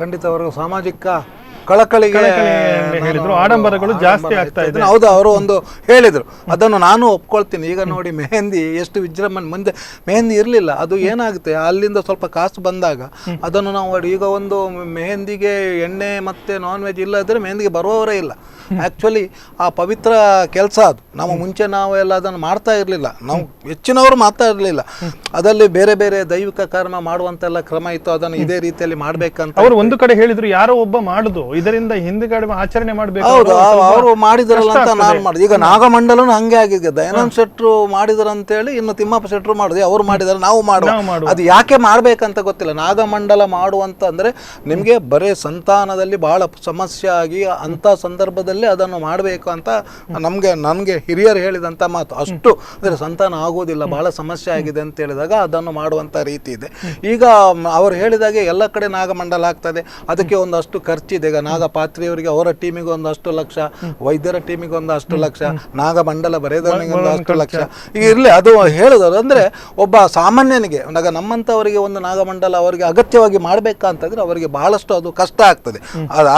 ಖಂಡಿತ ಅವರು ಸಾಮಾಜಿಕ ಕಳಕಳಿಗೆ ಹೇಳಿದ್ರು, ಆಡಂಬರಗಳು ಜಾಸ್ತಿ ಆಗ್ತಾ ಇದೆ. ಹೌದು, ಅವರು ಒಂದು ಹೇಳಿದ್ರು, ಅದನ್ನು ನಾನು ಒಪ್ಕೊಳ್ತೀನಿ. ಈಗ ನೋಡಿ, ಮೆಹಂದಿ ಎಷ್ಟು ವಿಜೃಂಭಣೆ, ಮುಂದೆ ಮೆಹಂದಿ ಇರಲಿಲ್ಲ. ಅದು ಏನಾಗುತ್ತೆ, ಅಲ್ಲಿಂದ ಸ್ವಲ್ಪ ಕಾಸು ಬಂದಾಗ ಅದನ್ನು ನಾವು ಈಗ ಒಂದು ಮೆಹಂದಿಗೆ ಎಣ್ಣೆ ಮತ್ತು ನಾನ್ ವೆಜ್ ಇಲ್ಲದ್ರೆ ಮೆಹಂದಿಗೆ ಬರುವವರೇ ಇಲ್ಲ. ಆ್ಯಕ್ಚುಲಿ ಆ ಪವಿತ್ರ ಕೆಲಸ ಅದು. ನಾವು ಮುಂಚೆ ನಾವೆಲ್ಲ ಅದನ್ನು ಮಾಡ್ತಾ ಇರಲಿಲ್ಲ, ನಾವು ಹೆಚ್ಚಿನವರು ಮಾಡ್ತಾ ಇರಲಿಲ್ಲ. ಅದರಲ್ಲಿ ಬೇರೆ ಬೇರೆ ದೈವಿಕ ಕರ್ಮ ಮಾಡುವಂತೆಲ್ಲ ಕ್ರಮ ಇತ್ತು, ಅದನ್ನು ಇದೇ ರೀತಿಯಲ್ಲಿ ಮಾಡ್ಬೇಕಂತ ಅವರು ಒಂದು ಕಡೆ ಹೇಳಿದ್ರು, ಯಾರೋ ಒಬ್ಬ ಮಾಡುದು ಇದರಿಂದ ಹಿಂದ್ಗಡೆ ಆಚರಣೆ ಮಾಡಬೇಕು. ಹೌದು, ಅವರು ಮಾಡಿದ್ರಲ್ಲ ಅಂತ ನಾನು ಮಾಡಿದೆ. ಈಗ ನಾಗಮಂಡಲನು ಹಂಗೆ ಆಗಿದೆ. ದಯಾನಂದ ಶೆಟ್ರು ಮಾಡಿದ್ರಂತೇಳಿ ಇನ್ನು ತಿಮ್ಮಪ್ಪ ಶೆಟ್ರು ಮಾಡಿದೆ, ಅವ್ರು ಮಾಡಿದಾರೆ, ನಾವು ಮಾಡುವ. ಅದು ಯಾಕೆ ಮಾಡ್ಬೇಕಂತ ಗೊತ್ತಿಲ್ಲ. ನಾಗಮಂಡಲ ಮಾಡುವಂತ ಅಂದ್ರೆ ನಿಮ್ಗೆ ಬರೇ ಸಂತಾನದಲ್ಲಿ ಬಹಳ ಸಮಸ್ಯೆ ಆಗಿ ಅಂತ ಸಂದರ್ಭದಲ್ಲಿ ಅದನ್ನು ಮಾಡಬೇಕು ಅಂತ ನಮಗೆ ಹಿರಿಯರು ಹೇಳಿದಂತ ಮಾತು. ಅಷ್ಟು ಅಂದ್ರೆ ಸಂತಾನ ಆಗೋದಿಲ್ಲ, ಬಹಳ ಸಮಸ್ಯೆ ಆಗಿದೆ ಅಂತ ಹೇಳಿದಾಗ ಅದನ್ನು ಮಾಡುವಂತ ರೀತಿ ಇದೆ. ಈಗ ಅವರು ಹೇಳಿದಾಗೆ ಎಲ್ಲ ಕಡೆ ನಾಗಮಂಡಲ ಆಗ್ತದೆ, ಅದಕ್ಕೆ ಒಂದಷ್ಟು ಖರ್ಚಿದೆ. ಈಗ ನಾಗಪಾತ್ರಿಯವರಿಗೆ ಅವರ ಟೀಮಿಗೆ ಒಂದಷ್ಟು ಲಕ್ಷ, ವೈದ್ಯರ ಟೀಮಿಗೆ ಒಂದಷ್ಟು ಲಕ್ಷ, ನಾಗಮಂಡಲ ಬರೆದವನಿಗೆ ಒಂದಷ್ಟು ಲಕ್ಷ. ಈಗ ಇರಲಿ, ಅದು ಹೇಳಿದವರು ಅಂದ್ರೆ ಒಬ್ಬ ಸಾಮಾನ್ಯನಿಗೆ ನಮ್ಮಂಥವರಿಗೆ ಒಂದು ನಾಗಮಂಡಲ ಅವರಿಗೆ ಅಗತ್ಯವಾಗಿ ಮಾಡಬೇಕಂತಂದ್ರೆ ಅವರಿಗೆ ಬಹಳಷ್ಟು ಅದು ಕಷ್ಟ ಆಗ್ತದೆ.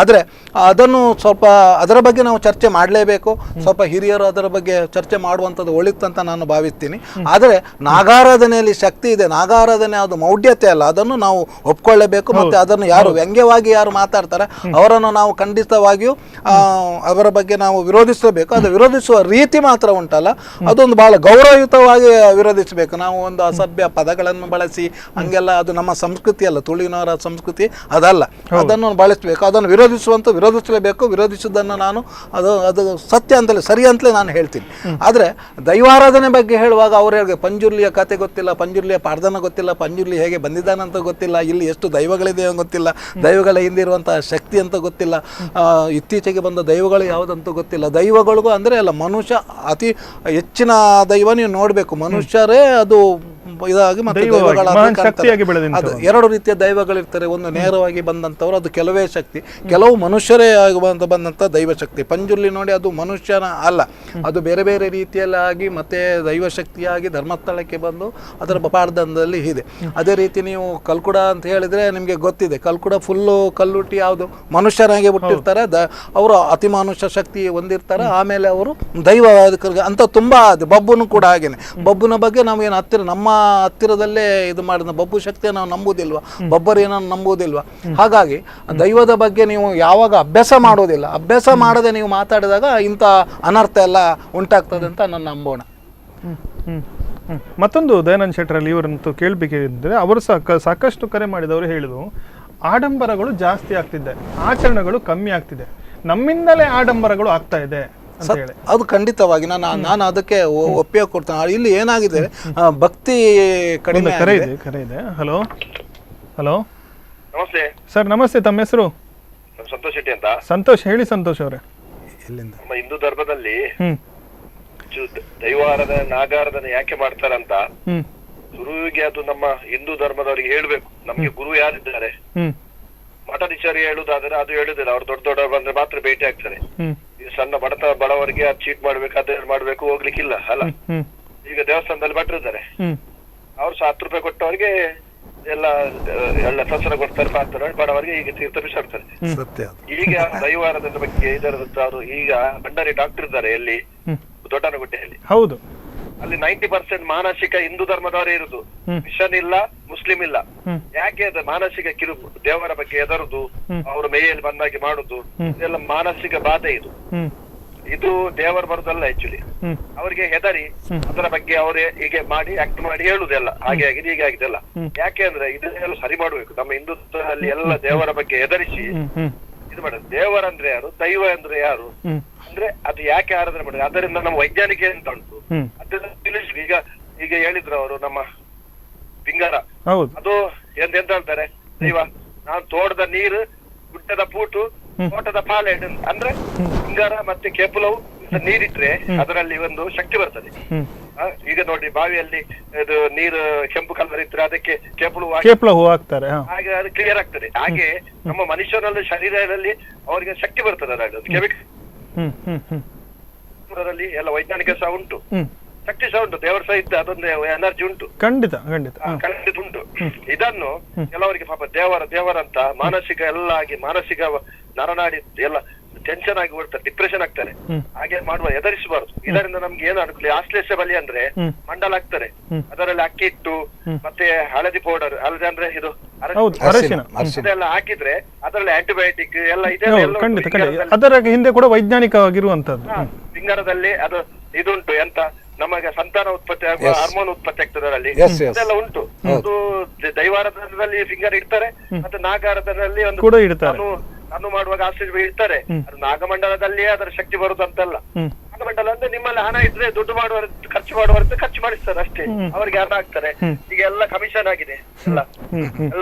ಆದರೆ ಅದನ್ನು ಸ್ವಲ್ಪ ಅದರ ಬಗ್ಗೆ ನಾವು ಚರ್ಚೆ ಮಾಡಲೇಬೇಕು. ಸ್ವಲ್ಪ ಹಿರಿಯರು ಅದರ ಬಗ್ಗೆ ಚರ್ಚೆ ಮಾಡುವಂಥದ್ದು ಒಳಿತಂತ ನಾನು ಭಾವಿಸ್ತೀನಿ. ಆದರೆ ನಾಗಾರಾಧನೆಯಲ್ಲಿ ಶಕ್ತಿ ಇದೆ, ನಾಗಾರಾಧನೆ ಅದು ಮೌಢ್ಯತೆ ಅಲ್ಲ, ಅದನ್ನು ನಾವು ಒಪ್ಕೊಳ್ಳೇಬೇಕು. ಮತ್ತೆ ಅದನ್ನು ಯಾರು ವ್ಯಂಗ್ಯವಾಗಿ ಯಾರು ಮಾತಾಡ್ತಾರೆ ಅವರನ್ನು ನಾವು ಖಂಡಿತವಾಗಿಯೂ ಅವರ ಬಗ್ಗೆ ನಾವು ವಿರೋಧಿಸಬೇಕು. ಅದು ವಿರೋಧಿಸುವ ರೀತಿ ಮಾತ್ರ ಉಂಟಲ್ಲ, ಅದೊಂದು ಬಹಳ ಗೌರವಯುತವಾಗಿ ವಿರೋಧಿಸಬೇಕು. ನಾವು ಒಂದು ಅಸಭ್ಯ ಪದಗಳನ್ನು ಬಳಸಿ ಹಂಗೆಲ್ಲ, ಅದು ನಮ್ಮ ಸಂಸ್ಕೃತಿ ಅಲ್ಲ, ತುಳುವಿನವರ ಸಂಸ್ಕೃತಿ ಅದಲ್ಲ. ಅದನ್ನು ಬಳಸಬೇಕು, ಅದನ್ನು ವಿರೋಧಿಸಲೇಬೇಕು. ವಿರೋಧಿಸುವುದನ್ನು ನಾನು ಅದು ಸತ್ಯ ಅಂತಲೇ ಸರಿ ಅಂತಲೇ ನಾನು ಹೇಳ್ತೀನಿ. ಆದರೆ ದೈವಾರಾಧನೆ ಬಗ್ಗೆ ಹೇಳುವಾಗ ಅವರಿಗೆ ಪಂಜುರ್ಲಿಯ ಕತೆ ಗೊತ್ತಿಲ್ಲ, ಪಂಜುರ್ಲಿಯ ಪಾರ್ಧನ ಗೊತ್ತಿಲ್ಲ, ಪಂಜುರ್ಲಿ ಹೇಗೆ ಬಂದಿದ್ದಾನಂತ ಗೊತ್ತಿಲ್ಲ, ಇಲ್ಲಿ ಎಷ್ಟು ದೈವಗಳಿದೆ ಗೊತ್ತಿಲ್ಲ, ದೈವಗಳ ಹಿಂದಿರುವಂತಹ ಶಕ್ತಿ ಅಂತ ಗೊತ್ತಿಲ್ಲ, ಇತ್ತೀಚೆಗೆ ಬಂದ ದೈವಗಳು ಯಾವುದಂತೂ ಗೊತ್ತಿಲ್ಲ. ದೈವಗಳಿಗೂ ಅಂದರೆ ಅಲ್ಲ, ಮನುಷ್ಯ ಅತಿ ಹೆಚ್ಚಿನ ದೈವ ನೀವು ನೋಡಬೇಕು, ಮನುಷ್ಯರೇ ಅದು ಇದಾಗಿ ಮತ್ತೆ ದೈವವಾಗಿ, ದೈವಗಳಾಗಿ ಮಹಾನ್ ಕಾಣ್ತಾರೆ. ಶಕ್ತಿಯಾಗಿ ಬೆಳೆದಂಥವ್ರು. ಅದು ಎರಡು ರೀತಿಯ ದೈವಗಳಿರ್ತಾರೆ. ಒಂದು ನೇರವಾಗಿ ಬಂದಂಥವ್ರು, ಅದು ಕೆಲವೇ ಶಕ್ತಿ. ಕೆಲವು ಮನುಷ್ಯರೇ ಆಗಿ ಬಂದಂಥ ದೈವಶಕ್ತಿ. ಪಂಜುರ್ಲಿ ನೋಡಿ, ಅದು ಮನುಷ್ಯನ ಅಲ್ಲ, ಅದು ಬೇರೆ ಬೇರೆ ರೀತಿಯಲ್ಲಿ ಆಗಿ ಮತ್ತೆ ದೈವಶಕ್ತಿಯಾಗಿ ಧರ್ಮಸ್ಥಳಕ್ಕೆ ಬಂದು ಅದರ ಪಾರ್ಧನದಲ್ಲಿ ಇದೆ. ಅದೇ ರೀತಿ ನೀವು ಕಲ್ಕುಡ ಅಂತ ಹೇಳಿದ್ರೆ ನಿಮಗೆ ಗೊತ್ತಿದೆ, ಕಲ್ಕುಡ ಫುಲ್ಲು ಕಲ್ಲುಟ್ಟಿ ಯಾವುದು ಮನುಷ್ಯರಾಗಿ ಬಿಟ್ಟಿರ್ತಾರೆ, ಅವರು ಅತಿ ಮಾನುಷ್ಯ ಶಕ್ತಿ ಹೊಂದಿರ್ತಾರೆ. ಆಮೇಲೆ ಅವರು ದೈವ ಅಂತ ತುಂಬ ಬಬ್ಬುನು ಕೂಡ ಹಾಗೇನೆ. ಬಬ್ಬುನ ಬಗ್ಗೆ ನಾವು ಏನು ನಮ್ಮ ಹತ್ತಿರದಲ್ಲೇ ಇದು ಮಾಡಿದ ಬಬ್ಬು ಶಕ್ತಿಯ ನಾವು ನಂಬುವುದಿಲ್ವಾ, ಬಬ್ಬರೇನೋ ನಂಬುವುದಿಲ್ವಾ. ಹಾಗಾಗಿ ದೈವದ ಬಗ್ಗೆ ನೀವು ಯಾವಾಗ ಅಭ್ಯಾಸ ಮಾಡೋದಿಲ್ಲ, ಅಭ್ಯಾಸ ಮಾಡದೆ ನೀವು ಮಾತಾಡಿದಾಗ ಇಂಥ ಅನರ್ಥ ಎಲ್ಲ ಉಂಟಾಗ್ತದೆ ಅಂತ ನಾನು ನಂಬೋಣ. ಮತ್ತೊಂದು ದಯಾನಂದ ಶೆಟ್ಟರಲ್ಲಿ ಇವರಂತೂ ಕೇಳಬೇಕಿದ್ರೆ, ಅವರು ಸಾಕಷ್ಟು ಕರೆ ಮಾಡಿದವರು ಹೇಳಿದ್ರು, ಆಡಂಬರಗಳು ಜಾಸ್ತಿ ಆಗ್ತಿದೆ, ಆಚರಣೆಗಳು ಕಮ್ಮಿ ಆಗ್ತಿದೆ, ನಮ್ಮಿಂದಲೇ ಆಡಂಬರಗಳು ಆಗ್ತಾ ಇದೆ ಅಂತ ಹೇಳಿ. ಅದು ಖಂಡಿತವಾಗಿ ನಾನು ಅದಕ್ಕೆ ಒಪ್ಪಿಗೆ ಕೊಡ್ತೇನೆ. ಇಲ್ಲಿ ಏನಾಗಿದೆ, ಭಕ್ತಿ ಕಡಿಮೆ ಕರೆ ಇದೆ. ಹಲೋ ಹಲೋ ನಮಸ್ತೆ ಸರ್. ನಮಸ್ತೆ, ತಮ್ಮ ಹೆಸರು? ಸಂತೋಷ್ ಶೆಟ್ಟಿ ಅಂತ. ಸಂತೋಷ್, ಹೇಳಿ ಸಂತೋಷ್ ಅವರೇ. ಎಲ್ಲಿಂದ? ನಮ್ಮ ಹಿಂದೂ ಧರ್ಮದಲ್ಲಿ ದೈವಾರಾಧನೆ ನಾಗಾರಾಧನೆ ಯಾಕೆ ಮಾಡ್ತಾರಂತ ಗುರುವಿಗೆ ಅದು ನಮ್ಮ ಹಿಂದೂ ಧರ್ಮದವರಿಗೆ ಹೇಳ್ಬೇಕು. ನಮ್ಗೆ ಗುರು ಯಾರಿದ್ದಾರೆ, ಮಠಾಧಿಚಾರ್ಯ ಹೇಳುದಾದ್ರೆ ಅದು ಹೇಳುದಿಲ್ಲ. ಅವ್ರು ದೊಡ್ಡ ದೊಡ್ಡ ಬಂದ್ರೆ ಮಾತ್ರ ಭೇಟಿ ಆಗ್ತಾರೆ. ಈ ಸಣ್ಣ ಬಡವರಿಗೆ ಅದು ಚೀಟ್ ಮಾಡ್ಬೇಕು, ಅದೇನು ಮಾಡ್ಬೇಕು, ಹೋಗ್ಲಿಕ್ಕಿಲ್ಲ ಅಲ್ಲ. ಈಗ ದೇವಸ್ಥಾನದಲ್ಲಿ ಭಟ್ರಿದ್ದಾರೆ, ಅವ್ರು 10 ರೂಪಾಯಿ ಕೊಟ್ಟವರಿಗೆ ಎಲ್ಲ ಪ್ರಸಾರ ಕೊಡ್ತಾರೆ, ಮಾಡ್ತಾರೆ. ಬಡವರಿಗೆ ಈಗ ತೀರ್ಥ ಬಿಸಾಡ್ತಾರೆ. ಈಗ ದೈವಾರಾಧನೆ ಬಗ್ಗೆ ಇದರದ್ದು ಈಗ ಭಂಡಾರಿ ಡಾಕ್ಟರ್ ಇದ್ದಾರೆ ಎಲ್ಲಿ, ದೊಡ್ಡನಗುಡ್ಡೆಯಲ್ಲಿ. ಹೌದು, ಅಲ್ಲಿ 90% ಮಾನಸಿಕ ಹಿಂದೂ ಧರ್ಮದವರೇ ಇರುದು, ಕ್ರಿಶ್ಚಿಯನ್ ಇಲ್ಲ, ಮುಸ್ಲಿಂ ಇಲ್ಲ. ಯಾಕೆ ಅದು ಮಾನಸಿಕ ಕಿರುಬು, ದೇವರ ಬಗ್ಗೆ ಎದರುದು, ಅವರು ಮೇಯಲ್ಲಿ ಬಂದಾಗಿ ಮಾಡುದು, ಇದೆಲ್ಲ ಮಾನಸಿಕ ಬಾಧೆ. ಇದು ದೇವರ ಬರುದಲ್ಲ. ಆಕ್ಚುಲಿ ಅವರಿಗೆ ಹೆದರಿ ಅದರ ಬಗ್ಗೆ ಅವರೇ ಹೀಗೆ ಮಾಡಿ ಆಕ್ಟ್ ಮಾಡಿ ಹೇಳುದೆಲ್ಲ ಹಾಗೆ ಆಗಿದೆ ಹೀಗೆ ಆಗಿದೆಲ್ಲ. ಯಾಕೆ ಅಂದ್ರೆ ಇದನ್ನೆಲ್ಲ ಸರಿ ಮಾಡ್ಬೇಕು. ನಮ್ಮ ಹಿಂದುತ್ವದಲ್ಲಿ ಎಲ್ಲ ದೇವರ ಬಗ್ಗೆ ಹೆದರಿಸಿ ಇದು ಮಾಡೋದು. ದೇವರಂದ್ರೆ ಯಾರು, ದೈವ ಅಂದ್ರೆ ಯಾರು ಅಂದ್ರೆ ಅದು ಯಾಕೆ ಆರಾಧನೆ ಮಾಡಿದ್ರೆ, ಅದರಿಂದ ನಮ್ಮ ವೈಜ್ಞಾನಿಕ ಎಂತ ಉಂಟು ಅದನ್ನ ತಿಳಿಸಿ. ಈಗ ಹೇಳಿದ್ರು ಅವರು ನಮ್ಮ ಪಿಂಗಾರ, ಅದು ಎಂತ ಹೇಳ್ತಾರೆ, ದೈವ ನಾನು ತೋಟದ ನೀರು, ಗುಡ್ಡದ ಪೂಟು, ತೋಟದ ಪಾಲೆ ಅಂದ್ರೆ ಪಿಂಗಾರ ಮತ್ತೆ ಕೇಪುಲವು ನೀರಿಟ್ರೆ ಅದರಲ್ಲಿ ಒಂದು ಶಕ್ತಿ ಬರ್ತದೆ. ಈಗ ನೋಡಿ ಬಾವಿಯಲ್ಲಿ ಇದು ನೀರು ಕೆಂಪು ಕಲರ್ ಇದ್ರೆ ಅದಕ್ಕೆ ಕೇಪುಳು ಹೂ ಹಾಕ್ತಾರೆ, ಹಾಗೆ ಅದು ಕ್ಲಿಯರ್ ಆಗ್ತದೆ. ಹಾಗೆ ನಮ್ಮ ಮನುಷ್ಯನಲ್ಲಿ ಶರೀರದಲ್ಲಿ ಅವರಿಗೆ ಶಕ್ತಿ ಬರ್ತದೆ. ಅದರಲ್ಲಿ ಕೆಮಿಕಲ್ ಎಲ್ಲ ವೈಜ್ಞಾನಿಕ ಸಹ ಉಂಟು, ಶಕ್ತಿ ಸಹ ಉಂಟು, ದೇವರ ಸಹ ಇದ್ದ ಅದೊಂದು ಎನರ್ಜಿ ಉಂಟು, ಖಂಡಿತ ಉಂಟು. ಇದನ್ನು ಕೆಲವರಿಗೆ ಪಾಪ ದೇವರಂತ ಮಾನಸಿಕ ಎಲ್ಲ ಆಗಿ ಮಾನಸಿಕ ನರನಾಡಿ ಎಲ್ಲ ಟೆನ್ಷನ್ ಆಗಿ ಬಿಡ್ತಾರೆ, ಡಿಪ್ರೆಷನ್ ಆಗ್ತಾರೆ. ಹಾಗೆ ಮಾಡುವ ಎದುರಿಸಬಾರ್ದು. ಇದರಿಂದ ನಮ್ಗೆ ಏನು ಅನುಕೂಲ, ಆಶ್ಲೇಷ ಬಲಿ ಅಂದ್ರೆ ಮಂಡಲ ಹಾಕ್ತಾರೆ, ಅದರಲ್ಲಿ ಅಕ್ಕಿ ಹಿಟ್ಟು ಮತ್ತೆ ಹಳದಿ ಪೌಡರ್, ಹಳದಿ ಅಂದ್ರೆ ಇದು ಅದೆಲ್ಲ ಹಾಕಿದ್ರೆ ಅದರಲ್ಲಿ ಆಂಟಿಬಯೋಟಿಕ್ ಎಲ್ಲ ಇದೆ. ಅದರ ಹಿಂದೆ ಕೂಡ ವೈಜ್ಞಾನಿಕವಾಗಿರುವಂತದ್ದು. ಸಿಂಗಾರದಲ್ಲಿ ಅದು ಇದುಂಟು, ಎಂತ ನಮಗೆ ಸಂತಾನ ಉತ್ಪತ್ತಿ ಆಗುವ ಹಾರ್ಮೋನ್ ಉತ್ಪತ್ತಿ ಆಗ್ತದೆ ಅದರಲ್ಲಿ, ಅದೆಲ್ಲ ಉಂಟು. ಅದು ದೈವಾರಾಧನದಲ್ಲಿ ಫಿಂಗರ್ ಇಡ್ತಾರೆ, ಮತ್ತೆ ನಾಗಾರಾಧನದಲ್ಲಿ ಒಂದು ನಾನು ಮಾಡುವಾಗ ಆಶ್ಚರ್ಯ ಇರ್ತಾರೆ. ಅದು ನಾಗಮಂಡಲದಲ್ಲಿ ಅದರ ಶಕ್ತಿ ಬರುದಂತಲ್ಲ. ನಾಗಮಂಡಲ ಅಂದ್ರೆ ನಿಮ್ಮಲ್ಲಿ ಹಣ ಇದ್ರೆ ದುಡ್ಡು ಮಾಡುವ ಖರ್ಚು ಮಾಡಿಸ್ತಾರೆ ಅಷ್ಟೇ, ಅವರಿಗೆ ಹಣ ಆಗ್ತಾರೆ. ಈಗ ಎಲ್ಲ ಕಮಿಷನ್ ಆಗಿದೆ ಎಲ್ಲ.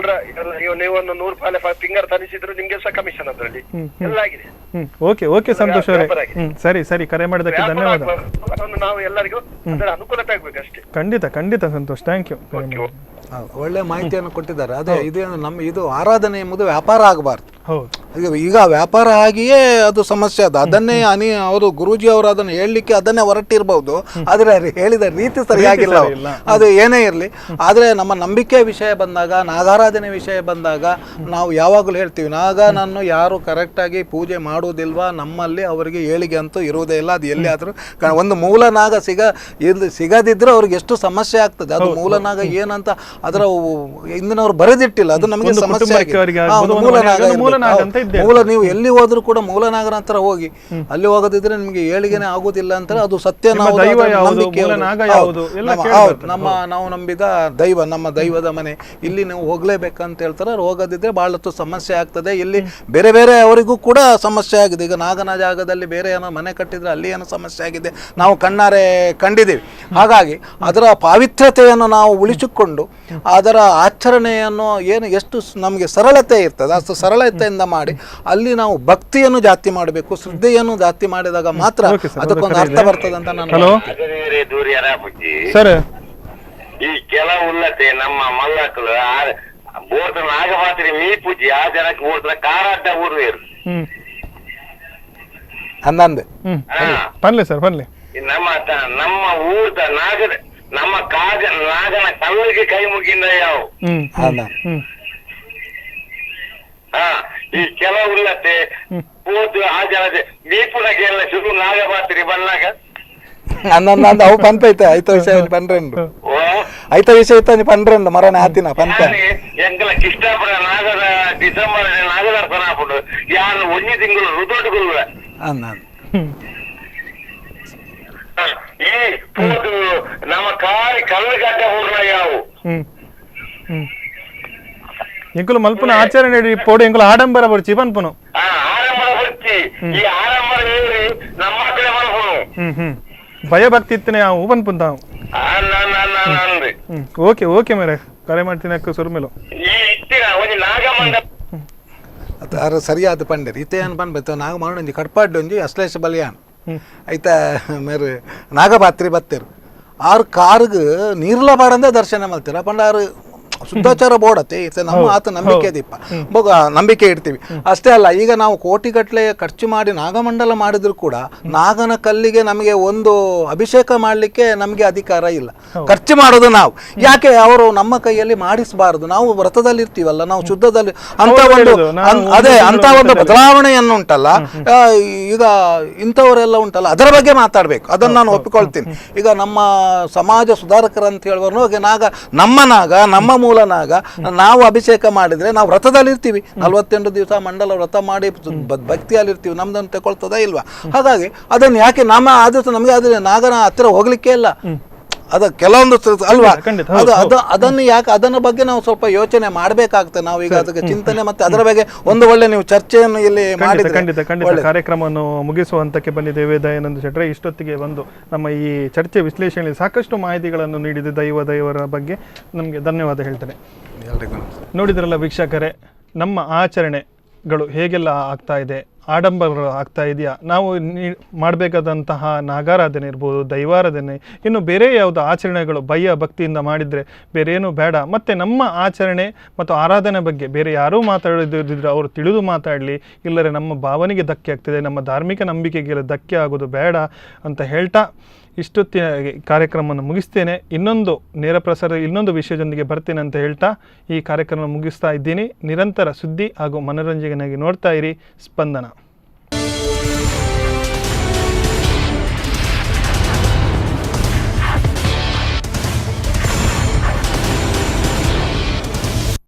ನೀವೊಂದು 100 ರೂಪಾಯಿ ಫಿಂಗರ್ ತರಿಸಿದ್ರು ನಿಮ್ಗೆ ಸಹ ಕಮಿಷನ್ ಅದರಲ್ಲಿ ಎಲ್ಲ ಆಗಿದೆ. ಓಕೆ ಸಂತೋಷ್ ಅವರೇ, ಸರಿ ಕರೆ ಮಾಡಿದಕ್ಕೆ ಧನ್ಯವಾದ. ನಾವು ಎಲ್ಲರಿಗೂ ಅದರ ಅನುಕೂಲತೆ ಆಗ್ಬೇಕು ಅಷ್ಟೇ. ಖಂಡಿತ ಸಂತೋಷ್, ಥ್ಯಾಂಕ್ ಯು. ಒಳ್ಳೆ ಮಾಹಿತಿಯನ್ನು ಕೊಟ್ಟಿದ್ದಾರೆ. ಅದೇ ಇದು ಆರಾಧನೆ ಎಂಬುದು ವ್ಯಾಪಾರ ಆಗಬಾರ್ದು. ಈಗ ವ್ಯಾಪಾರ ಆಗಿಯೇ ಅದು ಸಮಸ್ಯೆ. ಅದನ್ನೇ ಅವರು ಗುರೂಜಿ ಅವರು ಅದನ್ನು ಹೇಳಲಿಕ್ಕೆ ಅದನ್ನೇ ಹೊರಟಿರ್ಬಹುದು, ಆದ್ರೆ ಹೇಳಿದ ರೀತಿ ಸರಿಯಾಗಿಲ್ಲ. ಅದು ಏನೇ ಇರಲಿ, ಆದ್ರೆ ನಮ್ಮ ನಂಬಿಕೆ ವಿಷಯ ಬಂದಾಗ, ನಾಗಾರಾಧನೆ ವಿಷಯ ಬಂದಾಗ ನಾವು ಯಾವಾಗಲೂ ಹೇಳ್ತೀವಿ, ನಾಗನನ್ನು ಯಾರು ಕರೆಕ್ಟಾಗಿ ಪೂಜೆ ಮಾಡುವುದಿಲ್ವಾ ನಮ್ಮಲ್ಲಿ ಅವರಿಗೆ ಏಳಿಗೆ ಅಂತೂ ಇರುವುದೇ ಇಲ್ಲ. ಅದು ಎಲ್ಲಿಯಾದರೂ ಒಂದು ಮೂಲ ನಾಗ ಸಿಗದಿದ್ರೆ ಅವ್ರಿಗೆ ಎಷ್ಟು ಸಮಸ್ಯೆ ಆಗ್ತದೆ. ಅದು ಮೂಲ ನಾಗ ಏನಂತ ಅದರ ಹಿಂದಿನವ್ರು ಬರೆದಿಟ್ಟಿಲ್ಲ, ಅದು ನಮಗೆ ಸಮಸ್ಯೆ ಆಗಿದೆ. ಮೂಲ ನೀವು ಎಲ್ಲಿ ಹೋದ್ರು ಕೂಡ ಮೂಲನಾಗರ ಹತ್ರ ಹೋಗಿ, ಅಲ್ಲಿ ಹೋಗದಿದ್ರೆ ನಿಮ್ಗೆ ಏಳಿಗೆನೆ ಆಗುದಿಲ್ಲ ಅಂತಾರೆ. ಅದು ಸತ್ಯ. ನಾವು ನಂಬಿದ ದೈವ, ನಮ್ಮ ದೈವದ ಮನೆ, ಇಲ್ಲಿ ನೀವು ಹೋಗ್ಲೇಬೇಕಂತ ಹೇಳ್ತಾರೆ. ಹೋಗದಿದ್ರೆ ಬಹಳಷ್ಟು ಸಮಸ್ಯೆ ಆಗ್ತದೆ. ಇಲ್ಲಿ ಬೇರೆ ಬೇರೆ ಅವರಿಗೂ ಕೂಡ ಸಮಸ್ಯೆ ಆಗಿದೆ. ಈಗ ನಾಗನ ಜಾಗದಲ್ಲಿ ಬೇರೆ ಏನೋ ಮನೆ ಕಟ್ಟಿದ್ರೆ ಅಲ್ಲಿ ಏನೋ ಸಮಸ್ಯೆ ಆಗಿದೆ, ನಾವು ಕಣ್ಣಾರೆ ಕಂಡಿದ್ದೀವಿ. ಹಾಗಾಗಿ ಅದರ ಪಾವಿತ್ರ್ಯತೆಯನ್ನು ನಾವು ಉಳಿಸಿಕೊಂಡು ಅದರ ಆಚರಣೆಯನ್ನು ಎಷ್ಟು ನಮಗೆ ಸರಳತೆ ಇರ್ತದೆ ಅಷ್ಟು ಸರಳತೆಯಿಂದ ಮಾಡಿ ಅಲ್ಲಿ ನಾವು ಭಕ್ತಿಯನ್ನು ಜಾಸ್ತಿ ಮಾಡಬೇಕು, ಶ್ರದ್ಧೆಯನ್ನು ಜಾಸ್ತಿ ಮಾಡಿದಾಗ ಮಾತ್ರ ಅದಕ್ಕೊಂದು ಅರ್ಥ ಬರ್ತದೆ ಅಂತ ನಾನು. ಸರ್ ಈ ಕೆಲವುಲ್ಲತೆ ನಮ್ಮ ಮಲ್ಲಕ್ಕಳು ಬೋರ್ದ ನಾಗಪಾತ್ರಿ ಮೀ ಪೂಜಿ ಆ ಜನಕ್ಕೆ ಊರ್ದ ಕಾರಾಡ್ಡ ಊರ್ವೇರು ಅಂದಂದೆ ಪನ್ಲೆ ಸರ್ ಪನ್ಲೆ ನಮ್ಮ ಊರ್ದ ನಮ್ಮ ನಾಗನ ಕಲ್ಲಿಗೆ ಕೈ ಮುಗಿಂದ ಯಾವ ಈ ಕೆಲವುಲ್ಲತೆ ಹೋದು ಆ ಜನತೆ ಮೀಪುನಗೆ ಎಲ್ಲ ಶುರು ನಾಗಪಾತ್ರಿ ಬಂದಾಗ ಅಂದಂದ ಅವು ಪಂಪೈತೆ ಐತ ವಿಷಯ ಪನ್ರೆಂಡು ಐತ ವಿಷಯ ಇತ್ತ ಪನ್ರೆಂಡು ಮರಣ ಆತಿನ ಪಂಪ ಎಂಕಲ ಕಿಷ್ಟಪಡ ನಾಗದ ಡಿಸೆಂಬರ್ ನಾಗದರ್ಶನ ಹಾಕೊಂಡು ಯಾರು ಒಂಜಿ ತಿಂಗಳು ಋತೊಟ್ಟುಕೊಳ್ಳುವ ಈ ಹೋದು ನಮ್ಮ ಕಲ್ಲು ಗಡ್ಡ ಊರ್ನ ಯಾವು ಎಂಕುಲು ಮಲ್ಪುನ ಆಚರಣೆ ಪೋಡು ಎಂಕುಲು ಆಡಂಬರ ಬರ್ಚಿ ಪನ್ಪುನು ಆಡಂಬರ ಬರ್ಚಿ ಈ ಆಡಂಬರ ಹೇಳಿ ನಮ್ಮ ಕಡೆ ಮಲ್ಪುನು ಭಯಭಕ್ತಿ ಇತ್ತನೆ ಅವು ಪನ್ಪುಂತಾವು ಓಕೆ ಓಕೆ ಮೇರೆ ಕರೆ ಮಾಡ್ತೀನಿ ಅಕ್ಕ ಸುರ್ಮೇಲು ಈ ಇತ್ತಿನ ಒಂದು ನಾಗಮಂಡ ಅದು ಸರಿಯಾದ ಪಂಡೇರು ಈತ ಏನು ಪನ್ಬೇಕು ನಾಗಮಂಡ ಒಂಜಿ ಕಡ್ಪಾಡ್ ಒಂಜಿ ಅಶ್ಲೇಷ ಬಲಿಯಾನ್ ಐತ ಮೇರೆ ನಾಗಪಾತ್ರಿ ಬತ್ತೇರು ಆರು ಕಾರ್ಗೆ ನೀರ್ಲ ಬಾಡಂದೆ ದರ್ಶನ ಮಲ್ತೀರ ಪಂಡ ಆರು ಶುದ್ಧಾಚಾರ ಬೋಡತ್ತೆ ನಮ್ಮ ಆತ ನಂಬಿಕೆ ದೀಪ ನಂಬಿಕೆ ಇಡ್ತೀವಿ ಅಷ್ಟೇ ಅಲ್ಲ. ಈಗ ನಾವು ಕೋಟಿಗಟ್ಟಲೆ ಖರ್ಚು ಮಾಡಿ ನಾಗಮಂಡಲ ಮಾಡಿದ್ರು ಕೂಡ ನಾಗನ ಕಲ್ಲಿಗೆ ನಮಗೆ ಒಂದು ಅಭಿಷೇಕ ಮಾಡಲಿಕ್ಕೆ ನಮಗೆ ಅಧಿಕಾರ ಇಲ್ಲ. ಖರ್ಚು ಮಾಡೋದು ನಾವು ಯಾಕೆ ಅವರು ನಮ್ಮ ಕೈಯಲ್ಲಿ ಮಾಡಿಸಬಾರದು. ನಾವು ವ್ರತದಲ್ಲಿ ಇರ್ತೀವಲ್ಲ, ನಾವು ಶುದ್ಧದಲ್ಲಿ ಅಂತ ಒಂದು ಅದೇ ಅಂತ ಒಂದು ಬದಲಾವಣೆಯನ್ನು ಉಂಟಲ್ಲ, ಈಗ ಇಂಥವರೆಲ್ಲ ಉಂಟಲ್ಲ, ಅದರ ಬಗ್ಗೆ ಮಾತಾಡ್ಬೇಕು. ಅದನ್ನು ನಾನು ಒಪ್ಪಿಕೊಳ್ತೀನಿ. ಈಗ ನಮ್ಮ ಸಮಾಜ ಸುಧಾರಕರು ಅಂತ ಹೇಳುವರು ನಾಗ ನಮ್ಮ ಮೂಲ ನಾಗ ನಾವು ಅಭಿಷೇಕ ಮಾಡಿದ್ರೆ ನಾವು ವ್ರತದಲ್ಲಿ ಇರ್ತೀವಿ, 48 ದಿವಸ ಮಂಡಲ ವ್ರತ ಮಾಡಿ ಭಕ್ತಿಯಲ್ಲಿರ್ತೀವಿ, ನಮ್ದನ್ನು ತಗೊಳ್ತದ ಇಲ್ವಾ? ಹಾಗಾಗಿ ಅದನ್ನು ಯಾಕೆ ನಮಗೆ ಅದ್ರ ನಾಗನ ಹತ್ತಿರ ಹೋಗ್ಲಿಕ್ಕೆ ಇಲ್ಲ. ಅದ ಕೆಲವೊಂದು ಅಲ್ವಾ, ಅದನ್ನು ಯಾಕೆ ಅದನ್ನ ಬಗ್ಗೆ ನಾವು ಸ್ವಲ್ಪ ಯೋಚನೆ ಮಾಡ್ಬೇಕಾಗ್ತದೆ. ನಾವು ಈಗ ಅದಕ್ಕೆ ಚಿಂತನೆ ಮತ್ತೆ ಅದರ ಬಗ್ಗೆ ಒಂದು ಒಳ್ಳೆ ನೀವು ಚರ್ಚೆಯನ್ನು ಇಲ್ಲಿ ಮಾಡಿದ್ರೆ ಖಂಡಿತ ಕಾರ್ಯಕ್ರಮವನ್ನು ಮುಗಿಸುವ ಹಂತಕ್ಕೆ ಬಂದಿದ್ದೇವೆ. ದಯಾನಂದ ಶೆಟ್ರೆ, ಇಷ್ಟೊತ್ತಿಗೆ ಬಂದು ನಮ್ಮ ಈ ಚರ್ಚೆ ವಿಶ್ಲೇಷಣೆಯಲ್ಲಿ ಸಾಕಷ್ಟು ಮಾಹಿತಿಗಳನ್ನು ನೀಡಿದೆ ದೈವರ ಬಗ್ಗೆ. ನಮಗೆ ಧನ್ಯವಾದ ಹೇಳ್ತೇನೆ. ನೋಡಿದ್ರಲ್ಲ ವೀಕ್ಷಕರೇ, ನಮ್ಮ ಆಚರಣೆಗಳು ಹೇಗೆಲ್ಲ ಆಗ್ತಾ ಇದೆ, ಆಡಂಬರ ಆಗ್ತಾ ಇದೆಯಾ, ನಾವು ಮಾಡಬೇಕಾದಂತಹ ನಾಗಾರಾಧನೆ ಇರ್ಬೋದು, ದೈವಾರಾಧನೆ, ಇನ್ನು ಬೇರೆ ಯಾವುದು ಆಚರಣೆಗಳು ಭಯ ಭಕ್ತಿಯಿಂದ ಮಾಡಿದರೆ ಬೇರೆ ಏನೂ ಬೇಡ. ಮತ್ತು ನಮ್ಮ ಆಚರಣೆ ಮತ್ತು ಆರಾಧನೆ ಬಗ್ಗೆ ಬೇರೆ ಯಾರೂ ಮಾತಾಡೋದಿದ್ರೆ ಅವರು ತಿಳಿದು ಮಾತಾಡಲಿ, ಇಲ್ಲರೆ ನಮ್ಮ ಭಾವನೆಗೆ ಧಕ್ಕೆ ಆಗ್ತಿದೆ, ನಮ್ಮ ಧಾರ್ಮಿಕ ನಂಬಿಕೆಗೆ ಧಕ್ಕೆ ಆಗೋದು ಬೇಡ ಅಂತ ಹೇಳ್ತಾ ಇಷ್ಟೊತ್ತಿನ ಕಾರ್ಯಕ್ರಮವನ್ನು ಮುಗಿಸ್ತೇನೆ. ಇನ್ನೊಂದು ನೇರ ಪ್ರಸಾರ ಇನ್ನೊಂದು ವಿಷಯದೊಂದಿಗೆ ಬರ್ತೇನೆ ಅಂತ ಹೇಳ್ತಾ ಈ ಕಾರ್ಯಕ್ರಮ ಮುಗಿಸ್ತಾ ಇದ್ದೀನಿ. ನಿರಂತರ ಸುದ್ದಿ ಹಾಗೂ ಮನೋರಂಜನೆಯಾಗಿ ನೋಡ್ತಾ ಇರಿ ಸ್ಪಂದನ.